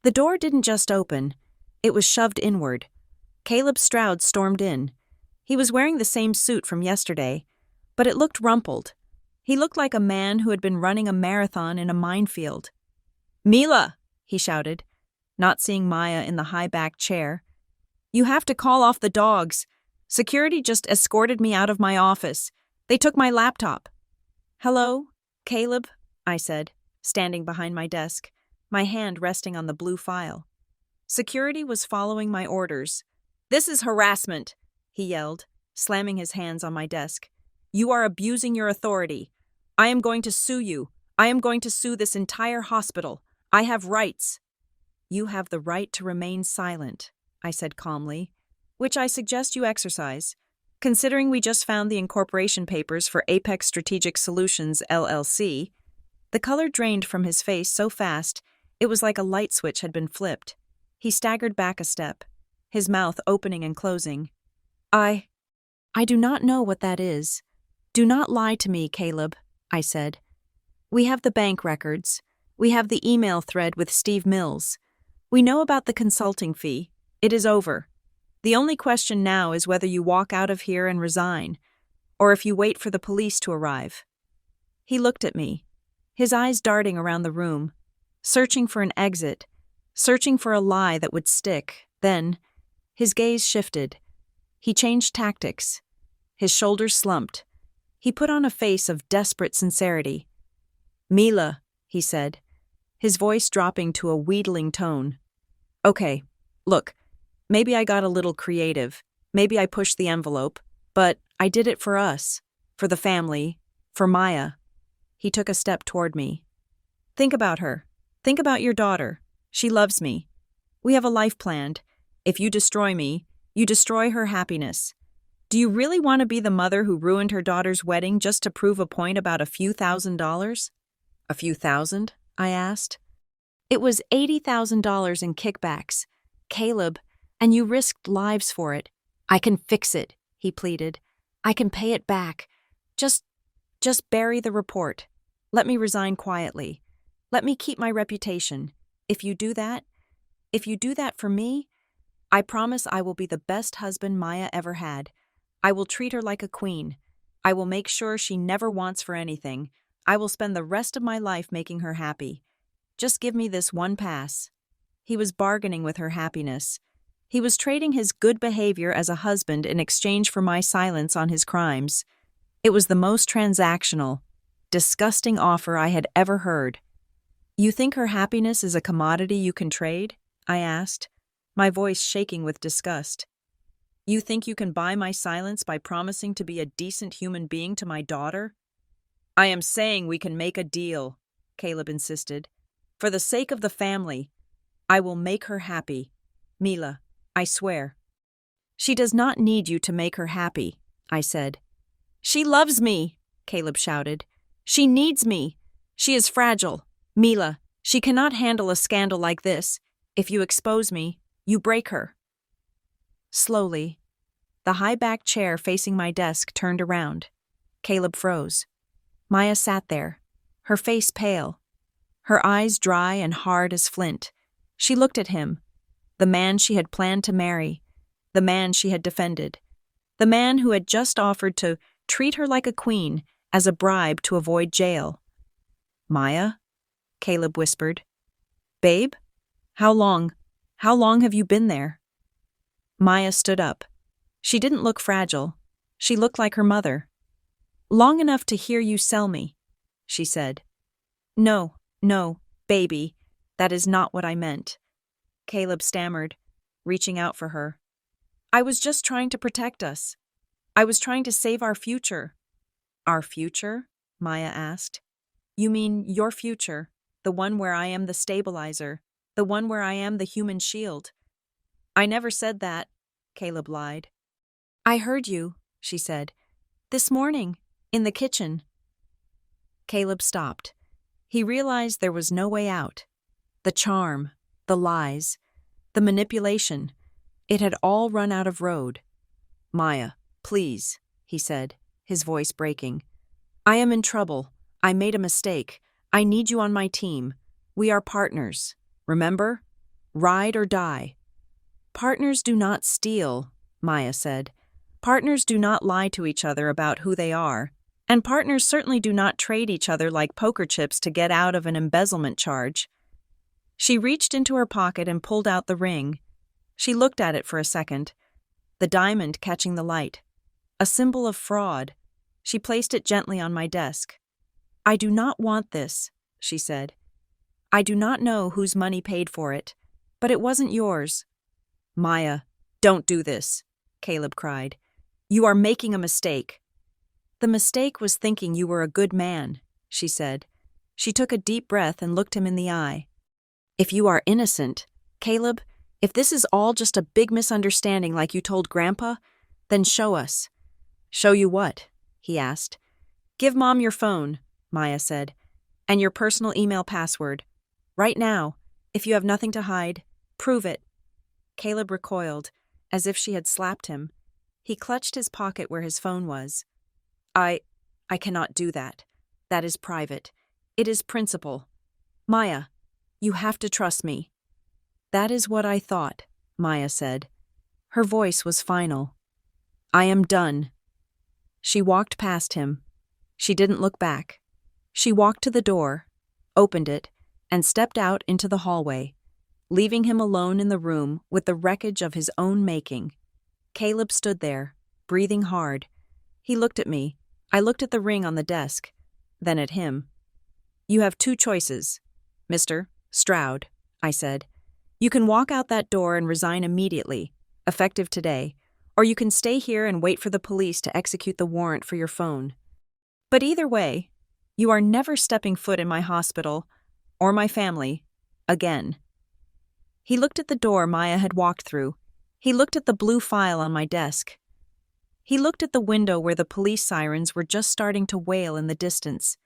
The door didn't just open. It was shoved inward. Caleb Stroud stormed in. He was wearing the same suit from yesterday, but it looked rumpled. He looked like a man who had been running a marathon in a minefield. "Mila!" he shouted, not seeing Maya in the high-backed chair. "You have to call off the dogs. Security just escorted me out of my office. They took my laptop." "Hello, Caleb," I said, standing behind my desk, my hand resting on the blue file. Security was following my orders. "This is harassment," he yelled, slamming his hands on my desk. "You are abusing your authority. I am going to sue you. I am going to sue this entire hospital. I have rights." "You have the right to remain silent," I said calmly, "which I suggest you exercise. Considering we just found the incorporation papers for Apex Strategic Solutions, LLC." The color drained from his face so fast, it was like a light switch had been flipped. He staggered back a step, his mouth opening and closing. I do not know what that is. Do not lie to me, Caleb," I said. "We have the bank records. We have the email thread with Steve Mills. We know about the consulting fee. It is over. The only question now is whether you walk out of here and resign, or if you wait for the police to arrive." He looked at me, his eyes darting around the room, searching for an exit, searching for a lie that would stick. Then, his gaze shifted. He changed tactics. His shoulders slumped. He put on a face of desperate sincerity. "Mila," he said, his voice dropping to a wheedling tone. "Okay, look, maybe I got a little creative. Maybe I pushed the envelope, but I did it for us, for the family, for Maya." He took a step toward me. "Think about her. Think about your daughter. She loves me. We have a life planned. If you destroy me, you destroy her happiness. Do you really want to be the mother who ruined her daughter's wedding just to prove a point about a few $1,000s? "A few thousand?" I asked. "It was $80,000 in kickbacks. Caleb, and you risked lives for it. I can fix it," he pleaded. "I can pay it back. Just bury the report. Let me resign quietly. Let me keep my reputation. If you do that for me, I promise I will be the best husband Maya ever had. I will treat her like a queen. I will make sure she never wants for anything. I will spend the rest of my life making her happy. Just give me this one pass." He was bargaining with her happiness. He was trading his good behavior as a husband in exchange for my silence on his crimes. It was the most transactional, disgusting offer I had ever heard. "You think her happiness is a commodity you can trade?" I asked, my voice shaking with disgust. "You think you can buy my silence by promising to be a decent human being to my daughter?" "I am saying we can make a deal," Caleb insisted. "For the sake of the family, I will make her happy. Mila, I swear." "She does not need you to make her happy," I said. "She loves me," Caleb shouted. "She needs me. She is fragile. Mila, she cannot handle a scandal like this. If you expose me, you break her." Slowly, the high-backed chair facing my desk turned around. Caleb froze. Maya sat there, her face pale, her eyes dry and hard as flint. She looked at him, the man she had planned to marry, the man she had defended, the man who had just offered to treat her like a queen as a bribe to avoid jail. "Maya?" Caleb whispered. "Babe? How long have you been there?" Maya stood up. She didn't look fragile. She looked like her mother. "Long enough to hear you sell me," she said. No, baby, that is not what I meant," Caleb stammered, reaching out for her. "I was just trying to protect us. I was trying to save our future." "Our future?" Maya asked. "You mean your future, the one where I am the stabilizer, the one where I am the human shield." "I never said that," Caleb lied. "I heard you," she said. "This morning, in the kitchen." Caleb stopped. He realized there was no way out. The charm, the lies, the manipulation, it had all run out of road. "Maya, please," he said, his voice breaking. "I am in trouble. I made a mistake. I need you on my team. We are partners. Remember? Ride or die." "Partners do not steal," Maya said. "Partners do not lie to each other about who they are. And partners certainly do not trade each other like poker chips to get out of an embezzlement charge." She reached into her pocket and pulled out the ring. She looked at it for a second, the diamond catching the light. A symbol of fraud. She placed it gently on my desk. "I do not want this," she said. "I do not know whose money paid for it, but it wasn't yours." "Maya, don't do this," Caleb cried. "You are making a mistake." "The mistake was thinking you were a good man," she said. She took a deep breath and looked him in the eye. "If you are innocent, Caleb, if this is all just a big misunderstanding like you told Grandpa, then show us." "Show you what?" he asked. "Give Mom your phone," Maya said, "and your personal email password. Right now, if you have nothing to hide, prove it." Caleb recoiled, as if she had slapped him. He clutched his pocket where his phone was. I cannot do that. That is private. It is principle. Maya, you have to trust me." "That is what I thought," Maya said. Her voice was final. "I am done." She walked past him. She didn't look back. She walked to the door, opened it, and stepped out into the hallway, leaving him alone in the room with the wreckage of his own making. Caleb stood there, breathing hard. He looked at me. I looked at the ring on the desk, then at him. "You have two choices, Mr. Stroud," I said. "You can walk out that door and resign immediately, effective today, or you can stay here and wait for the police to execute the warrant for your phone. But either way, you are never stepping foot in my hospital, or my family, again." He looked at the door Maya had walked through. He looked at the blue file on my desk. He looked at the window where the police sirens were just starting to wail in the distance.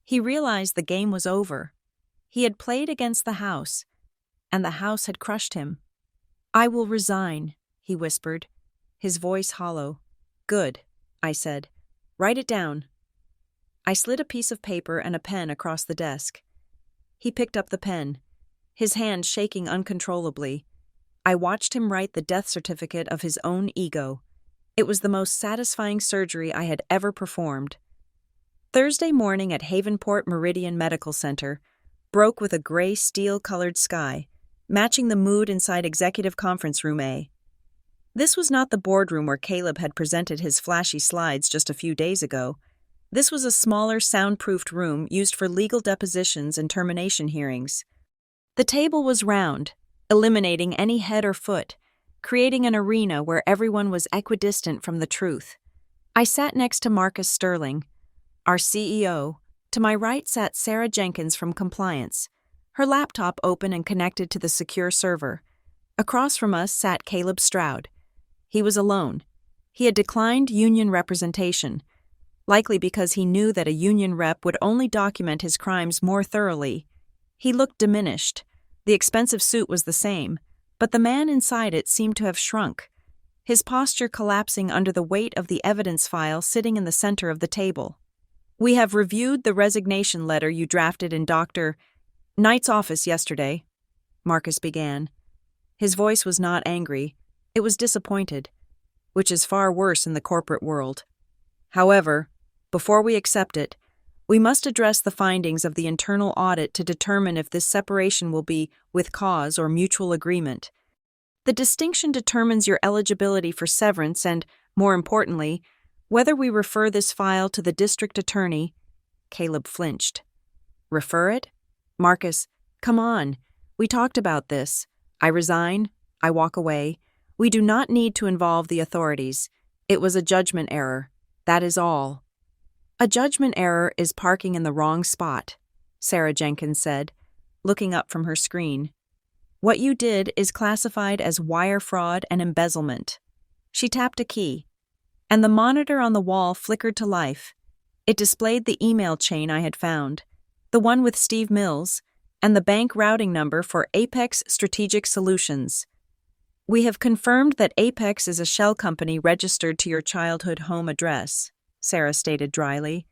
He realized the game was over. He had played against the house, and the house had crushed him. "I will resign," he whispered, his voice hollow. "Good," I said. "Write it down." I slid a piece of paper and a pen across the desk. He picked up the pen, his hand shaking uncontrollably. I watched him write the death certificate of his own ego. It was the most satisfying surgery I had ever performed. Thursday morning at Havenport Meridian Medical Center broke with a gray steel-colored sky, matching the mood inside Executive Conference Room A. This was not the boardroom where Caleb had presented his flashy slides just a few days ago. This was a smaller, soundproofed room used for legal depositions and termination hearings. The table was round, eliminating any head or foot, creating an arena where everyone was equidistant from the truth. I sat next to Marcus Sterling, our CEO. To my right sat Sarah Jenkins from Compliance, her laptop open and connected to the secure server. Across from us sat Caleb Stroud. He was alone. He had declined union representation, likely because he knew that a union rep would only document his crimes more thoroughly. He looked diminished. The expensive suit was the same, but the man inside it seemed to have shrunk, his posture collapsing under the weight of the evidence file sitting in the center of the table. "We have reviewed the resignation letter you drafted in Dr. Knight's office yesterday," Marcus began. His voice was not angry. It was disappointed, which is far worse in the corporate world. "However, before we accept it, we must address the findings of the internal audit to determine if this separation will be with cause or mutual agreement. The distinction determines your eligibility for severance and, more importantly, whether we refer this file to the district attorney." Caleb flinched. "Refer it? Marcus, come on. We talked about this. I resign. I walk away. We do not need to involve the authorities. It was a judgment error. That is all." "A judgment error is parking in the wrong spot," Sarah Jenkins said, looking up from her screen. "What you did is classified as wire fraud and embezzlement." She tapped a key, and the monitor on the wall flickered to life. It displayed the email chain I had found, the one with Steve Mills, and the bank routing number for Apex Strategic Solutions. "We have confirmed that Apex is a shell company registered to your childhood home address," Sarah stated dryly.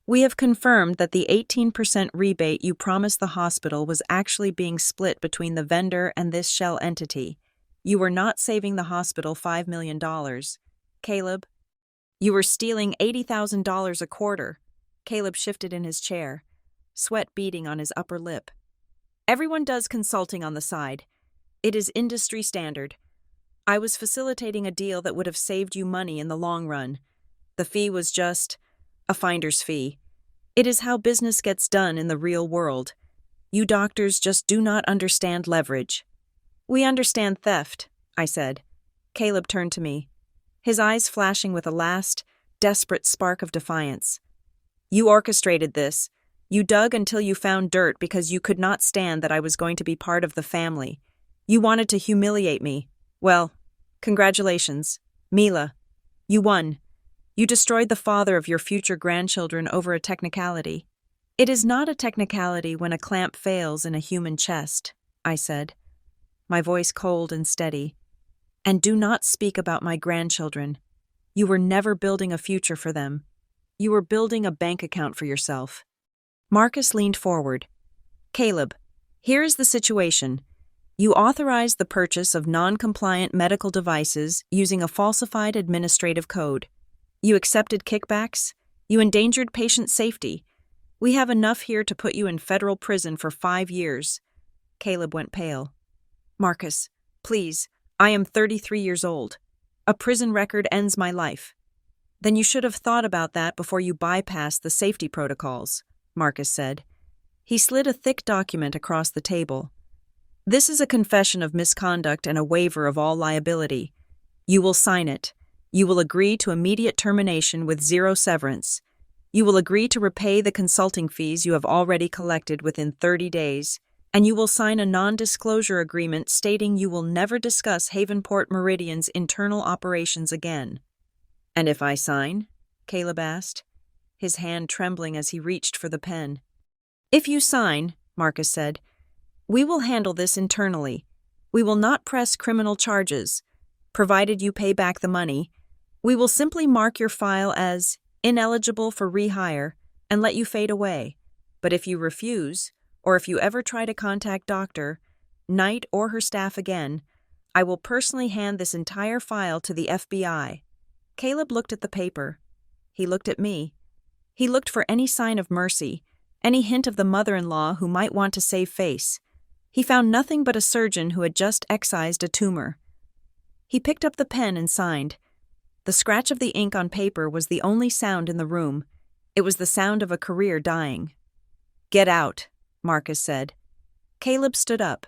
"We have confirmed that the 18% rebate you promised the hospital was actually being split between the vendor and this shell entity. You were not saving the hospital $5 million. Caleb, you were stealing $80,000 a quarter." Caleb shifted in his chair, sweat beading on his upper lip. "Everyone does consulting on the side. It is industry standard. I was facilitating a deal that would have saved you money in the long run. The fee was just a finder's fee. It is how business gets done in the real world. You doctors just do not understand leverage." "We understand theft," I said. Caleb turned to me, his eyes flashing with a last, desperate spark of defiance. "You orchestrated this. You dug until you found dirt because you could not stand that I was going to be part of the family. You wanted to humiliate me. Well, congratulations. Mila, you won. You destroyed the father of your future grandchildren over a technicality." "It is not a technicality when a clamp fails in a human chest," I said, my voice cold and steady. "And do not speak about my grandchildren. You were never building a future for them. You were building a bank account for yourself." Marcus leaned forward. "Caleb, here is the situation. You authorized the purchase of non-compliant medical devices using a falsified administrative code. You accepted kickbacks. You endangered patient safety. We have enough here to put you in federal prison for 5 years. Caleb went pale. "Marcus, please, I am 33 years old. A prison record ends my life." "Then you should have thought about that before you bypassed the safety protocols," Marcus said. He slid a thick document across the table. "This is a confession of misconduct and a waiver of all liability. You will sign it. You will agree to immediate termination with 0 severance. You will agree to repay the consulting fees you have already collected within 30 days, and you will sign a non-disclosure agreement stating you will never discuss Havenport Meridian's internal operations again." "And if I sign?" Caleb asked, his hand trembling as he reached for the pen. "If you sign," Marcus said, "we will handle this internally. We will not press criminal charges. Provided you pay back the money, we will simply mark your file as ineligible for rehire and let you fade away. But if you refuse, or if you ever try to contact Dr. Knight or her staff again, I will personally hand this entire file to the FBI. Caleb looked at the paper. He looked at me. He looked for any sign of mercy, any hint of the mother-in-law who might want to save face. He found nothing but a surgeon who had just excised a tumor. He picked up the pen and signed. The scratch of the ink on paper was the only sound in the room. It was the sound of a career dying. "Get out," Marcus said. Caleb stood up.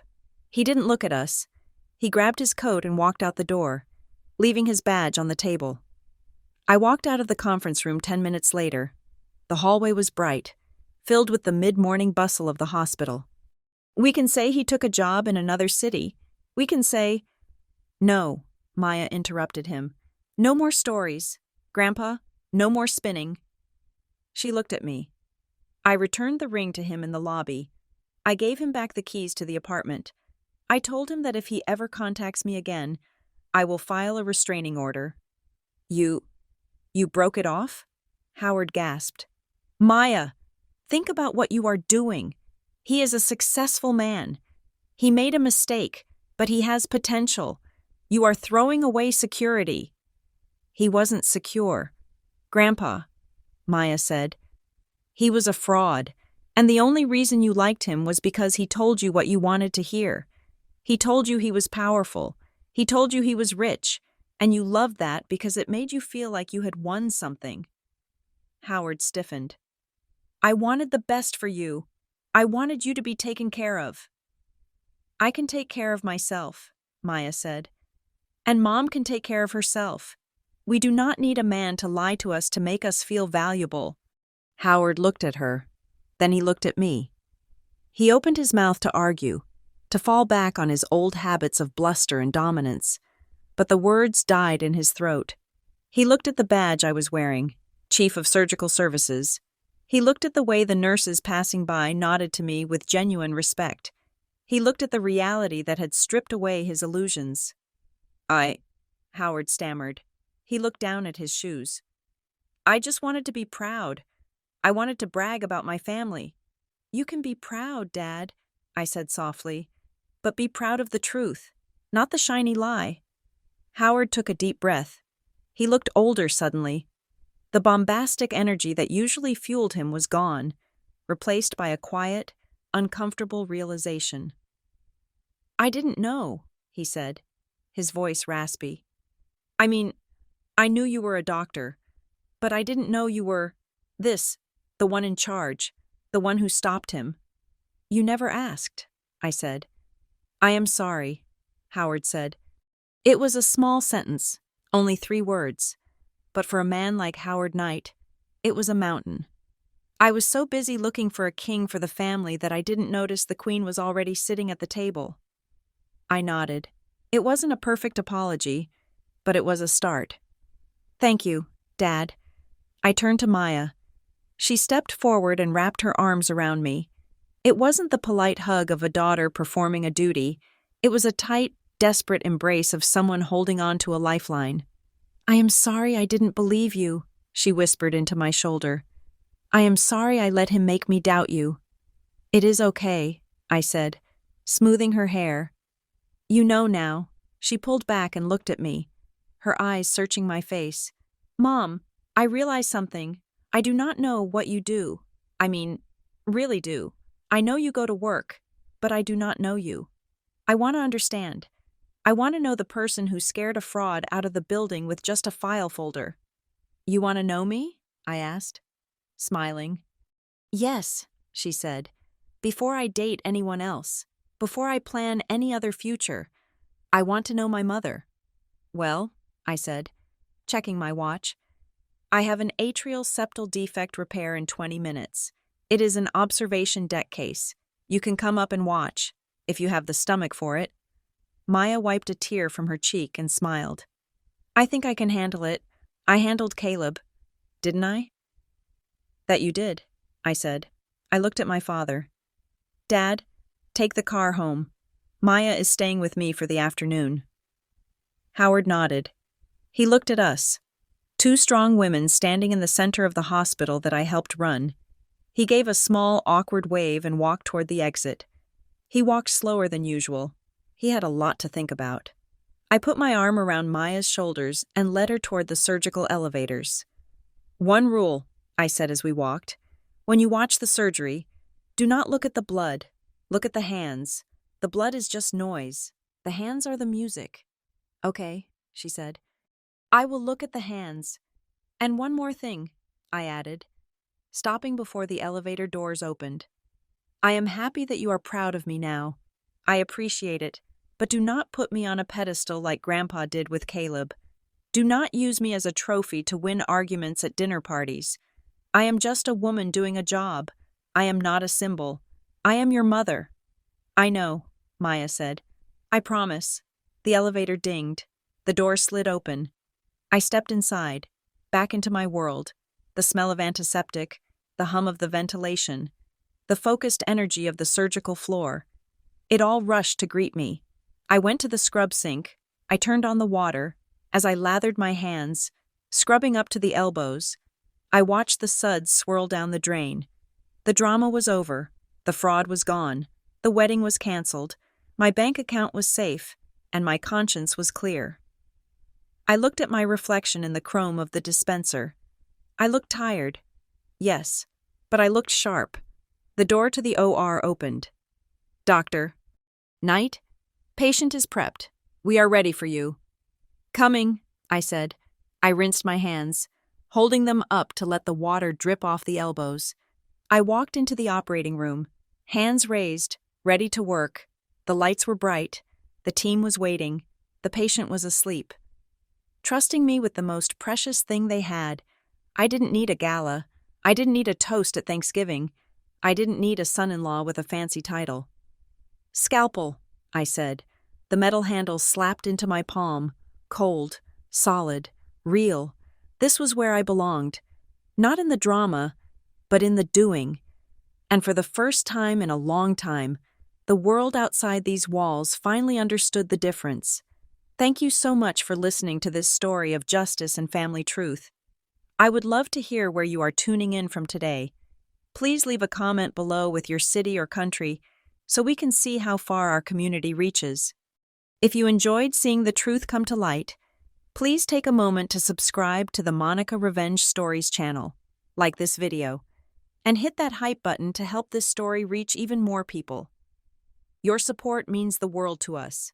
He didn't look at us. He grabbed his coat and walked out the door, leaving his badge on the table. I walked out of the conference room 10 minutes later. The hallway was bright, filled with the mid-morning bustle of the hospital. "We can say he took a job in another city. We can say—" "No," Maya interrupted him. "No more stories. Grandpa, no more spinning." She looked at me. I returned the ring to him in the lobby. I gave him back the keys to the apartment. I told him that if he ever contacts me again, I will file a restraining order. You broke it off?" Howard gasped. "Maya, think about what you are doing. He is a successful man. He made a mistake, but he has potential. You are throwing away security." "He wasn't secure, Grandpa," Maya said. "He was a fraud, and the only reason you liked him was because he told you what you wanted to hear. He told you he was powerful. He told you he was rich, and you loved that because it made you feel like you had won something." Howard stiffened. "I wanted the best for you. I wanted you to be taken care of." "I can take care of myself," Maya said. "And Mom can take care of herself. We do not need a man to lie to us to make us feel valuable." Howard looked at her. Then he looked at me. He opened his mouth to argue, to fall back on his old habits of bluster and dominance, but the words died in his throat. He looked at the badge I was wearing, Chief of Surgical Services. He looked at the way the nurses passing by nodded to me with genuine respect. He looked at the reality that had stripped away his illusions. Howard stammered. He looked down at his shoes. "I just wanted to be proud. I wanted to brag about my family." "You can be proud, Dad," I said softly, "but be proud of the truth, not the shiny lie." Howard took a deep breath. He looked older suddenly. The bombastic energy that usually fueled him was gone, replaced by a quiet, uncomfortable realization. "I didn't know," he said, his voice raspy. "I mean, I knew you were a doctor, but I didn't know you were the one in charge, the one who stopped him." "You never asked," I said. "I am sorry," Howard said. It was a small sentence, only 3 words, but for a man like Howard Knight, it was a mountain. I was so busy looking for a king for the family that I didn't notice the queen was already sitting at the table. I nodded. It wasn't a perfect apology, but it was a start. "Thank you, Dad." I turned to Maya. She stepped forward and wrapped her arms around me. It wasn't the polite hug of a daughter performing a duty. It was a tight, desperate embrace of someone holding on to a lifeline. "I am sorry I didn't believe you," she whispered into my shoulder. "I am sorry I let him make me doubt you." "It is okay," I said, smoothing her hair. "You know now." She pulled back and looked at me, her eyes searching my face. "Mom, I realize something. I do not know what you do. I mean, really do. I know you go to work, but I do not know you. I want to understand. I want to know the person who scared a fraud out of the building with just a file folder." "You want to know me?" I asked, smiling. "Yes," she said. "Before I date anyone else, before I plan any other future, I want to know my mother." "Well," I said, checking my watch, "I have an atrial septal defect repair in 20 minutes. It is an observation deck case. You can come up and watch, if you have the stomach for it." Maya wiped a tear from her cheek and smiled. "I think I can handle it. I handled Caleb. Didn't I?" "That you did," I said. I looked at my father. "Dad, take the car home. Maya is staying with me for the afternoon." Howard nodded. He looked at us, 2 strong women standing in the center of the hospital that I helped run. He gave a small, awkward wave and walked toward the exit. He walked slower than usual. He had a lot to think about. I put my arm around Maya's shoulders and led her toward the surgical elevators. "One rule," I said as we walked. "When you watch the surgery, do not look at the blood. Look at the hands. The blood is just noise. The hands are the music." "Okay," she said. "I will look at the hands. And one more thing," I added, stopping before the elevator doors opened. "I am happy that you are proud of me now. I appreciate it, but do not put me on a pedestal like Grandpa did with Caleb. Do not use me as a trophy to win arguments at dinner parties. I am just a woman doing a job. I am not a symbol. I am your mother." "I know," Maya said. "I promise." The elevator dinged. The door slid open. I stepped inside, back into my world, the smell of antiseptic, the hum of the ventilation, the focused energy of the surgical floor. It all rushed to greet me. I went to the scrub sink. I turned on the water. As I lathered my hands, scrubbing up to the elbows, I watched the suds swirl down the drain. The drama was over. The fraud was gone. The wedding was canceled. My bank account was safe, and my conscience was clear. I looked at my reflection in the chrome of the dispenser. I looked tired. Yes, but I looked sharp. The door to the OR opened. "Doctor." "Knight? Patient is prepped. We are ready for you." "Coming," I said. I rinsed my hands, holding them up to let the water drip off the elbows. I walked into the operating room, hands raised, ready to work. The lights were bright. The team was waiting. The patient was asleep. Trusting me with the most precious thing they had. I didn't need a gala. I didn't need a toast at Thanksgiving. I didn't need a son-in-law with a fancy title. "Scalpel," I said. The metal handle slapped into my palm. Cold, solid, real. This was where I belonged. Not in the drama, but in the doing. And for the first time in a long time, the world outside these walls finally understood the difference. Thank you so much for listening to this story of justice and family truth. I would love to hear where you are tuning in from today. Please leave a comment below with your city or country so we can see how far our community reaches. If you enjoyed seeing the truth come to light, please take a moment to subscribe to the Monica Revenge Stories channel, like this video, and hit that hype button to help this story reach even more people. Your support means the world to us.